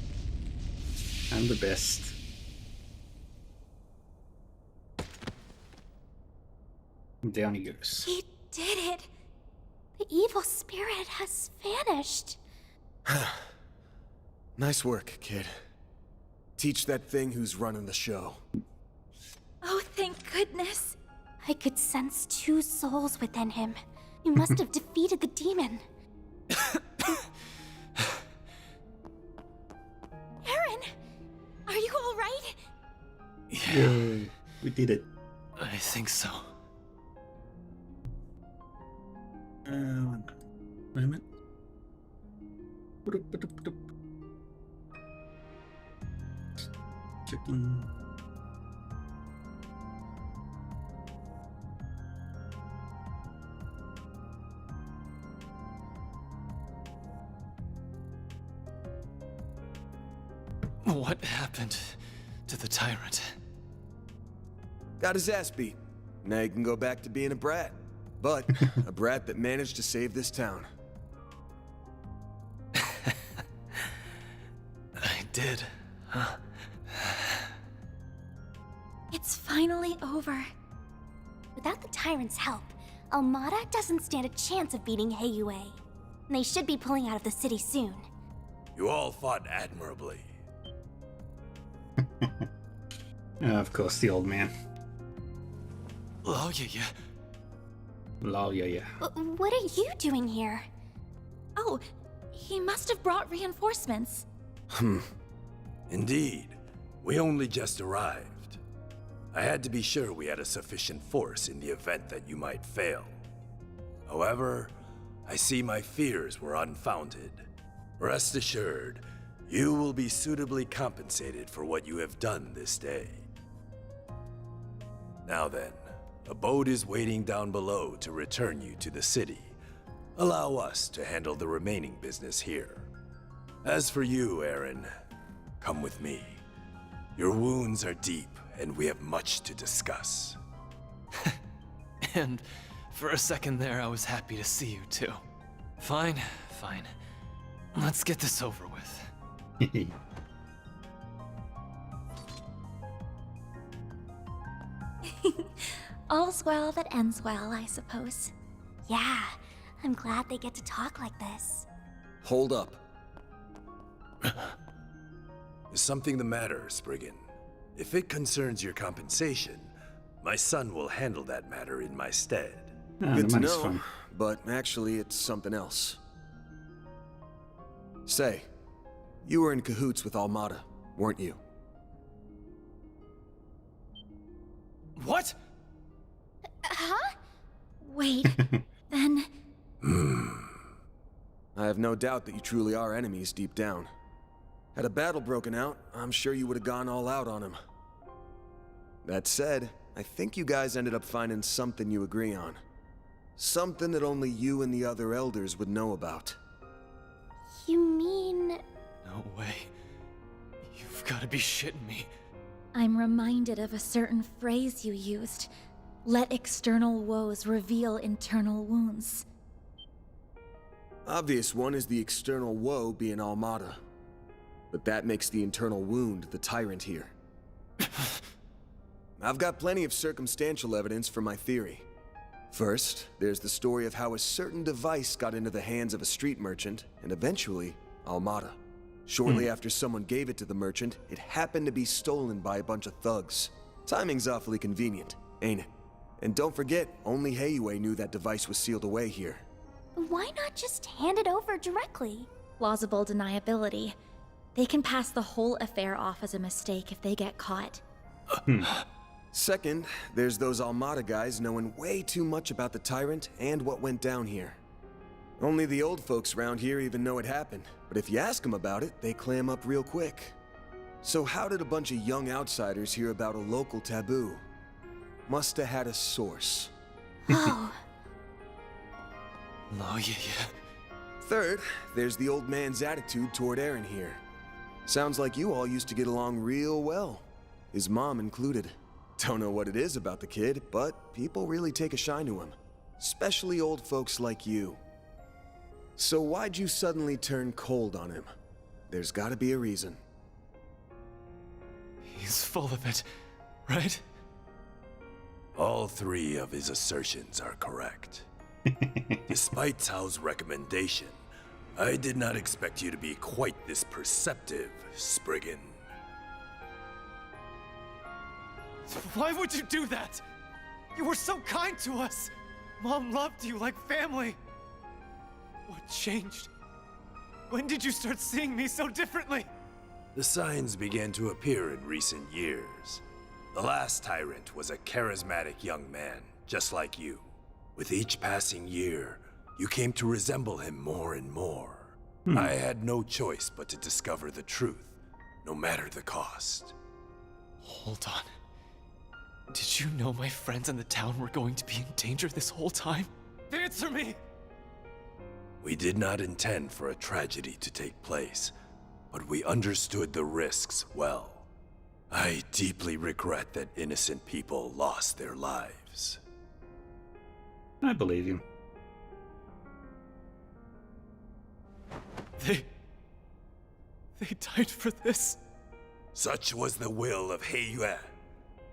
I'm the best. Down he goes. He did it! The evil spirit has vanished. Nice work, kid. Teach that thing who's running the show. Oh, thank goodness. I could sense two souls within him. You must have defeated the demon. Yay, we did it. I think so. One moment. Checking. What happened to the tyrant? Got his ass beat. Now he can go back to being a brat. But a brat that managed to save this town. I did, huh? It's finally over. Without the tyrant's help, Almada doesn't stand a chance of beating Heiyue. They should be pulling out of the city soon. You all fought admirably. Of course, the old man. Oh, yeah. Lol, yeah. What are you doing here? Oh, he must have brought reinforcements. Indeed. We only just arrived. I had to be sure we had a sufficient force in the event that you might fail. However, I see my fears were unfounded. Rest assured, you will be suitably compensated for what you have done this day. Now then, a boat is waiting down below to return you to the city. Allow us to handle the remaining business here. As for you, Aaron, come with me. Your wounds are deep, and we have much to discuss. And for a second there, I was happy to see you too. Fine. Let's get this over with. All's well that ends well, I suppose. Yeah, I'm glad they get to talk like this. Hold up. Is something the matter, Spriggan? If it concerns your compensation, my son will handle that matter in my stead. Good to know, fun. but actually it's something else. Say, you were in cahoots with Almada, weren't you? What? Huh? Wait, then... I have no doubt that you truly are enemies deep down. Had a battle broken out, I'm sure you would have gone all out on him. That said, I think you guys ended up finding something you agree on. Something that only you and the other elders would know about. You mean... No way. You've got to be shitting me. I'm reminded of a certain phrase you used. Let external woes reveal internal wounds. Obvious one is the external woe being Almada. But that makes the internal wound the tyrant here. I've got plenty of circumstantial evidence for my theory. First, there's the story of how a certain device got into the hands of a street merchant, and eventually, Almada. Shortly after someone gave it to the merchant, it happened to be stolen by a bunch of thugs. Timing's awfully convenient, ain't it? And don't forget, only Heiyue knew that device was sealed away here. Why not just hand it over directly? Plausible deniability. They can pass the whole affair off as a mistake if they get caught. Second, there's those Almada guys knowing way too much about the tyrant and what went down here. Only the old folks around here even know it happened, but if you ask them about it, they clam up real quick. So how did a bunch of young outsiders hear about a local taboo? Must have had a source. Oh. Oh, yeah. Third, there's the old man's attitude toward Aaron here. Sounds like you all used to get along real well. His mom included. Don't know what it is about the kid, but people really take a shine to him. Especially old folks like you. So why'd you suddenly turn cold on him? There's gotta be a reason. He's full of it, right? All three of his assertions are correct. Despite Tao's recommendation, I did not expect you to be quite this perceptive, Spriggan. Why would you do that? You were so kind to us. Mom loved you like family. What changed? When did you start seeing me so differently? The signs began to appear in recent years. The last tyrant was a charismatic young man, just like you. With each passing year, you came to resemble him more and more. I had no choice but to discover the truth, no matter the cost. Hold on. Did you know my friends in the town were going to be in danger this whole time? Answer me! We did not intend for a tragedy to take place, but we understood the risks well. I deeply regret that innocent people lost their lives. I believe you. They died for this? Such was the will of He Yue.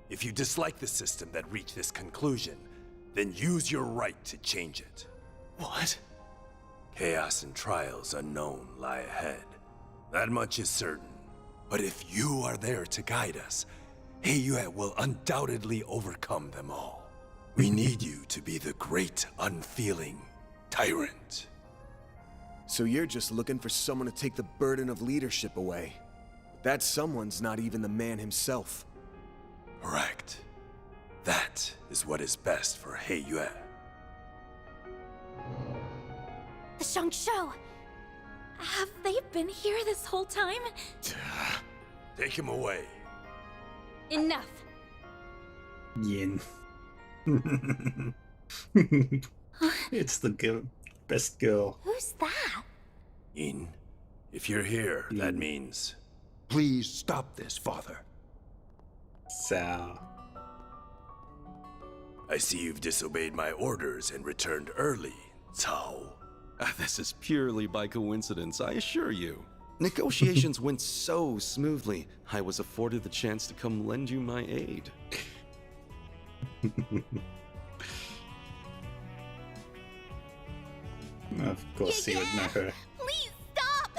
If you dislike the system that reached this conclusion, then use your right to change it. What? Chaos and trials unknown lie ahead. That much is certain. But if you are there to guide us, He Yue will undoubtedly overcome them all. We need you to be the great, unfeeling tyrant. So you're just looking for someone to take the burden of leadership away. That someone's not even the man himself. Correct. That is what is best for He Yue. The Shangshou! Have they been here this whole time? Take him away. Enough! Yin. It's the girl. Best girl. Who's that? Yin, if you're here, that means... Please stop this, Father. So... I see you've disobeyed my orders and returned early, Cao. This is purely by coincidence, I assure you. Negotiations went so smoothly, I was afforded the chance to come lend you my aid. Of course he would know her. Please stop!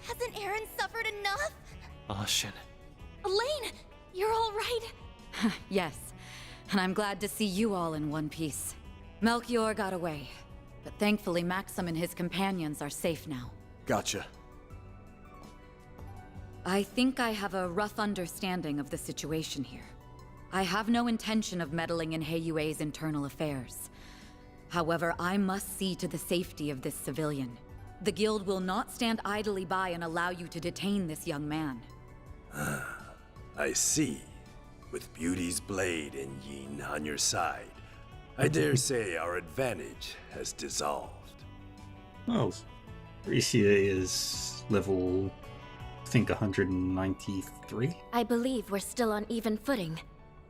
Hasn't Aaron suffered enough? Shin. Elaine, you're all right? Yes, and I'm glad to see you all in one piece. Melchior got away, but thankfully Maxim and his companions are safe now. Gotcha. I think I have a rough understanding of the situation here. I have no intention of meddling in Heiyue's internal affairs. However, I must see to the safety of this civilian. The guild will not stand idly by and allow you to detain this young man. I see. With Beauty's blade and Yin on your side, I dare say our advantage has dissolved. Oh, Ricia is level, I think, 193? I believe we're still on even footing.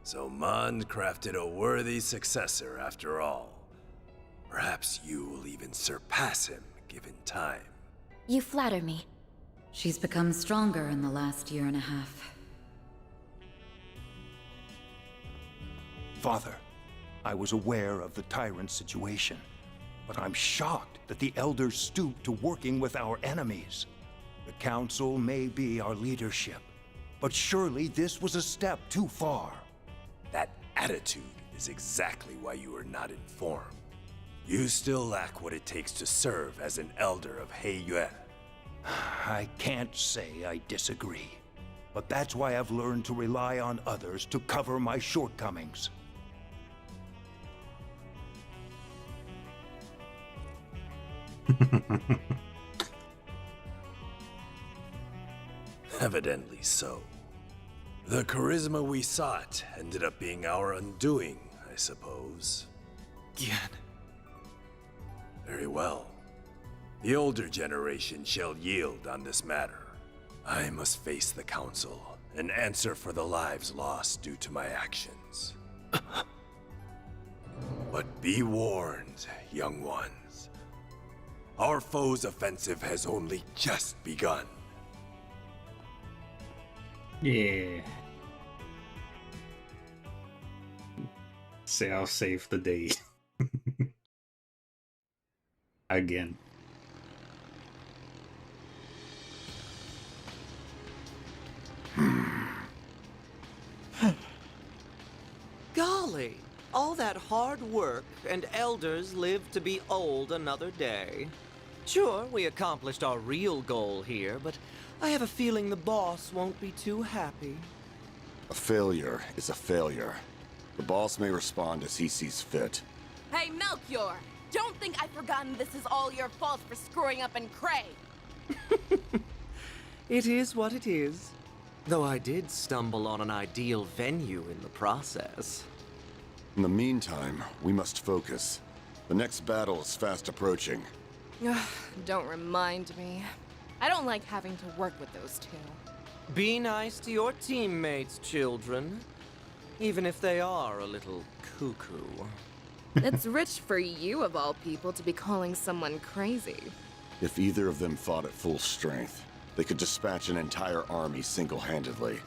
So Mond crafted a worthy successor after all. Perhaps you will even surpass him, given time. You flatter me. She's become stronger in the last year and a half. Father, I was aware of the tyrant's situation, but I'm shocked that the elders stooped to working with our enemies. The council may be our leadership, but surely this was a step too far. That attitude is exactly why you are not informed. You still lack what it takes to serve as an elder of He Yue. I can't say I disagree, but that's why I've learned to rely on others to cover my shortcomings. Evidently so. The charisma we sought ended up being our undoing, I suppose. Yan. Very well. The older generation shall yield on this matter. I must face the council and answer for the lives lost due to my actions. But be warned, young ones. Our foe's offensive has only just begun. Yeah. Say I'll save the day. Again. Golly, all that hard work and elders lived to be old another day. Sure, we accomplished our real goal here, but I have a feeling the boss won't be too happy. A failure is a failure. The boss may respond as he sees fit. Hey, Melchior! Don't think I've forgotten this is all your fault for screwing up in Cray! It is what it is. Though I did stumble on an ideal venue in the process. In the meantime, we must focus. The next battle is fast approaching. Don't remind me. I don't like having to work with those two. Be nice to your teammates, children. Even if they are a little cuckoo. It's rich for you, of all people, to be calling someone crazy. If either of them fought at full strength, they could dispatch an entire army single-handedly.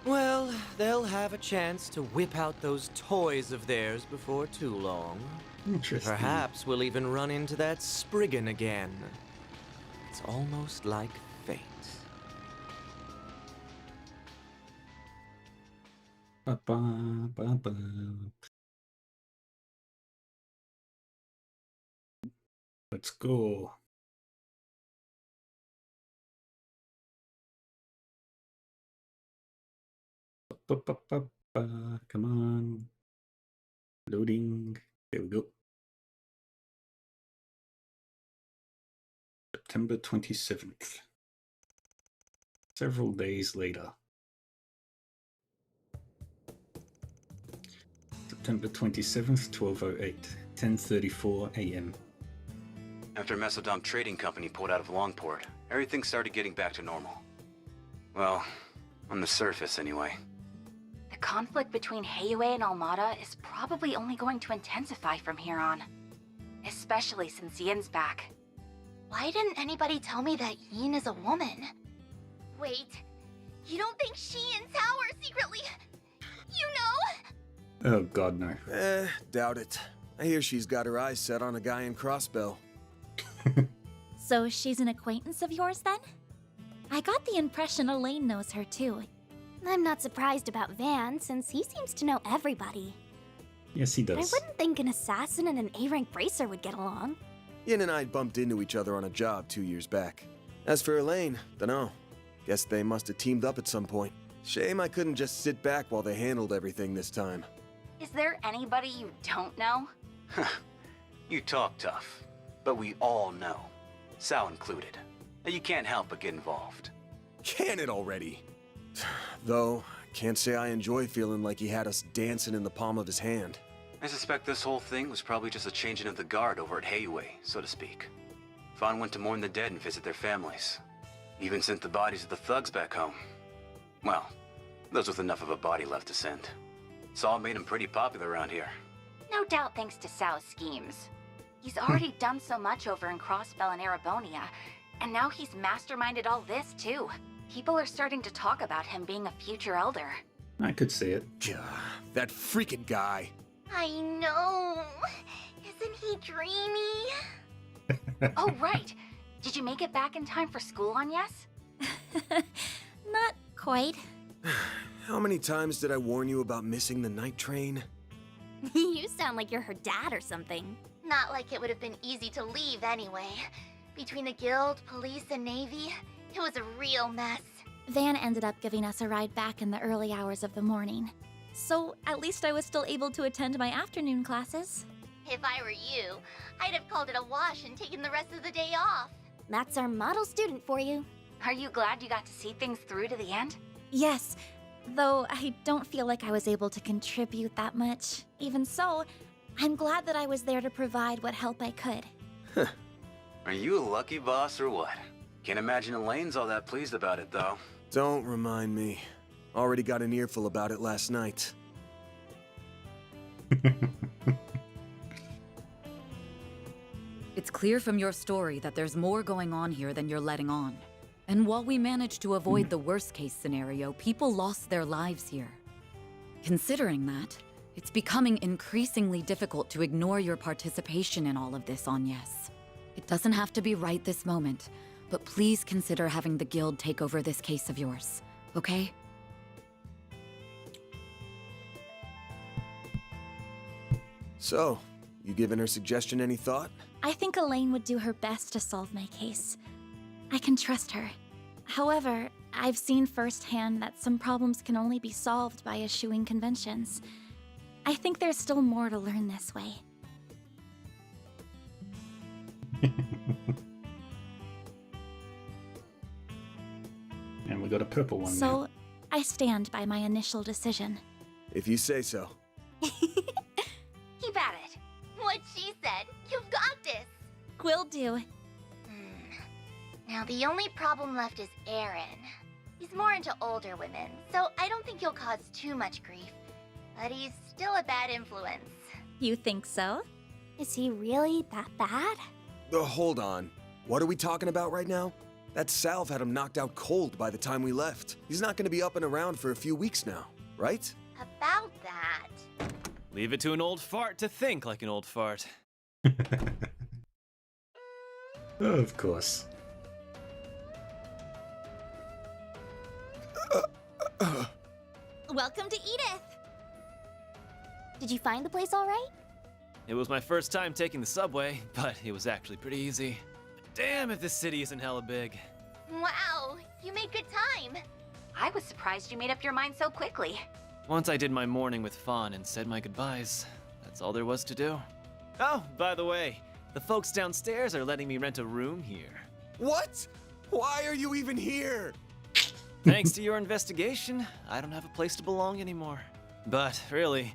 Well, they'll have a chance to whip out those toys of theirs before too long. Interesting. Perhaps we'll even run into that Spriggan again. It's almost like fate. Ba-ba-ba-ba. Let's go. Ba-ba-ba-ba. Come on. Loading. There we go. September 27th. Several days later. September 27th, 12:08, 10:34 a.m. After Mesodom Trading Company pulled out of Longport, everything started getting back to normal. Well, on the surface anyway. The conflict between Heiyue and Almada is probably only going to intensify from here on. Especially since Yin's back. Why didn't anybody tell me that Yin is a woman? Wait, you don't think she and Tao are secretly... You know? Oh god, no. Doubt it. I hear she's got her eyes set on a guy in Crossbell. So she's an acquaintance of yours then? I got the impression Elaine knows her too. I'm not surprised about Van, since he seems to know everybody. Yes, he I does. wouldn't think an assassin and an A-rank bracer would get along. Yin and I bumped into each other on a job 2 years back. As for Elaine, dunno. Guess they must have teamed up at some point. Shame I couldn't just sit back while they handled everything this time. Is there anybody you don't know? You talk tough, but we all know. Sal included. You can't help but get involved. Can it already? Though, can't say I enjoy feeling like he had us dancing in the palm of his hand. I suspect this whole thing was probably just a changing of the guard over at Heiyue, so to speak. Fawn went to mourn the dead and visit their families. Even sent the bodies of the thugs back home. Well, those with enough of a body left to send. Saul made him pretty popular around here. No doubt thanks to Sao's schemes. He's already done so much over in Crossbell and Arabonia, and now he's masterminded all this too. People are starting to talk about him being a future elder. I could see it. That freaking guy. I know. Isn't he dreamy? Oh, right. Did you make it back in time for school on Yes? Not quite. How many times did I warn you about missing the night train? You sound like you're her dad or something. Not like it would have been easy to leave anyway. Between the guild, police, and navy, it was a real mess. Van ended up giving us a ride back in the early hours of the morning. So at least I was still able to attend my afternoon classes. If I were you, I'd have called it a wash and taken the rest of the day off. That's our model student for you. Are you glad you got to see things through to the end? Yes, though I don't feel like I was able to contribute that much. Even so, I'm glad that I was there to provide what help I could. Are you a lucky boss or what? Can't imagine Elaine's all that pleased about it, though. Don't remind me. Already got an earful about it last night. It's clear from your story that there's more going on here than you're letting on. And while we managed to avoid the worst-case scenario, people lost their lives here. Considering that, it's becoming increasingly difficult to ignore your participation in all of this on Yes. It doesn't have to be right this moment, but please consider having the guild take over this case of yours, okay? So, you given her suggestion any thought? I think Elaine would do her best to solve my case. I can trust her. However, I've seen firsthand that some problems can only be solved by eschewing conventions. I think there's still more to learn this way. And we got a purple one now. So, I stand by my initial decision. If you say so. Keep at it. What she said. You've got this. Will do. Now, the only problem left is Aaron. He's more into older women, so I don't think he'll cause too much grief. But he's still a bad influence. You think so? Is he really that bad? Hold on. What are we talking about right now? That salve had him knocked out cold by the time we left. He's not going to be up and around for a few weeks now, right? About that. Leave it to an old fart to think like an old fart. Of course. Welcome to Edith! Did you find the place all right? It was my first time taking the subway, but it was actually pretty easy. Damn if this city isn't hella big. Wow, you made good time. I was surprised you made up your mind so quickly. Once I did my morning with Fawn and said my goodbyes, that's all there was to do. Oh, by the way, the folks downstairs are letting me rent a room here. What? Why are you even here? Thanks to your investigation, I don't have a place to belong anymore. But really,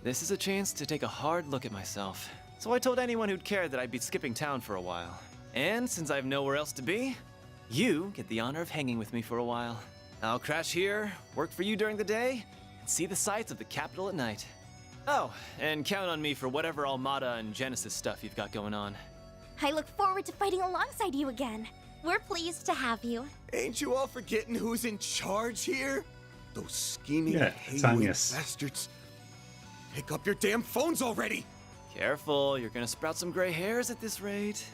this is a chance to take a hard look at myself. So I told anyone who'd care that I'd be skipping town for a while. And since I have nowhere else to be, you get the honor of hanging with me for a while. I'll crash here, work for you during the day, and see the sights of the capital at night. Oh, and count on me for whatever Almada and Genesis stuff you've got going on. I look forward to fighting alongside you again. We're pleased to have you. Ain't you all forgetting who's in charge here? Those scheming Tanyas. bastards. Pick up your damn phones already! Careful, you're gonna sprout some gray hairs at this rate.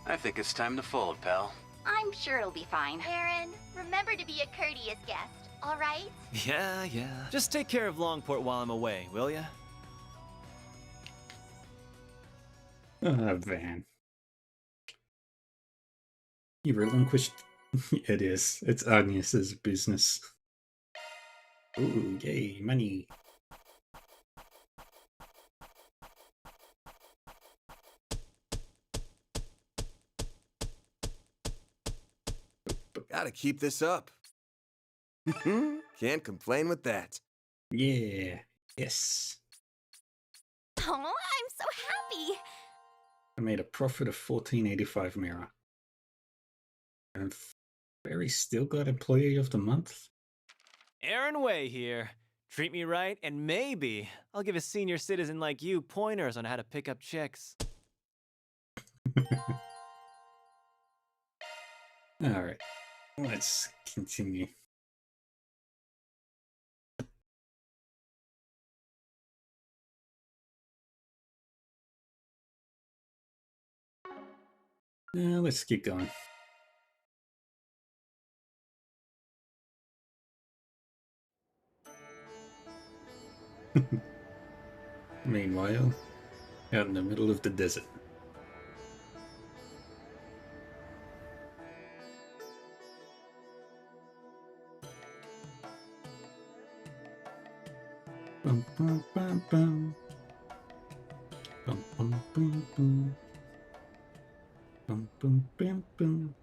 I think it's time to fold, pal. I'm sure it'll be fine. Aaron, remember to be a courteous guest, all right? Yeah. Just take care of Longport while I'm away, will ya? Van. You relinquished. It is. It's Agnes's business. Ooh, yay, money. Gotta keep this up. Can't complain with that. Yeah. Yes. Oh, I'm so happy. I made a profit of $14.85 Mira. And Barry still got Employee of the Month? Aaron Way here. Treat me right, and maybe I'll give a senior citizen like you pointers on how to pick up chicks. Alright. Let's continue. Let's keep going. Meanwhile, out in the middle of the desert. Bum, bum, bum, bum. Bum, bum, bum, bum. Bum, bum, bum, bum.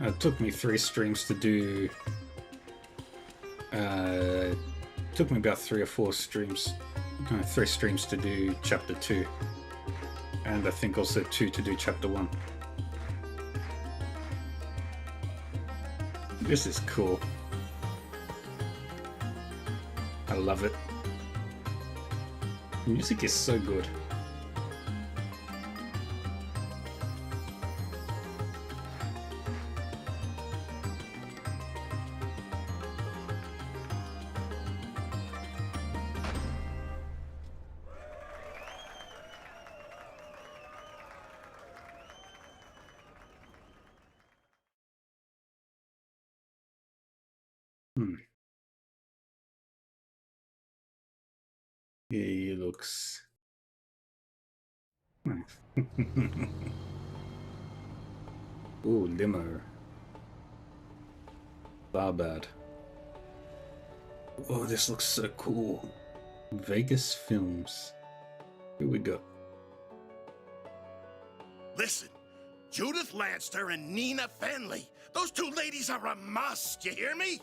It took me 3 streams to do. Took me about 3 or 4 streams. 3 streams to do chapter 2. And I think also 2 to do chapter 1. This is cool. I love it. The music is so good. Hmm. Yeah, he looks... Ooh, limo. Barbad. Oh, this looks so cool. Vegas Films. Here we go. Listen, Judith Lanster and Nina Fenley. Those two ladies are a must, you hear me?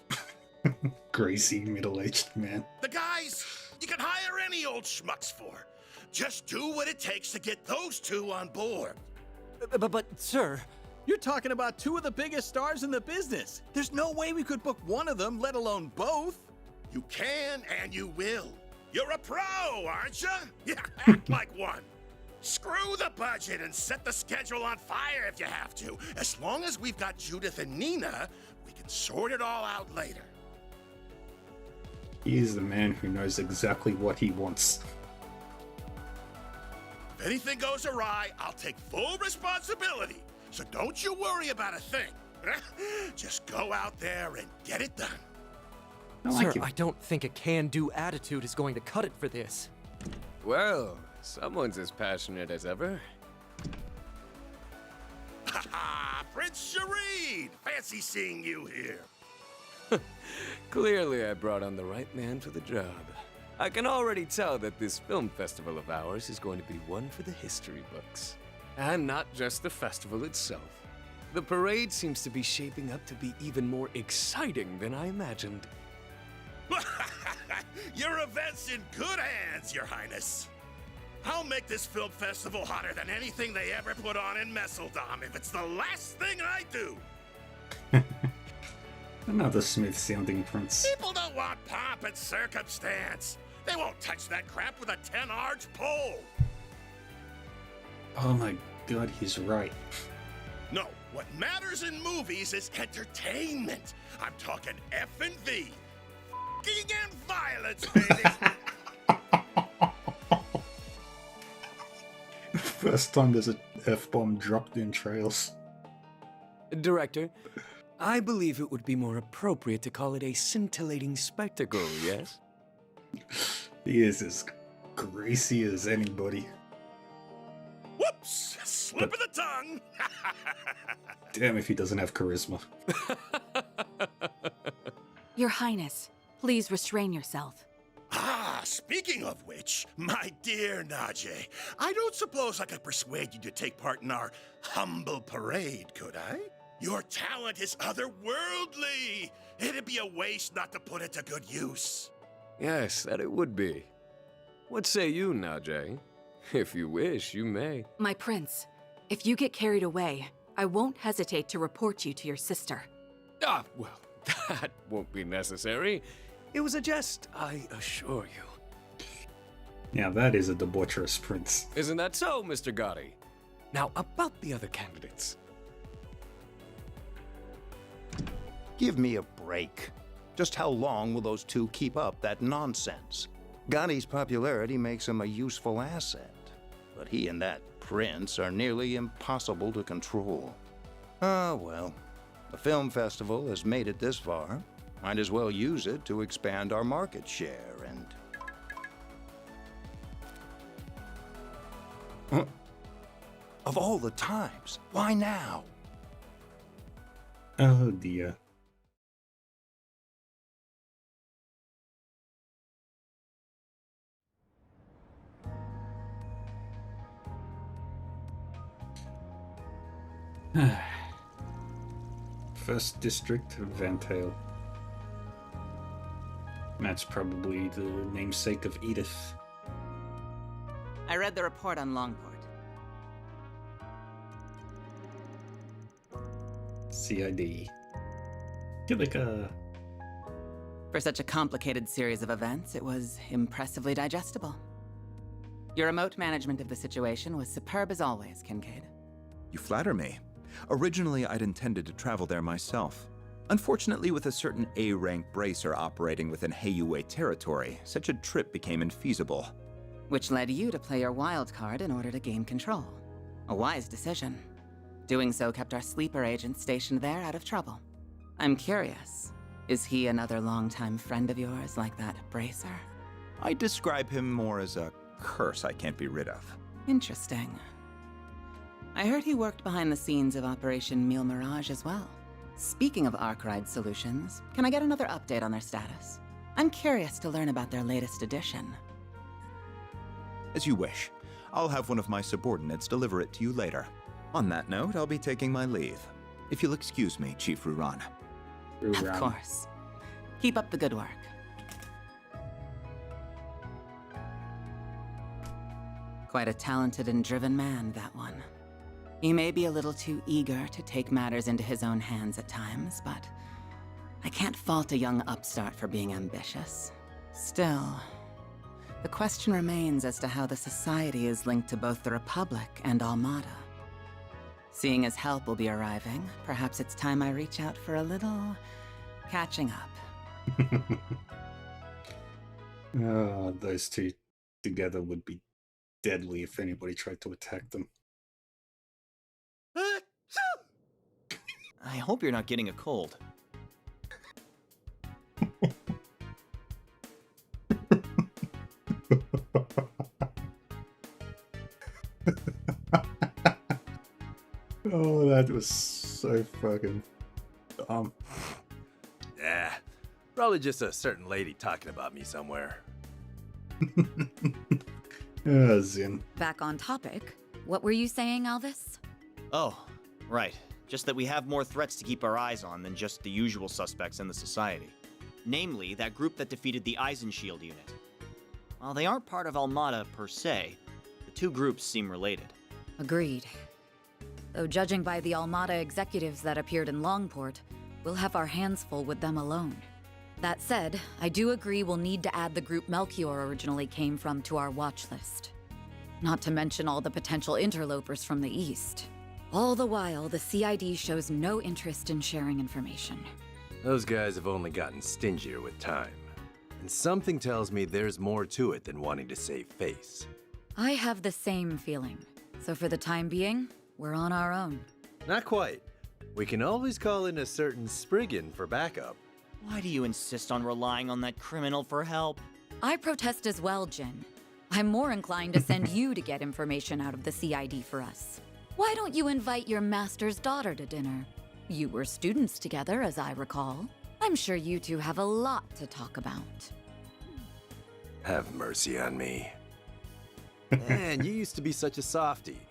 Greasy, middle-aged man. The guys you can hire any old schmucks for. Just do what it takes to get those two on board. But sir... You're talking about two of the biggest stars in the business. There's no way we could book one of them, let alone both. You can and you will. You're a pro, aren't you? Yeah, act like one. Screw the budget and set the schedule on fire if you have to. As long as we've got Judith and Nina, we can sort it all out later. He is the man who knows exactly what he wants. If anything goes awry, I'll take full responsibility. So don't you worry about a thing. Just go out there and get it done. Sir, I don't think a can-do attitude is going to cut it for this. Well, someone's as passionate as ever. Ha ha! Prince Shareed! Fancy seeing you here. Clearly I brought on the right man for the job. I can already tell that this film festival of ours is going to be one for the history books. And not just the festival itself. The parade seems to be shaping up to be even more exciting than I imagined. Your event's in good hands, Your Highness. I'll make this film festival hotter than anything they ever put on in Messeldom if it's the last thing I do. Another smooth-sounding prince. People don't want pomp and circumstance. They won't touch that crap with a 10-arch pole. Oh my god, he's right. No, what matters in movies is entertainment. I'm talking F&V. F***ing and violence, baby. First time there's an F-bomb dropped in trails. Director, I believe it would be more appropriate to call it a scintillating spectacle, yes? He is as greasy as anybody. Whoops! Slip of the tongue! Damn if he doesn't have charisma. Your Highness, please restrain yourself. Ah, speaking of which, my dear Najee, I don't suppose I could persuade you to take part in our humble parade, could I? Your talent is otherworldly. It'd be a waste not to put it to good use. Yes, that it would be. What say you, Najee? If you wish, you may. My prince, if you get carried away, I won't hesitate to report you to your sister. Ah, well, that won't be necessary. It was a jest, I assure you. Now that is a debaucherous prince. Isn't that so, Mr. Gotti? Now, about the other candidates. Give me a break. Just how long will those two keep up that nonsense? Gotti's popularity makes him a useful asset, but he and that prince are nearly impossible to control. Ah, well. The film festival has made it this far. Might as well use it to expand our market share and... Huh? Of all the times, why now? Oh dear. First District of Vantale. That's probably the namesake of Edith. I read the report on Longport. CID. Get like a... For such a complicated series of events, it was impressively digestible. Your remote management of the situation was superb as always, Kincaid. You flatter me. Originally, I'd intended to travel there myself. Unfortunately, with a certain A-rank bracer operating within Heiyue territory, such a trip became infeasible. Which led you to play your wild card in order to gain control. A wise decision. Doing so kept our sleeper agents stationed there out of trouble. I'm curious. Is he another longtime friend of yours, like that Bracer? I describe him more as a curse I can't be rid of. Interesting. I heard he worked behind the scenes of Operation Meal Mirage as well. Speaking of Arkwright Solutions, can I get another update on their status? I'm curious to learn about their latest edition. As you wish. I'll have one of my subordinates deliver it to you later. On that note, I'll be taking my leave. If you'll excuse me, Chief Ruran. Of course. Keep up the good work. Quite a talented and driven man, that one. He may be a little too eager to take matters into his own hands at times, but I can't fault a young upstart for being ambitious. Still, the question remains as to how the Society is linked to both the Republic and Almada. Seeing as help will be arriving, perhaps it's time I reach out for a little catching up. Oh, those two together would be deadly if anybody tried to attack them. I hope you're not getting a cold. Oh, that was so fucking dumb. Yeah, probably just a certain lady talking about me somewhere. Zin. Back on topic, what were you saying, Alvis? Oh, right. Just that we have more threats to keep our eyes on than just the usual suspects in the Society. Namely, that group that defeated the Eisenshield unit. While they aren't part of Almada per se, the two groups seem related. Agreed. Though judging by the Almada executives that appeared in Longport, we'll have our hands full with them alone. That said, I do agree we'll need to add the group Melchior originally came from to our watch list. Not to mention all the potential interlopers from the east. All the while, the CID shows no interest in sharing information. Those guys have only gotten stingier with time. And something tells me there's more to it than wanting to save face. I have the same feeling. So for the time being, we're on our own. Not quite. We can always call in a certain Spriggan for backup. Why do you insist on relying on that criminal for help? I protest as well, Jin. I'm more inclined to send you to get information out of the CID for us. Why don't you invite your master's daughter to dinner? You were students together, as I recall. I'm sure you two have a lot to talk about. Have mercy on me. Man, you used to be such a softie.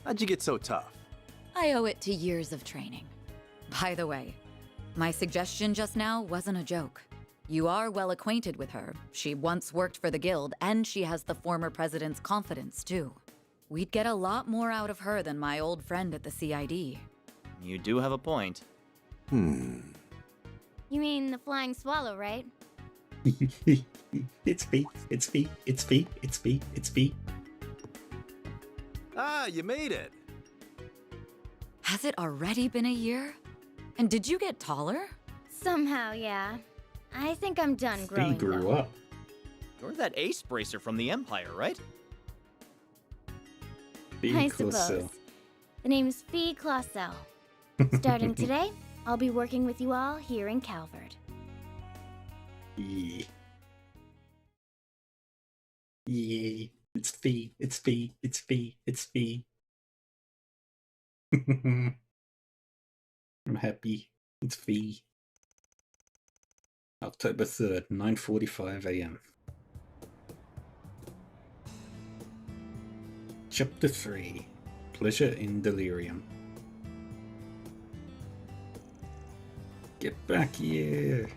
How'd you get so tough? I owe it to years of training. By the way, my suggestion just now wasn't a joke. You are well acquainted with her. She once worked for the Guild, and she has the former president's confidence, too. We'd get a lot more out of her than my old friend at the CID. You do have a point. You mean the flying swallow, right? It's me, it's me, it's me, it's me, it's me. Ah, you made it! Has it already been a year? And did you get taller? Somehow, yeah. I think I'm done growing. He grew up. You're that ace bracer from the Empire, right? I suppose. The name's Fee Clausel. Starting today, I'll be working with you all here in Calvert. Yeah. Yeah. It's Fee, it's Fee, it's Fee, it's Fee. I'm happy. It's Fee. October 3rd, 9:45 AM. Chapter 3. Pleasure in Delirium. Get back here.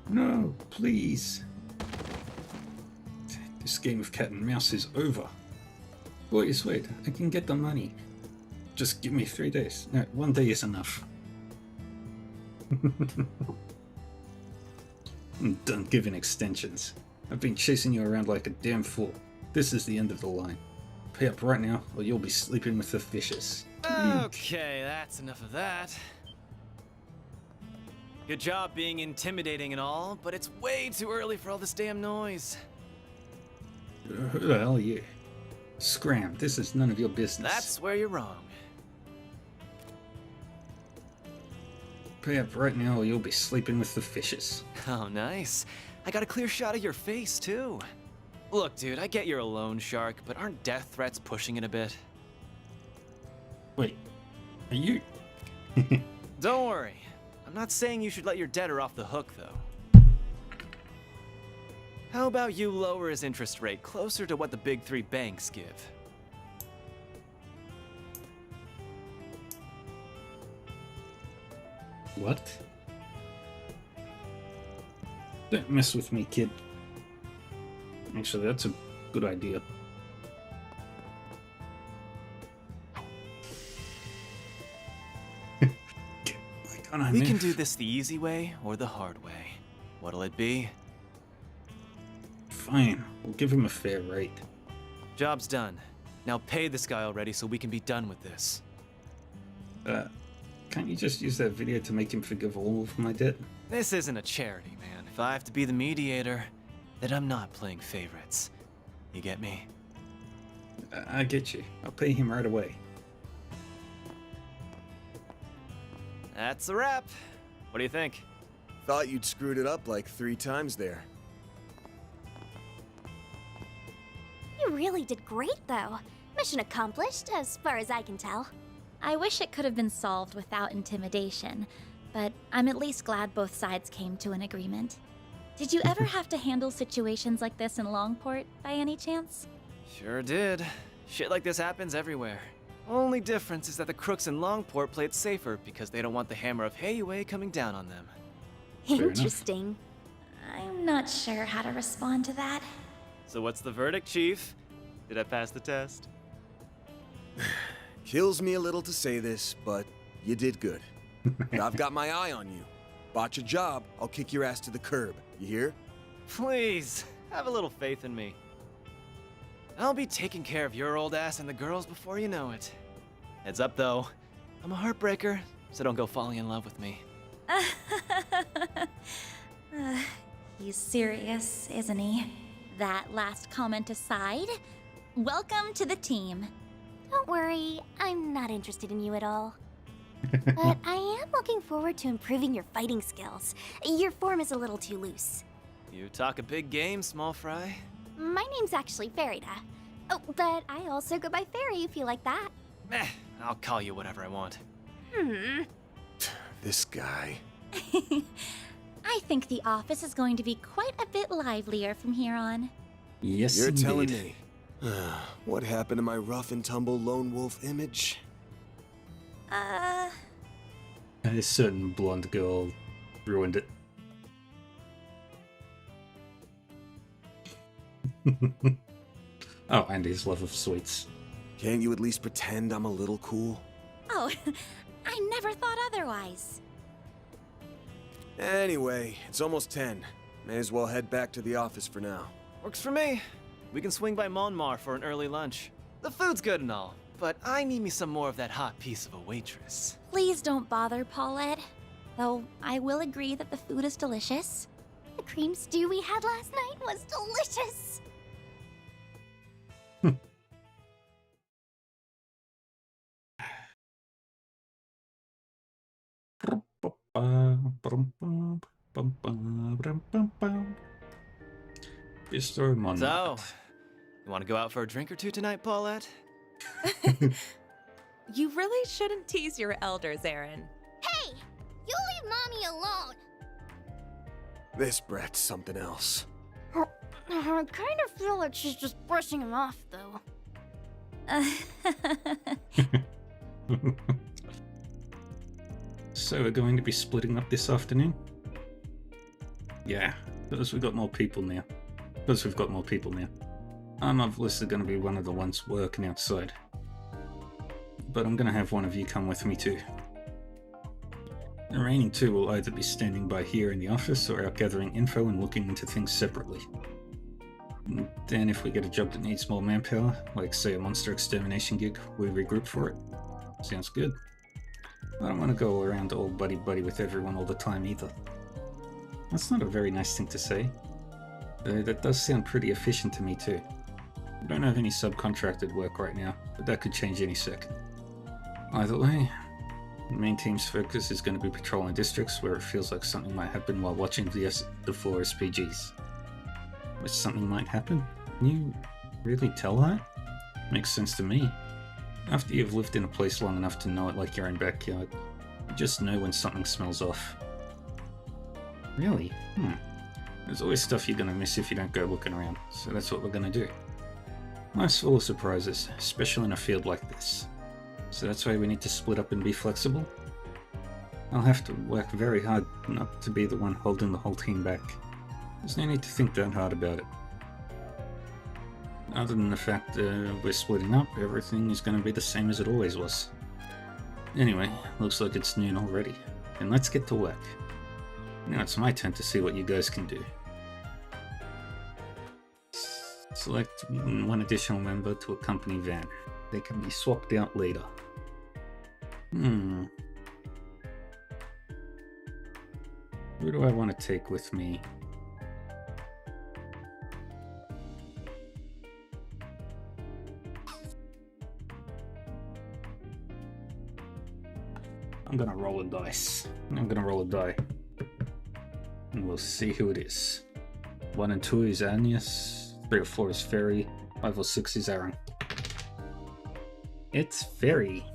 No, please. This game of cat and mouse is over. Boys, wait, I can get the money. Just give me 3 days. No, 1 day is enough. I'm done giving extensions. I've been chasing you around like a damn fool. This is the end of the line. Pay up right now, or you'll be sleeping with the fishes. Okay, that's enough of that. Good job being intimidating and all, but it's way too early for all this damn noise. Who the hell are you? Scram, this is none of your business. That's where you're wrong. Pay up right now or you'll be sleeping with the fishes. Oh, nice. I got a clear shot of your face, too. Look, dude, I get you're a loan shark, but aren't death threats pushing it a bit? Wait, are you... Don't worry. I'm not saying you should let your debtor off the hook, though. How about you lower his interest rate closer to what the big three banks give? What? Don't mess with me, kid. Actually, that's a good idea. We can do this the easy way or the hard way. What'll it be? Fine, we'll give him a fair rate. Job's done. Now pay this guy already so we can be done with this. Can't you just use that video to make him forgive all of my debt? This isn't a charity, man. If I have to be the mediator, then I'm not playing favorites. You get me? I get you. I'll pay him right away. That's a wrap. What do you think? Thought you'd screwed it up like 3 times there. You really did great, though. Mission accomplished, as far as I can tell. I wish it could have been solved without intimidation, but I'm at least glad both sides came to an agreement. Did you ever have to handle situations like this in Longport, by any chance? Sure did. Shit like this happens everywhere. Only difference is that the crooks in Longport play it safer because they don't want the hammer of Heiyue coming down on them. Interesting. I'm not sure how to respond to that. So what's the verdict, Chief? Did I pass the test? Kills me a little to say this, but you did good. I've got my eye on you. Botch a job, I'll kick your ass to the curb. You hear? Please, have a little faith in me. I'll be taking care of your old ass and the girls before you know it. Heads up, though. I'm a heartbreaker, so don't go falling in love with me. He's serious, isn't he? That last comment aside, welcome to the team. Don't worry, I'm not interested in you at all. But I am looking forward to improving your fighting skills. Your form is a little too loose. You talk a big game, small fry. My name's actually Farida. Oh, but I also go by Fairy if you like that. Meh, I'll call you whatever I want. This guy. I think the office is going to be quite a bit livelier from here on. Yes, You're indeed. telling me. What happened to my rough and tumble lone wolf image? A certain blonde girl ruined it. Oh, and his love of sweets. Can't you at least pretend I'm a little cool? Oh, I never thought otherwise. Anyway, it's almost 10. May as well head back to the office for now. Works for me. We can swing by Monmar for an early lunch. The food's good and all, but I need me some more of that hot piece of a waitress. Please don't bother, Paulette. Though I will agree that the food is delicious. The cream stew we had last night was delicious. Bistro Monmouth. So, you want to go out for a drink or two tonight, Paulette? You really shouldn't tease your elders, Aaron. Hey! You leave Mommy alone! This brat's something else. I kind of feel like she's just brushing him off, though. So we're going to be splitting up this afternoon? Yeah, because we've got more people now. I'm obviously going to be one of the ones working outside. But I'm going to have one of you come with me too. The remaining 2 will either be standing by here in the office or out gathering info and looking into things separately. And then if we get a job that needs more manpower, like say a monster extermination gig, we regroup for it. Sounds good. I don't want to go around all buddy-buddy with everyone all the time either. That's not a very nice thing to say. That does sound pretty efficient to me too. We don't have any subcontracted work right now, but that could change any second. Either way, The main team's focus is going to be patrolling districts where it feels like something might happen while watching the 4 SPGs. Which something might happen? Can you really tell that? Makes sense to me. After you've lived in a place long enough to know it like your own backyard, you just know when something smells off. Really? There's always stuff you're gonna miss if you don't go looking around, so that's what we're gonna do. Life's full of surprises, especially in a field like this. So that's why we need to split up and be flexible. I'll have to work very hard not to be the one holding the whole team back. There's no need to think that hard about it. Other than the fact we're splitting up, everything is going to be the same as it always was. Anyway, looks like it's noon already, and let's get to work. Now it's my turn to see what you guys can do. Select one additional member to accompany Van. They can be swapped out later. Who do I want to take with me? I'm gonna roll a dice. I'm gonna roll a die. And we'll see who it is. 1 and 2 is Agnes. 3 or 4 is Fairy. 5 or 6 is Aaron. It's Fairy.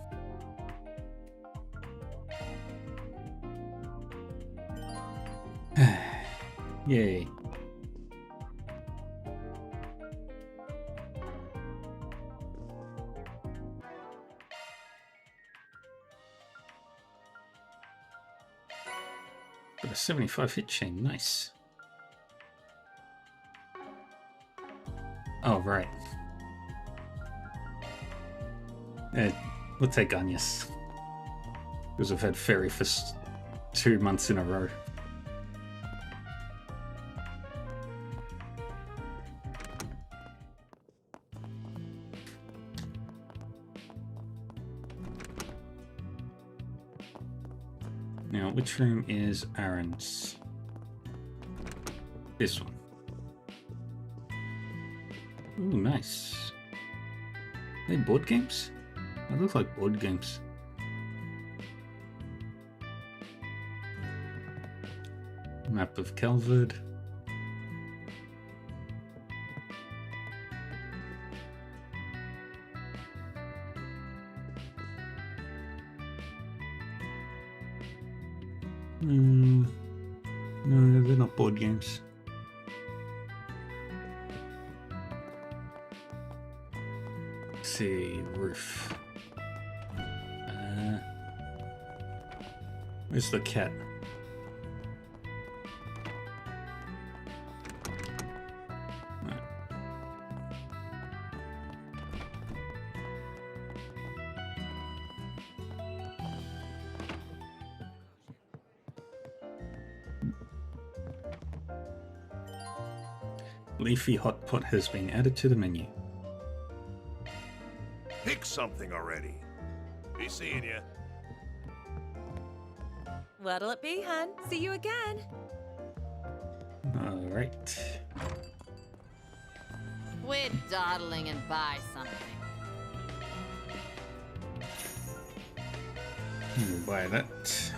Yay. Got a 75 hit chain, nice. Oh, right. We'll take Agnes. Because I've had Fairy for 2 months in a row. Now, which room is Aaron's? This one. Ooh, nice. Are they board games? They look like board games. Map of Calvard. No, they're not board games. Let's see, roof. Where's the cat? Leafy hot pot has been added to the menu. Pick something already. Be seeing ya. What'll it be, hun? See you again. Alright. Quit dawdling and buy something. We'll buy that.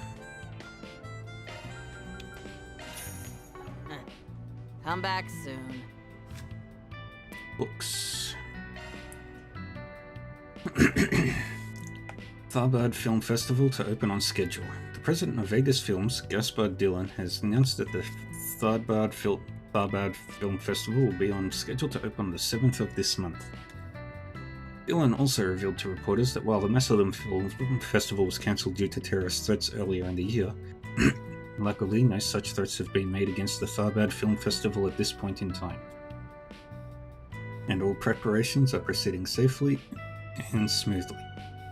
Come back soon. Books. Tharbad Film Festival to open on schedule. The president of Vegas Films, Gaspard Dillon, has announced that the Tharbad Film Festival will be on schedule to open on the 7th of this month. Dillon also revealed to reporters that while the Macedon Film Festival was cancelled due to terrorist threats earlier in the year, luckily no such threats have been made against the Tharbad Film Festival at this point in time. And all preparations are proceeding safely and smoothly.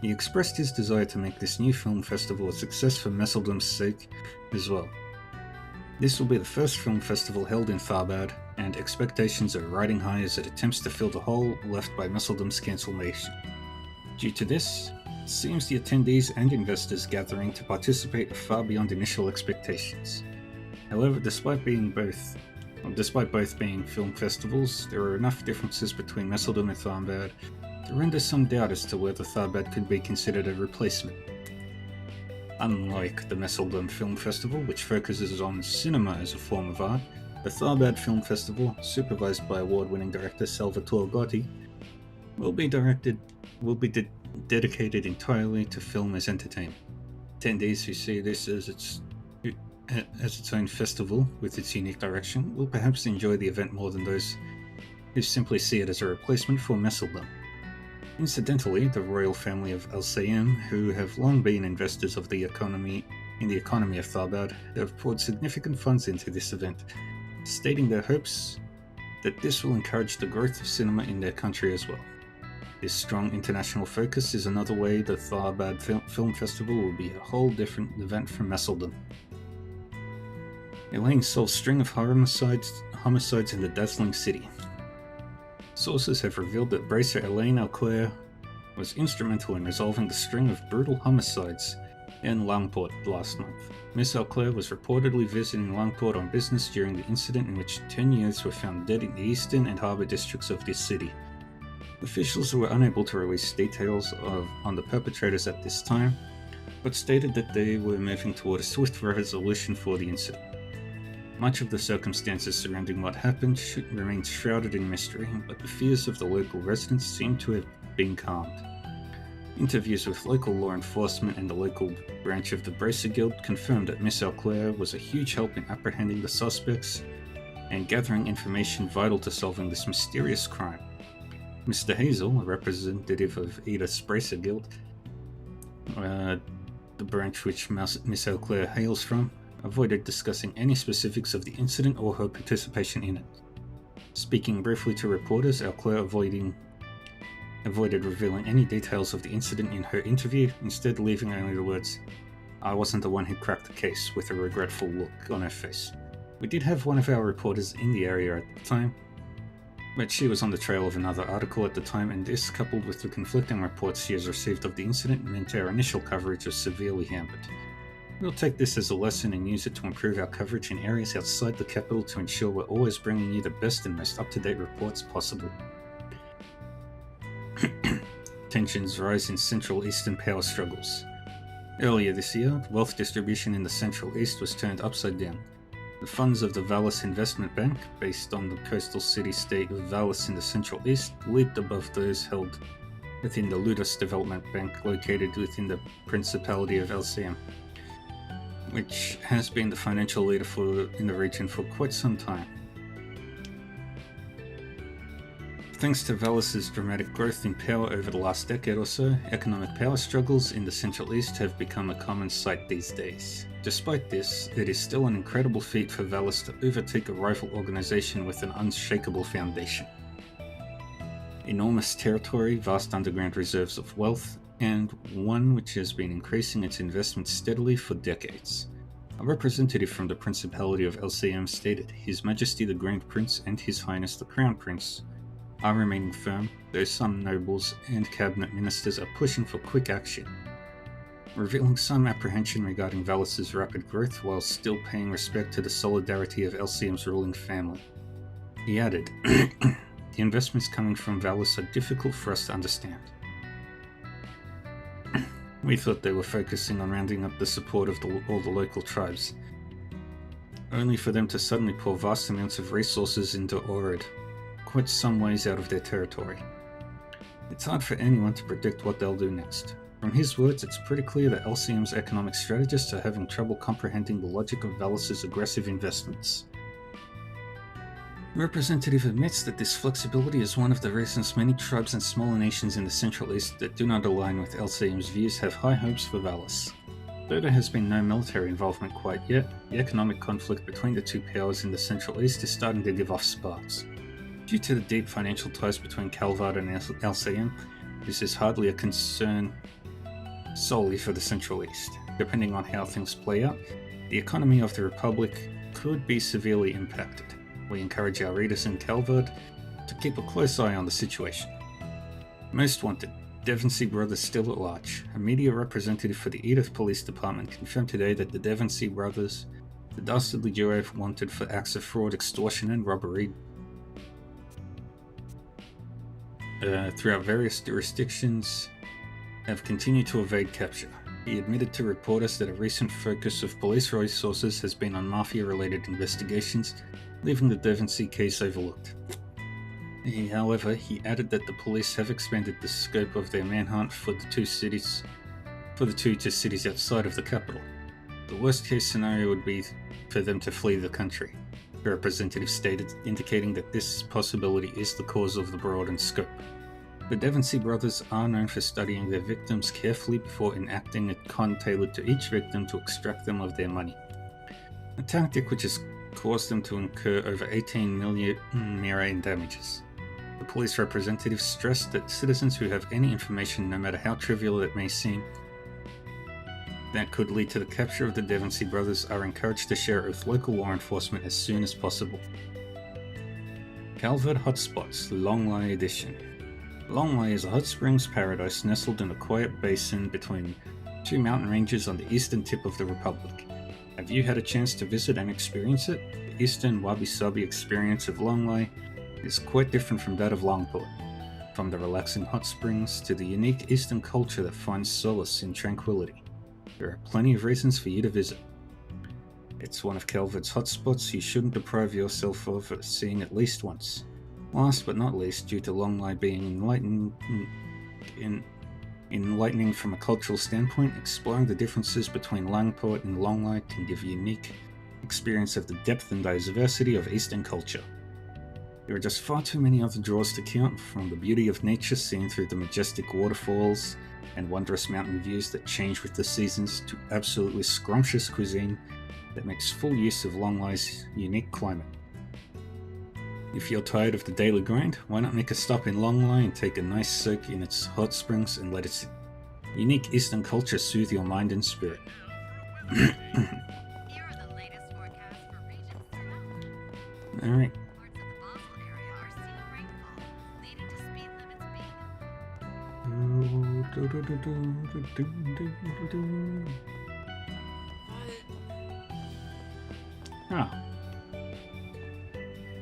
He expressed his desire to make this new film festival a success for Messeldom's sake as well. This will be the first film festival held in Tharbad, and expectations are riding high as it attempts to fill the hole left by Messeldom's cancellation. Due to this, it seems the attendees and investors gathering to participate are far beyond initial expectations. However, despite both being film festivals, there are enough differences between Messeldom and Tharbad to render some doubt as to whether Tharbad could be considered a replacement. Unlike the Messeldom Film Festival, which focuses on cinema as a form of art, the Tharbad Film Festival, supervised by award-winning director Salvatore Gotti, will be dedicated entirely to film as entertainment. Attendees who see this as its own festival with its unique direction will perhaps enjoy the event more than those who simply see it as a replacement for Messeldom. Incidentally, the royal family of LCM, who have long been investors of the economy of Tharbad, have poured significant funds into this event, stating their hopes that this will encourage the growth of cinema in their country as well. This strong international focus is another way the Tharbad Film Festival will be a whole different event from Messeldom. Elaine solves string of homicides in the dazzling city. Sources have revealed that bracer Elaine Alclair was instrumental in resolving the string of brutal homicides in Langport last month. Miss Alclair was reportedly visiting Langport on business during the incident in which 10 youths were found dead in the eastern and harbour districts of this city. Officials were unable to release details on the perpetrators at this time, but stated that they were moving toward a swift resolution for the incident. Much of the circumstances surrounding what happened remains shrouded in mystery, but the fears of the local residents seem to have been calmed. Interviews with local law enforcement and the local branch of the Bracer Guild confirmed that Miss Alclair was a huge help in apprehending the suspects and gathering information vital to solving this mysterious crime. Mr. Hazel, a representative of Edith's Bracer Guild, the branch which Miss Alclair hails from, avoided discussing any specifics of the incident or her participation in it. Speaking briefly to reporters, Alclair avoided revealing any details of the incident in her interview, instead leaving only the words, "I wasn't the one who cracked the case," with a regretful look on her face. We did have one of our reporters in the area at the time, but she was on the trail of another article at the time, and this, coupled with the conflicting reports she has received of the incident, meant our initial coverage was severely hampered. We'll take this as a lesson and use it to improve our coverage in areas outside the capital to ensure we're always bringing you the best and most up-to-date reports possible. Tensions rise in Central Eastern power struggles. Earlier this year, wealth distribution in the Central East was turned upside down. The funds of the Valis Investment Bank, based on the coastal city-state of Valis in the Central East, leaped above those held within the Ludus Development Bank located within the Principality of LCM, which has been the financial leader in the region for quite some time. Thanks to Valis's dramatic growth in power over the last decade or so, economic power struggles in the Central East have become a common sight these days. Despite this, it is still an incredible feat for Valis to overtake a rival organization with an unshakable foundation. Enormous territory, vast underground reserves of wealth, and one which has been increasing its investment steadily for decades. A representative from the Principality of LCM stated, His Majesty the Grand Prince and His Highness the Crown Prince are remaining firm, though some nobles and cabinet ministers are pushing for quick action, revealing some apprehension regarding Valis's rapid growth while still paying respect to the solidarity of LCM's ruling family. He added, The investments coming from Valis are difficult for us to understand. We thought they were focusing on rounding up the support of all the local tribes, only for them to suddenly pour vast amounts of resources into Orid, quite some ways out of their territory. It's hard for anyone to predict what they'll do next. From his words, it's pretty clear that LCM's economic strategists are having trouble comprehending the logic of Valis's aggressive investments. The representative admits that this flexibility is one of the reasons many tribes and smaller nations in the Central East that do not align with LCM's views have high hopes for Valis. Though there has been no military involvement quite yet, the economic conflict between the two powers in the Central East is starting to give off sparks. Due to the deep financial ties between Calvad and LCM, this is hardly a concern solely for the Central East. Depending on how things play out, the economy of the Republic could be severely impacted. We encourage our readers in Calvad to keep a close eye on the situation. Most wanted, Devonsey brothers still at large. A media representative for the Edith Police Department confirmed today that the Devonsey brothers, the dastardly duo wanted for acts of fraud, extortion and robbery throughout various jurisdictions, have continued to evade capture. He admitted to reporters that a recent focus of police resources has been on mafia-related investigations, leaving the Devonsea case overlooked. However, he added that the police have expanded the scope of their manhunt for the two to cities outside of the capital. The worst-case scenario would be for them to flee the country, the representative stated, indicating that this possibility is the cause of the broadened scope. The Devonsea brothers are known for studying their victims carefully before enacting a con tailored to each victim to extract them of their money, a tactic which has caused them to incur over 18 million naira in damages. The police representative stressed that citizens who have any information, no matter how trivial it may seem, that could lead to the capture of the Devonsea brothers are encouraged to share it with local law enforcement as soon as possible. Calvert Hotspots, Longlai Edition. Longlai is a hot springs paradise nestled in a quiet basin between two mountain ranges on the eastern tip of the Republic. Have you had a chance to visit and experience it? The eastern wabi-sabi experience of Longlai is quite different from that of Longport. From the relaxing hot springs to the unique eastern culture that finds solace in tranquility, there are plenty of reasons for you to visit. It's one of Calvert's hotspots you shouldn't deprive yourself of seeing at least once. Last but not least, due to Longlai being enlightening from a cultural standpoint, exploring the differences between Langport and Longlai can give a unique experience of the depth and diversity of Eastern culture. There are just far too many other draws to count, from the beauty of nature seen through the majestic waterfalls and wondrous mountain views that change with the seasons, to absolutely scrumptious cuisine that makes full use of Longlai's unique climate. If you're tired of the daily grind, why not make a stop in Longlai and take a nice soak in its hot springs and let its unique Eastern culture soothe your mind and spirit. Alright. Ah.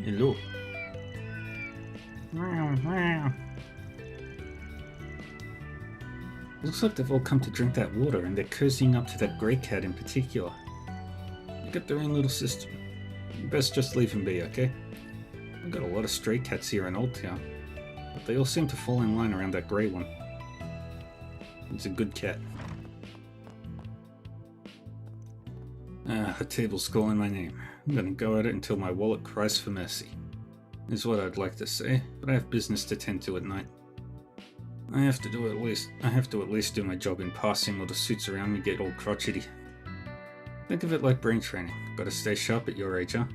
Hello. Looks like they've all come to drink that water, and they're cozying up to that grey cat in particular. They got their own little system. You best just leave them be, okay? We've got a lot of stray cats here in Old Town, but they all seem to fall in line around that grey one. It's a good cat. Her table's calling my name. I'm gonna go at it until my wallet cries for mercy, is what I'd like to say, but I have business to tend to at night. I have to at least do my job in passing, or the suits around me get all crotchety. Think of it like brain training. Gotta stay sharp at your age, huh?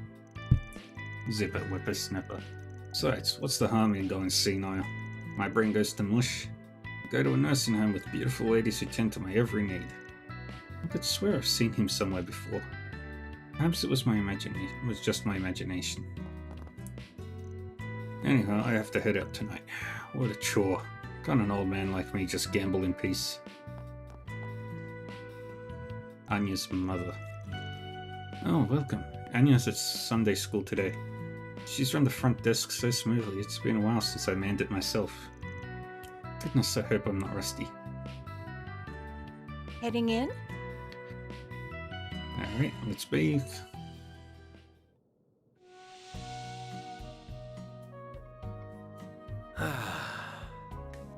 Zip it, whippersnapper. Besides, what's the harm in going senile? My brain goes to mush. I go to a nursing home with beautiful ladies who tend to my every need. I could swear I've seen him somewhere before. Perhaps it was just my imagination. Anyhow, I have to head out tonight. What a chore. Can't an old man like me just gamble in peace? Anya's mother. Oh, welcome. Anya's at Sunday school today. She's run the front desk so smoothly, it's been a while since I manned it myself. Goodness, I hope I'm not rusty. Heading in? Alright, let's bathe.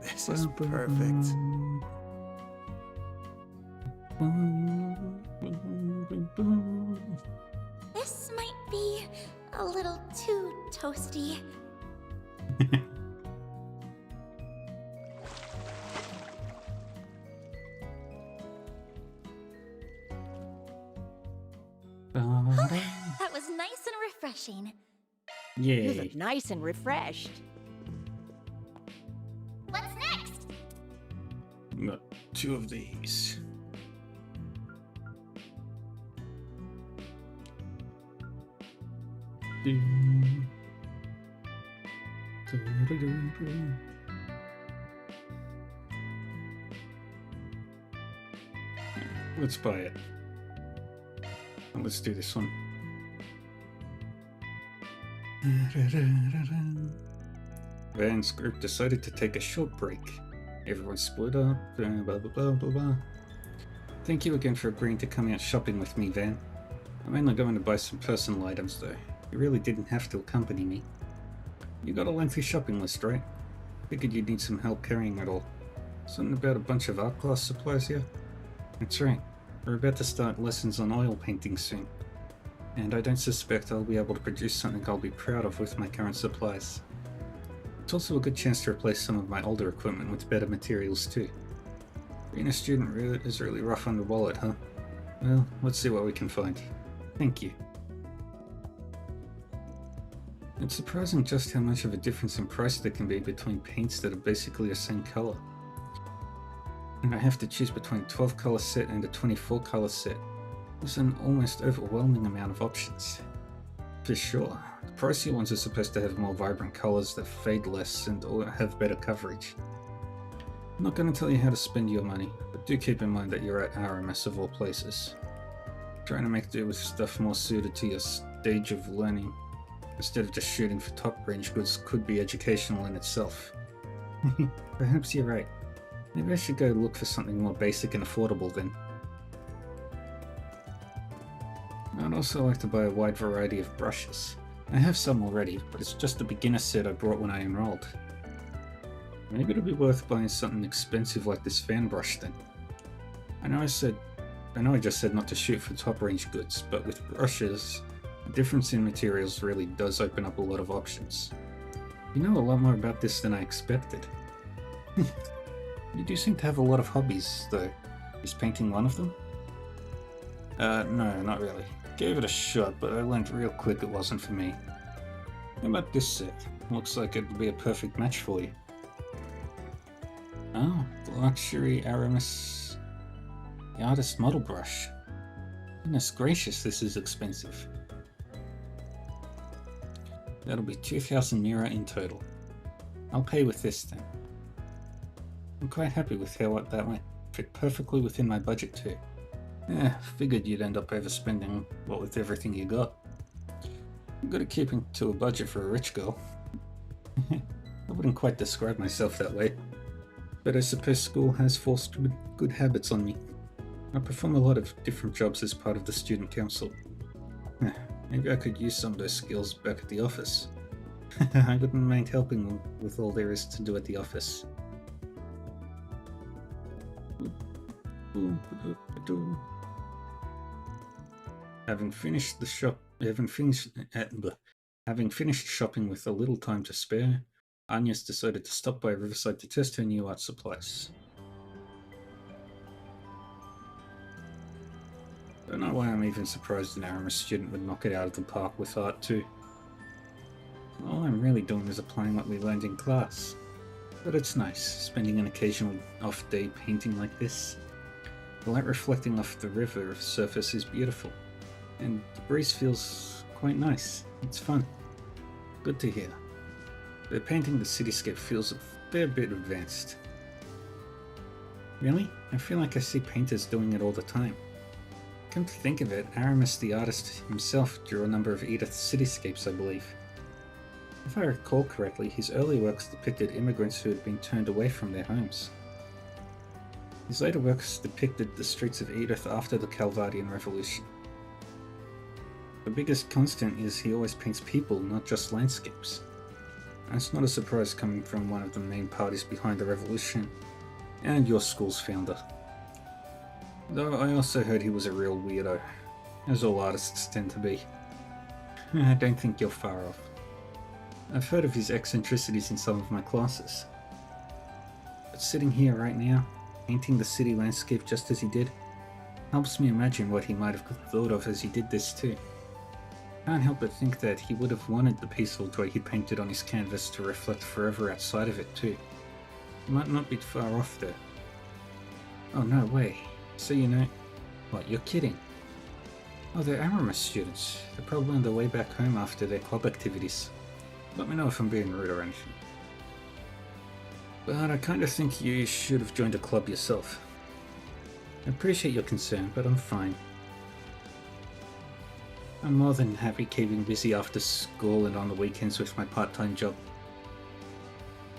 This is perfect. This might be a little too toasty. That was nice and refreshing. Yay. You look nice and refreshed. What's next? Got 2 of these. Let's buy it. And let's do this one. Van's group decided to take a short break. Everyone split up, blah blah blah blah blah. Thank you again for agreeing to come out shopping with me, Van. I'm only going to buy some personal items though. You really didn't have to accompany me. You got a lengthy shopping list, right? Figured you'd need some help carrying it all. Something about a bunch of art class supplies here? That's right. We're about to start lessons on oil painting soon. And I don't suspect I'll be able to produce something I'll be proud of with my current supplies. It's also a good chance to replace some of my older equipment with better materials too. Being a student is really rough on the wallet, huh? Well, let's see what we can find. Thank you. It's surprising just how much of a difference in price there can be between paints that are basically the same color. And I have to choose between a 12 color set and a 24 color set. There's an almost overwhelming amount of options. For sure, the pricier ones are supposed to have more vibrant colors that fade less and have better coverage. I'm not going to tell you how to spend your money, but do keep in mind that you're at RMS of all places. Trying to make do with stuff more suited to your stage of learning, instead of just shooting for top range goods, could be educational in itself. Perhaps you're right. Maybe I should go look for something more basic and affordable then. I'd also like to buy a wide variety of brushes. I have some already, but it's just a beginner set I brought when I enrolled. Maybe it'll be worth buying something expensive like this fan brush then. I know I just said not to shoot for top range goods, but with brushes, the difference in materials really does open up a lot of options. You know a lot more about this than I expected. You do seem to have a lot of hobbies, though. Is painting one of them? No, not really. Gave it a shot, but I learned real quick it wasn't for me. How about this set? Looks like it'd be a perfect match for you. Oh, the luxury Aramis... The artist model brush. Goodness gracious, this is expensive. That'll be 2,000 Mira in total. I'll pay with this then. I'm quite happy with how that went. Fit perfectly within my budget too. Figured you'd end up overspending, what with everything you got. I'm good at keeping to a budget for a rich girl. I wouldn't quite describe myself that way, but I suppose school has forced good habits on me. I perform a lot of different jobs as part of the student council. Maybe I could use some of those skills back at the office. I wouldn't mind helping them with all there is to do at the office. Having finished shopping with a little time to spare, Agnes decided to stop by Riverside to test her new art supplies. Don't know why I'm even surprised an Aramis student would knock it out of the park with art too. All I'm really doing is applying what we learned in class. But it's nice, spending an occasional off day painting like this. The light reflecting off the river surface is beautiful, and the breeze feels quite nice. It's fun. Good to hear. But painting the cityscape feels a fair bit advanced. Really? I feel like I see painters doing it all the time. Come to think of it, Aramis the artist himself drew a number of Edith cityscapes, I believe. If I recall correctly, his early works depicted immigrants who had been turned away from their homes. His later works depicted the streets of Edith after the Calvardian Revolution. The biggest constant is he always paints people, not just landscapes. That's not a surprise coming from one of the main parties behind the revolution, and your school's founder. Though I also heard he was a real weirdo, as all artists tend to be. I don't think you're far off. I've heard of his eccentricities in some of my classes. But sitting here right now, painting the city landscape just as he did, helps me imagine what he might have thought of as he did this too. Can't help but think that he would have wanted the peaceful joy he painted on his canvas to reflect forever outside of it too. He might not be far off there. Oh no way. So you know... What, you're kidding? Oh, they're Aramis students. They're probably on their way back home after their club activities. Let me know if I'm being rude or anything. But I kinda think you should have joined a club yourself. I appreciate your concern, but I'm fine. I'm more than happy keeping busy after school and on the weekends with my part-time job.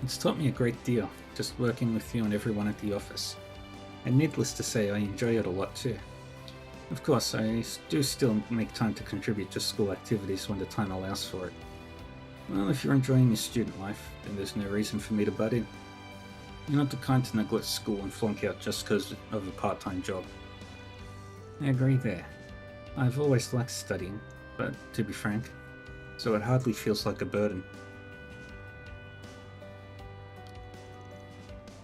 It's taught me a great deal, just working with you and everyone at the office. And needless to say, I enjoy it a lot too. Of course, I do still make time to contribute to school activities when the time allows for it. Well, if you're enjoying your student life, then there's no reason for me to butt in. You're not the kind to neglect school and flunk out just because of a part-time job. I agree there. I've always liked studying, but to be frank, so it hardly feels like a burden.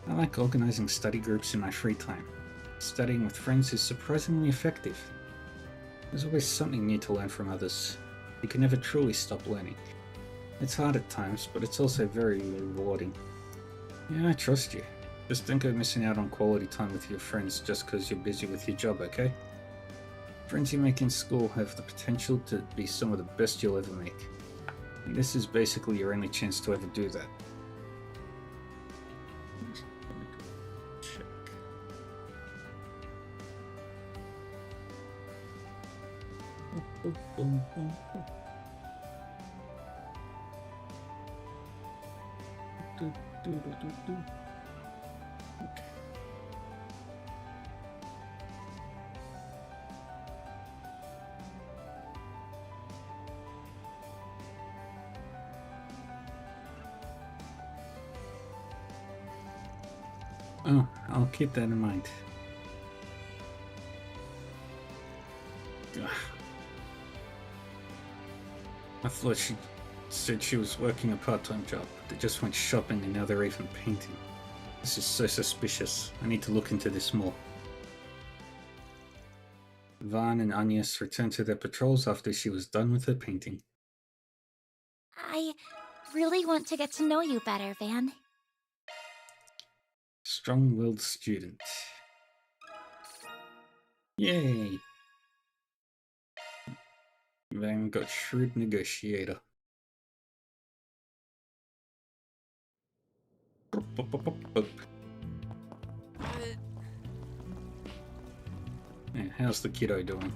I like organizing study groups in my free time. Studying with friends is surprisingly effective. There's always something new to learn from others. You can never truly stop learning. It's hard at times, but it's also very rewarding. Yeah, I trust you. Just don't go missing out on quality time with your friends just because you're busy with your job, okay? Friends you make in school have the potential to be some of the best you'll ever make. And this is basically your only chance to ever do that. Oh, I'll keep that in mind. Ugh. I thought she said she was working a part-time job, but they just went shopping and now they're even painting. This is so suspicious. I need to look into this more. Van and Agnes returned to their patrols after she was done with her painting. I really want to get to know you better, Van. Strong-willed student. Yay! Van got shrewd negotiator. Yeah, how's the kiddo doing?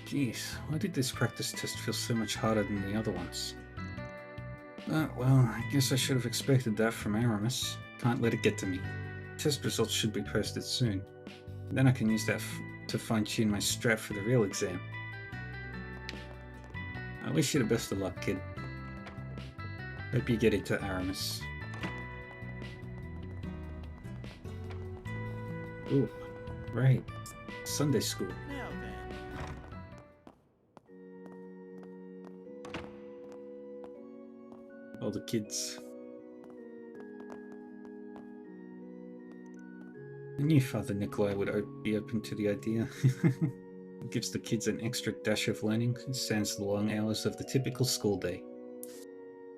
Jeez, why did this practice test feel so much harder than the other ones? Well, I guess I should have expected that from Aramis. Can't let it get to me. Test results should be posted soon. Then I can use that to fine-tune my strat for the real exam. I wish you the best of luck, kid. Hope you get into Aramis. Ooh, right. Sunday school. Now then. All the kids. I knew Father Nikolai would be open to the idea. It gives the kids an extra dash of learning and sans the long hours of the typical school day.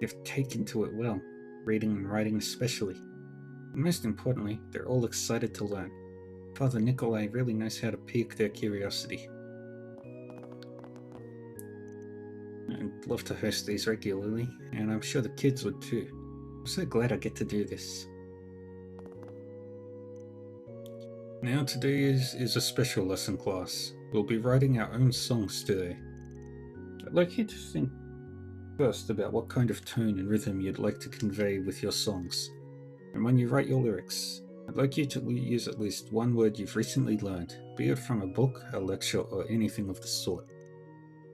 They've taken to it well, reading and writing especially. And most importantly, they're all excited to learn. Father Nikolai really knows how to pique their curiosity. I'd love to host these regularly, and I'm sure the kids would too. I'm so glad I get to do this. Now today is a special lesson class. We'll be writing our own songs today. I'd like you to think first about what kind of tone and rhythm you'd like to convey with your songs. And when you write your lyrics, I'd like you to use at least one word you've recently learned, be it from a book, a lecture, or anything of the sort.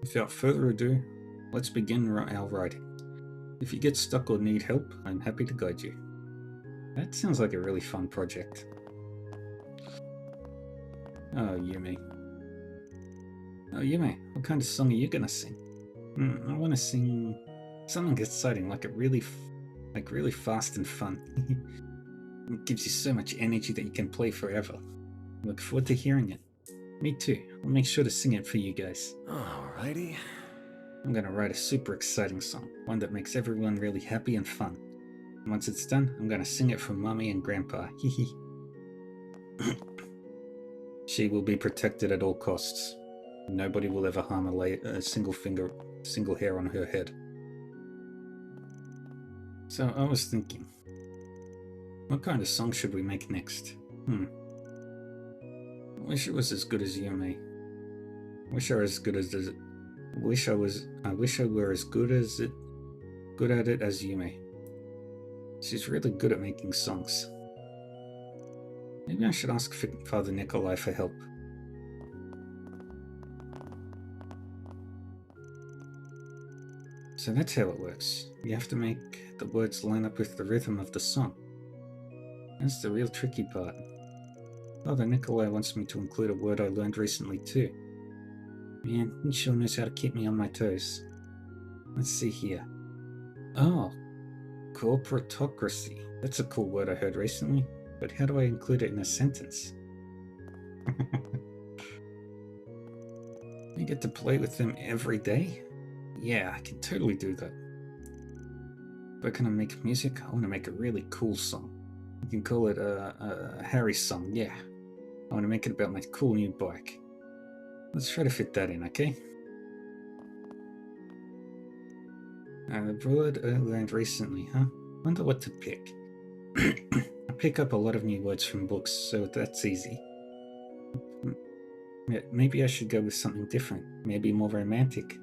Without further ado, let's begin our writing. If you get stuck or need help, I'm happy to guide you. That sounds like a really fun project. Oh, Yume. What kind of song are you gonna sing? I want to sing something exciting, like really fast and fun. It gives you so much energy that you can play forever. Look forward to hearing it. Me too. I'll make sure to sing it for you guys. Alrighty. I'm gonna write a super exciting song, one that makes everyone really happy and fun. And once it's done, I'm gonna sing it for Mommy and Grandpa. Hehe. She will be protected at all costs. Nobody will ever harm a single hair on her head. So I was thinking, what kind of song should we make next? I wish it was as good as Yume. Wish I were as good as it good at it as Yume. She's really good at making songs. Maybe I should ask Father Nikolai for help. So that's how it works. You have to make the words line up with the rhythm of the song. That's the real tricky part. Father Nikolai wants me to include a word I learned recently too. Man, he sure knows how to keep me on my toes. Let's see here. Oh, corporatocracy. That's a cool word I heard recently, but how do I include it in a sentence? I get to play with them every day? Yeah, I can totally do that. But can I make music? I want to make a really cool song. You can call it a Harry song, yeah. I want to make it about my cool new bike. Let's try to fit that in, okay? The word I learned recently, huh? Wonder what to pick. I pick up a lot of new words from books, so that's easy. Maybe I should go with something different. Maybe more romantic.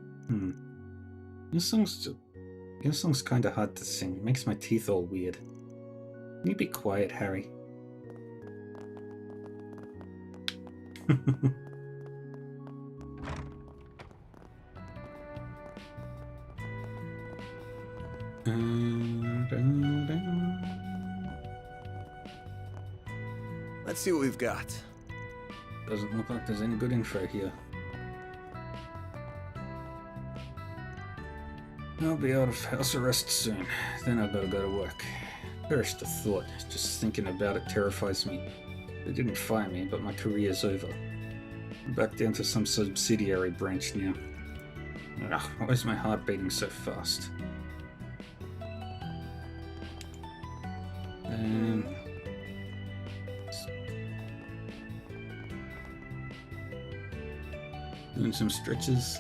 Your song's kinda hard to sing. It makes my teeth all weird. Can you be quiet, Harry? Let's see what we've got. Doesn't look like there's any good info here. I'll be out of house arrest soon. Then I've got to go to work. Perish the thought. Just thinking about it terrifies me. They didn't fire me, but my career's over. I'm back down to some subsidiary branch now. Ugh, why is my heart beating so fast? Doing some stretches.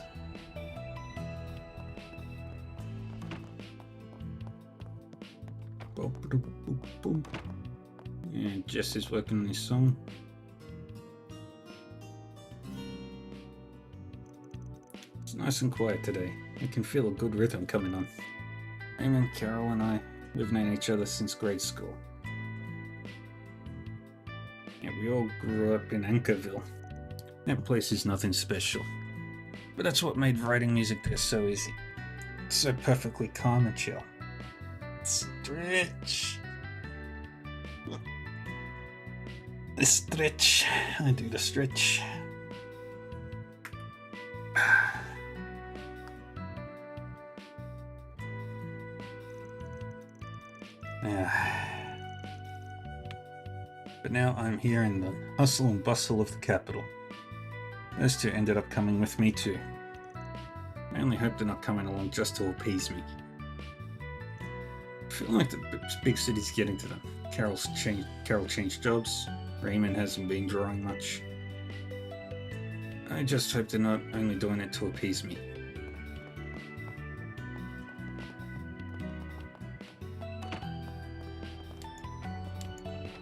And Jess is working on this song. It's nice and quiet today. I can feel a good rhythm coming on. Raymond, Carol, and I, we've known each other since grade school. Yeah, we all grew up in Anchorville. That place is nothing special. But that's what made writing music there so easy. It's so perfectly calm and chill. Stretch. The stretch. I do the stretch. But now I'm here in the hustle and bustle of the capital. Those two ended up coming with me too. I only hope they're not coming along just to appease me. I feel like the big city's getting to them. Carol changed jobs. Raymond hasn't been drawing much. I just hope they're not only doing it to appease me.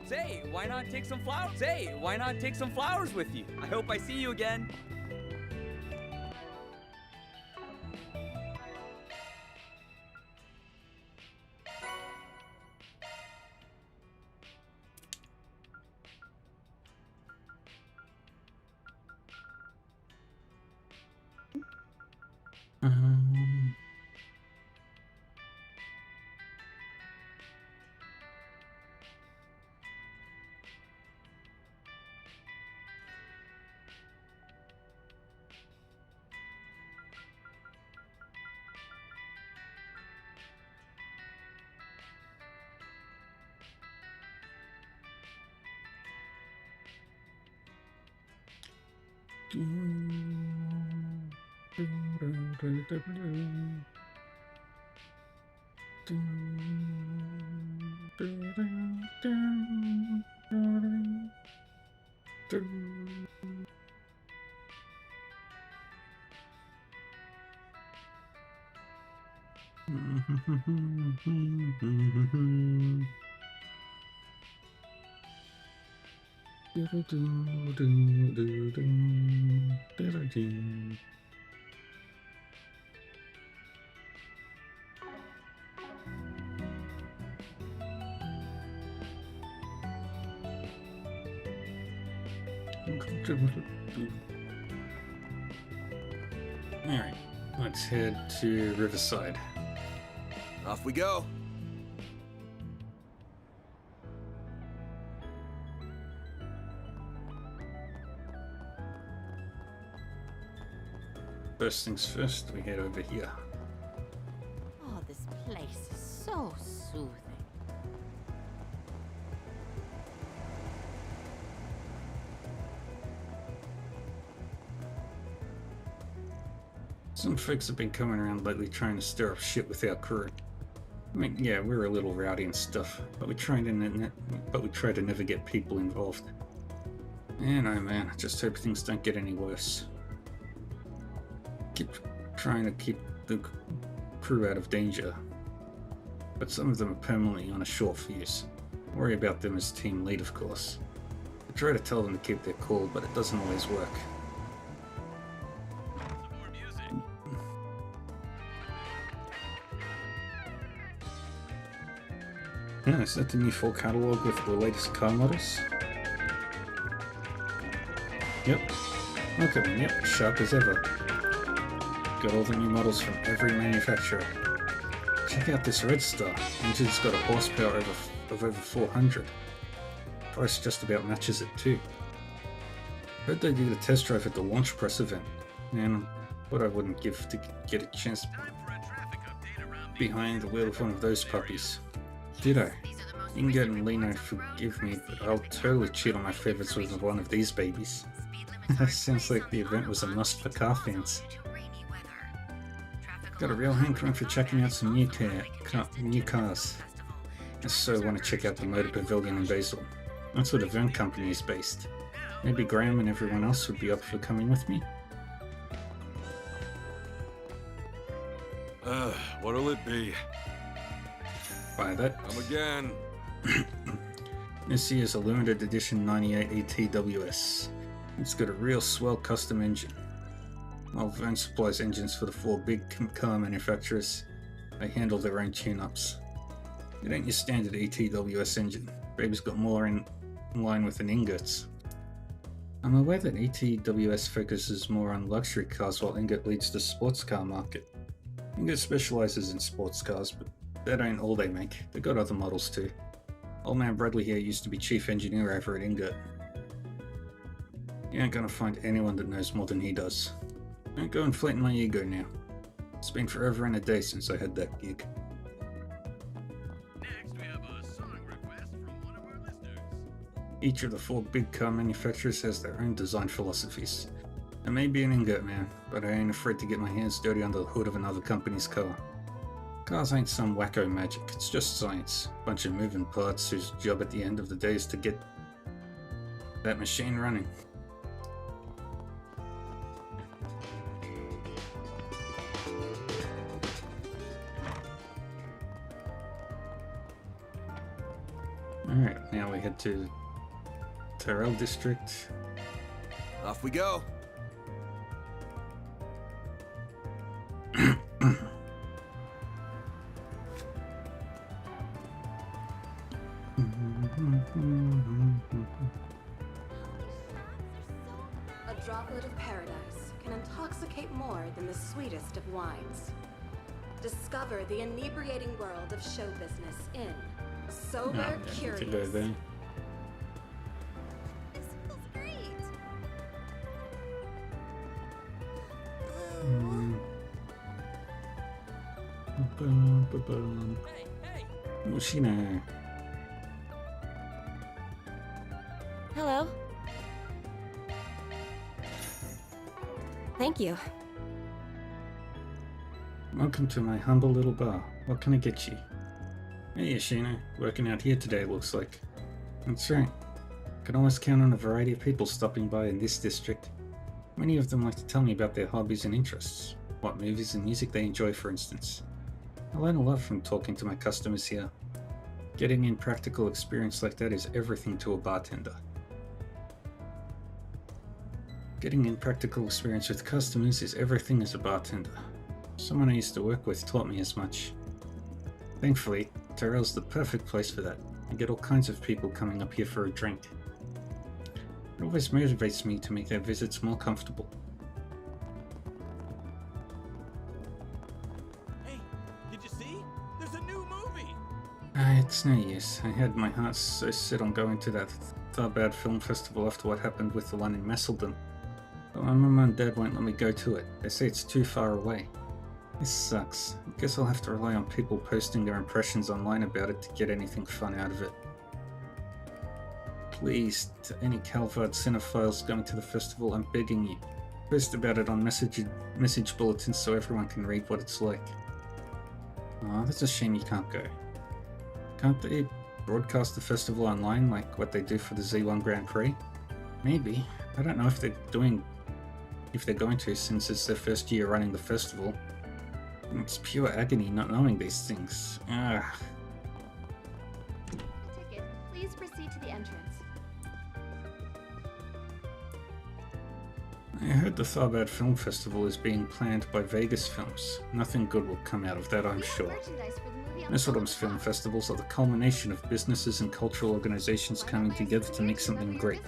Say, why not take some flowers? Say, why not take some flowers with you? I hope I see you again. Alright, let's head to Riverside. Off we go. First things first, we head over here. Oh, this place is so soothing. Some folks have been coming around lately trying to stir up shit with our crew. I mean, yeah, we're a little rowdy and stuff, but we try to never get people involved. And oh man, I just hope things don't get any worse. Keep trying to keep the crew out of danger, but some of them are permanently on a short fuse. Worry about them as team lead, of course. I try to tell them to keep their cool, but it doesn't always work. Yeah, is that the new full catalogue with the latest car models? Yep. Look at them, yep, sharp as ever. Got all the new models from every manufacturer. Check out this Red Star. Engine's got a horsepower of over 400. Price just about matches it too. Heard they did a test drive at the launch press event. Man, what I wouldn't give to get a chance behind the wheel of one of those puppies. Ditto. Ingot and Lino, forgive me, but I'll totally cheat on my favorites with one of these babies. That sounds like the event was a must for car fans. Got a real hankering for checking out some new cars. I so want to check out the Motor Pavilion in Basel. That's where the Verne Company is based. Maybe Graham and everyone else would be up for coming with me? What'll it be? Buy that. Come again. This year's a limited edition 98 ETWS. It's got a real swell custom engine. While Verne supplies engines for the 4 big car manufacturers, they handle their own tune-ups. It ain't your standard ETWS engine. Baby's got more in line with an Ingot's. I'm aware that ETWS focuses more on luxury cars while Ingot leads the sports car market. Ingot specializes in sports cars, but that ain't all they make. They got other models too. Old man Bradley here used to be chief engineer over at Ingot. You ain't gonna find anyone that knows more than he does. Don't go inflating my ego now. It's been forever and a day since I had that gig. Next, we have a song request from one of our listeners. Each of the 4 big car manufacturers has their own design philosophies. I may be an Ingot man, but I ain't afraid to get my hands dirty under the hood of another company's car. Cars ain't some wacko magic, it's just science. Bunch of moving parts whose job at the end of the day is to get that machine running. Alright, now we head to Tyrell District. Off we go. A droplet of paradise can intoxicate more than the sweetest of wines. Discover the inebriating world of show business in Sober Curious. To go there. What's she know? Hello. Thank you. Welcome to my humble little bar. What can I get you? Hey, Ashina. Working out here today, looks like. That's right. Can always count on a variety of people stopping by in this district. Many of them like to tell me about their hobbies and interests. What movies and music they enjoy, for instance. I learn a lot from talking to my customers here. Getting in practical experience like that is everything to a bartender. Getting in practical experience with customers is everything as a bartender. Someone I used to work with taught me as much. Thankfully, Tyrell's the perfect place for that. I get all kinds of people coming up here for a drink. It always motivates me to make our visits more comfortable. Hey, did you see? There's a new movie! It's no use. I had my heart so set on going to that Tharbad Film Festival after what happened with the one in Messeldon. But my mum and dad won't let me go to it. They say it's too far away. This sucks. I guess I'll have to rely on people posting their impressions online about it to get anything fun out of it. Please, to any Calvard cinephiles going to the festival, I'm begging you. Post about it on message bulletins so everyone can read what it's like. Aw, that's a shame you can't go. Can't they broadcast the festival online like what they do for the Z1 Grand Prix? Maybe. I don't know if they're going to, since it's their first year running the festival. It's pure agony not knowing these things. Ah. Ticket. Please proceed to the entrance. I heard the Tharbad Film Festival is being planned by Vegas Films. Nothing good will come out of that, I'm sure. Messeldom's film festivals are the culmination of businesses and cultural organizations coming together to make something great.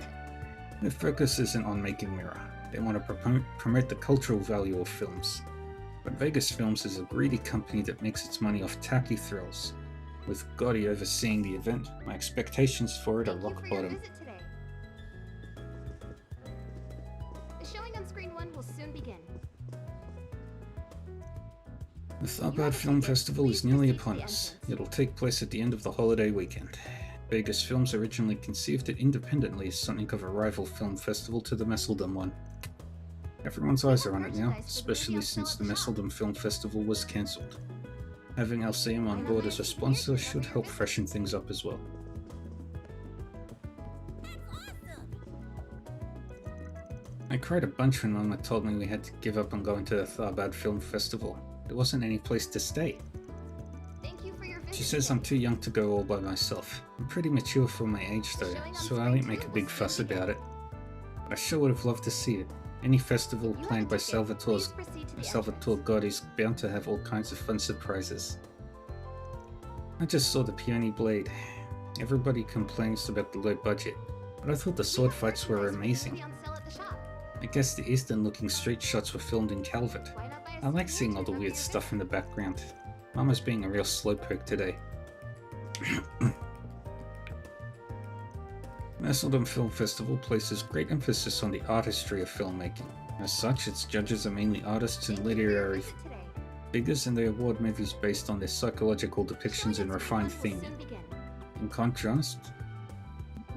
Their focus isn't on making mirror. They want to promote the cultural value of films. But Vegas Films is a greedy company that makes its money off tacky thrills. With Gotti overseeing the event, my expectations for it are rock bottom. The showing on screen 1 will soon begin. The Tharbad Film Festival is nearly upon us. It'll take place at the end of the holiday weekend. Vegas Films originally conceived it independently as something of a rival film festival to the Messeldom one. Everyone's eyes are on it now, especially since the Messeldom Film Festival was cancelled. Having LCM on board as a sponsor should help freshen things up as well. I cried a bunch when Mama told me we had to give up on going to the Tharbad Film Festival. There wasn't any place to stay. She says I'm too young to go all by myself. I'm pretty mature for my age though, so I won't make a big fuss about it. But I sure would have loved to see it. Any festival planned by Salvatore Gotti's bound to have all kinds of fun surprises. I just saw the Peony Blade. Everybody complains about the low budget, but I thought the sword fights were amazing. I guess the eastern looking street shots were filmed in Calvert. I like seeing all the weird stuff in the background. Mama's being a real slowpoke today. Messeldom Film Festival places great emphasis on the artistry of filmmaking. As such, its judges are mainly artists and literary figures, and they award movies based on their psychological depictions and refined theming. In contrast,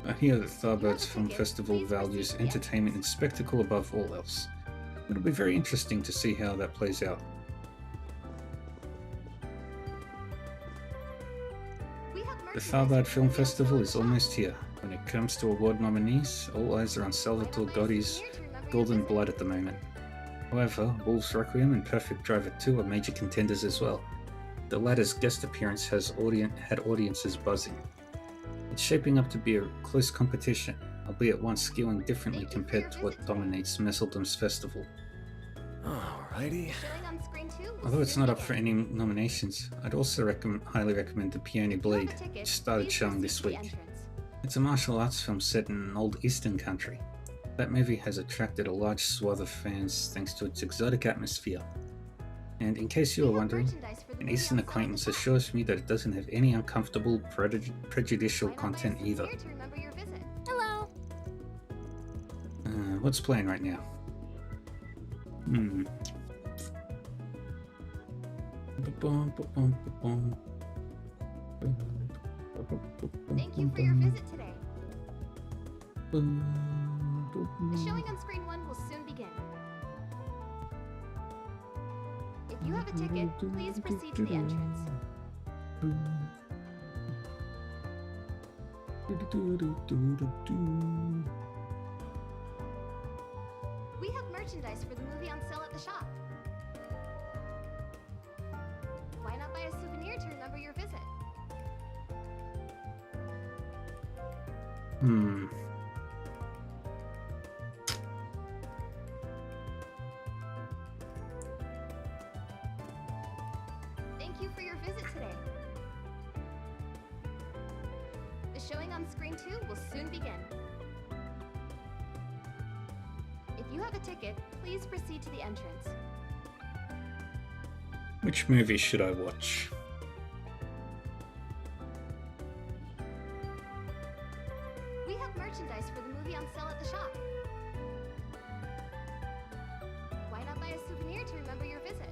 I hear that Tharbad's Film Festival values entertainment and spectacle above all else. It'll be very interesting to see how that plays out. The Tharbad Film Festival is almost here. When it comes to award nominees, all eyes are on Salvatore Gotti's Golden Blood at the moment. However, Wolves Requiem and Perfect Driver 2 are major contenders as well. The latter's guest appearance has had audiences buzzing. It's shaping up to be a close competition, albeit one skewing differently compared to what dominates Messeldom's festival. Alrighty. Although it's not up for any nominations, I'd also highly recommend The Peony Blade, which started showing this week. It's a martial arts film set in an old eastern country. That movie has attracted a large swath of fans thanks to its exotic atmosphere. And in case you were wondering, an eastern acquaintance assures me that it doesn't have any uncomfortable, prejudicial content either. Hello. What's playing right now? Thank you for your visit today. The showing on screen 1 will soon begin. If you have a ticket, please proceed to the entrance. We have merchandise for the movie on sale at the shop. Why not buy a souvenir to remember your visit? Thank you for your visit today. The showing on screen 2 will soon begin. have a ticket, please proceed to the entrance. Which movie should I watch? We have merchandise for the movie on sale at the shop. Why not buy a souvenir to remember your visit?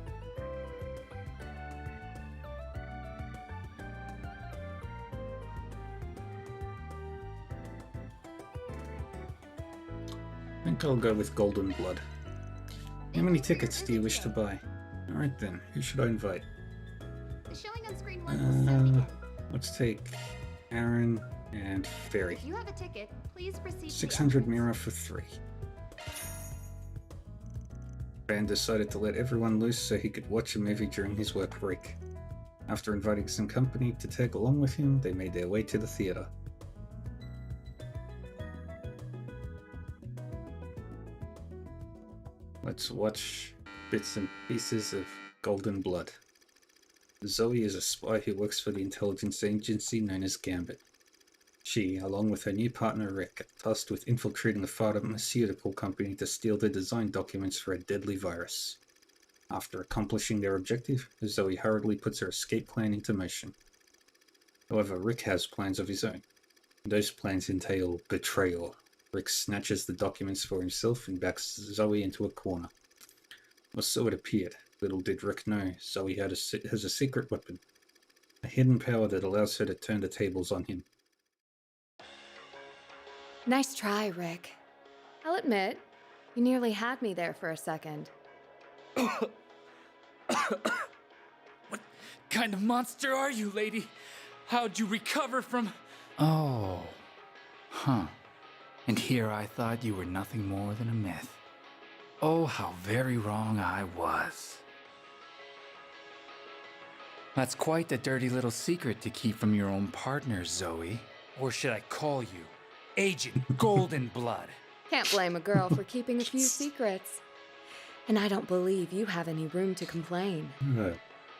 I think I'll go with Golden Blood. How many tickets do you wish to buy? Alright then, who should I invite? The showing on screen 1 will soon begin. Let's take Aaron and Ferry. If you have a ticket, please proceed 600 Mira for 3. Van decided to let everyone loose so he could watch a movie during his work break. After inviting some company to tag along with him, they made their way to the theater. Let's watch bits and pieces of Golden Blood. Zoe is a spy who works for the intelligence agency known as Gambit. She, along with her new partner Rick, are tasked with infiltrating a pharmaceutical company to steal their design documents for a deadly virus. After accomplishing their objective, Zoe hurriedly puts her escape plan into motion. However, Rick has plans of his own. Those plans entail betrayal. Rick snatches the documents for himself and backs Zoe into a corner. Or so it appeared. Little did Rick know, Zoe has a secret weapon. A hidden power that allows her to turn the tables on him. Nice try, Rick. I'll admit, you nearly had me there for a second. What kind of monster are you, lady? How'd you recover from... Oh. Huh. And here I thought you were nothing more than a myth. Oh, how very wrong I was. That's quite a dirty little secret to keep from your own partner, Zoe. Or should I call you Agent Golden Blood? Can't blame a girl for keeping a few secrets. And I don't believe you have any room to complain.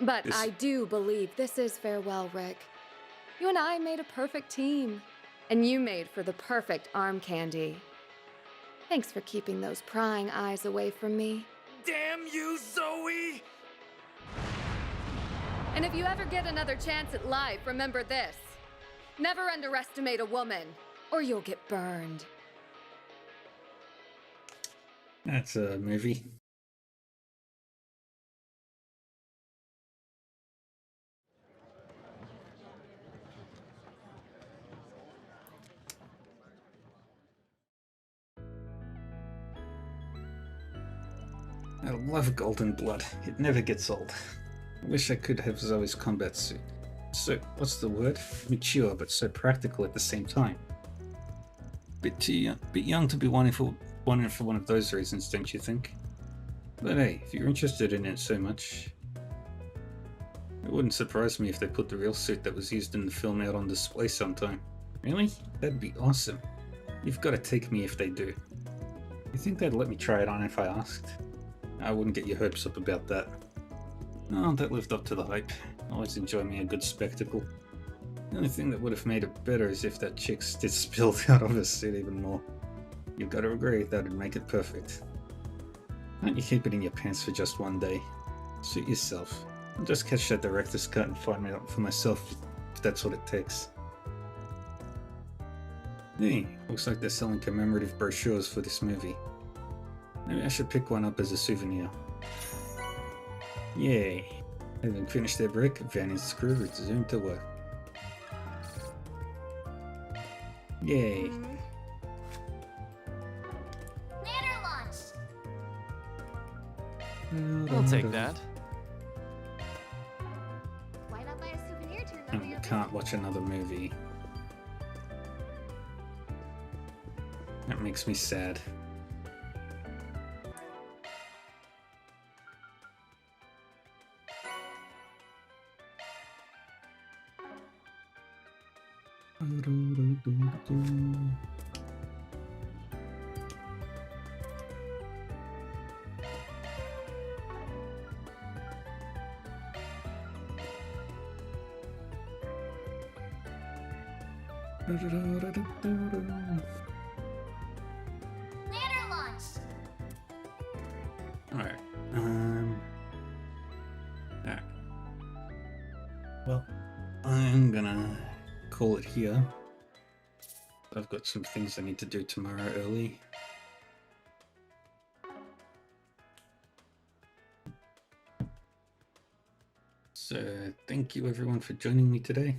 But I do believe this is farewell, Rick. You and I made a perfect team. And you made for the perfect arm candy. Thanks for keeping those prying eyes away from me. Damn you, Zoe! And if you ever get another chance at life, remember this. Never underestimate a woman, or you'll get burned. That's a movie. I love Golden Blood. It never gets old. I wish I could have Zoe's combat suit. So, what's the word? Mature, but so practical at the same time. Bit young to be wanting for one of those reasons, don't you think? But hey, if you're interested in it so much, it wouldn't surprise me if they put the real suit that was used in the film out on display sometime. Really? That'd be awesome. You've got to take me if they do. You think they'd let me try it on if I asked? I wouldn't get your hopes up about that. No, that lived up to the hype. I always enjoy me a good spectacle. The only thing that would have made it better is if that chick did spilled out of her suit even more. You've got to agree, that'd make it perfect. Why don't you keep it in your pants for just one day? Suit yourself. I'll just catch that director's cut and find out for myself if that's what it takes. Hey, looks like they're selling commemorative brochures for this movie. Maybe I should pick one up as a souvenir. Yay! Having finished their break, Van and his crew resumed to work. Yay! Nanner launch! I'll take that. Why not buy a souvenir to remember your Can't watch another movie. That makes me sad. Nanner launch! well, I'm gonna call it here. I've got some things I need to do tomorrow early. So, thank you everyone for joining me today.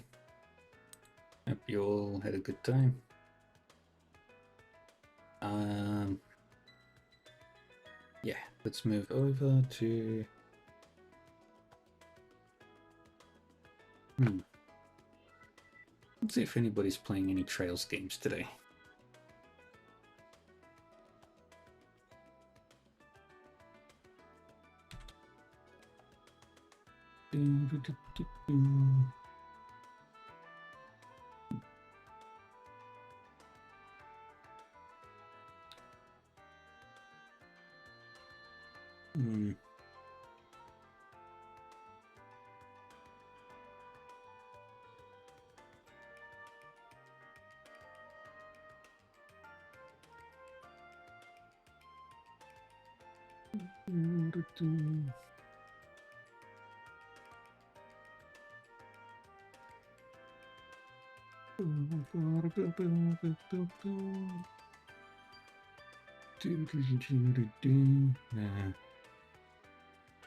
Hope you all had a good time. Yeah, let's move over to... Let's see if anybody's playing any Trails games today.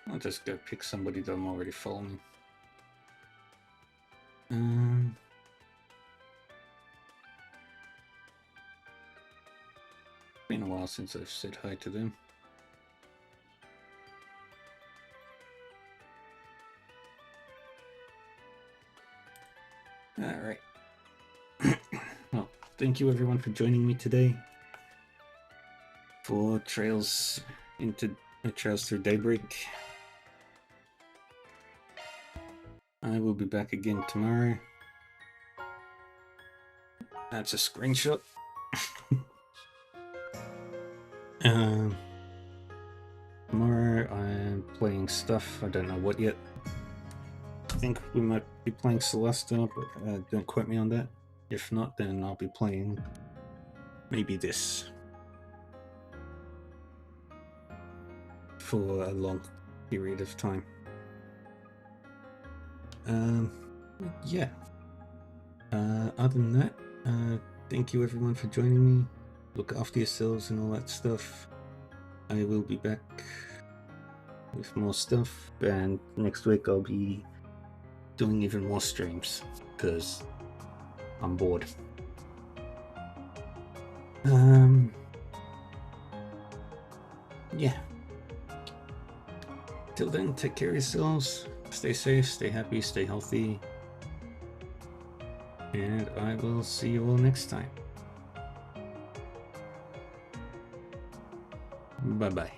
I'll just go pick somebody that I'm already following. Been a while since I've said hi to them. Alright. Well, thank you everyone for joining me today for Trails Through Daybreak. I will be back again tomorrow. That's a screenshot. Tomorrow I'm playing stuff, I don't know what yet. I think we might be playing Celesta, but don't quote me on that. If not, then I'll be playing maybe this for a long period of time. Yeah. Other than that, thank you everyone for joining me. Look after yourselves and all that stuff. I will be back with more stuff, and next week I'll be doing even more streams because I'm bored. Yeah. Till then, take care of yourselves. Stay safe, stay happy, stay healthy. And I will see you all next time. Bye-bye.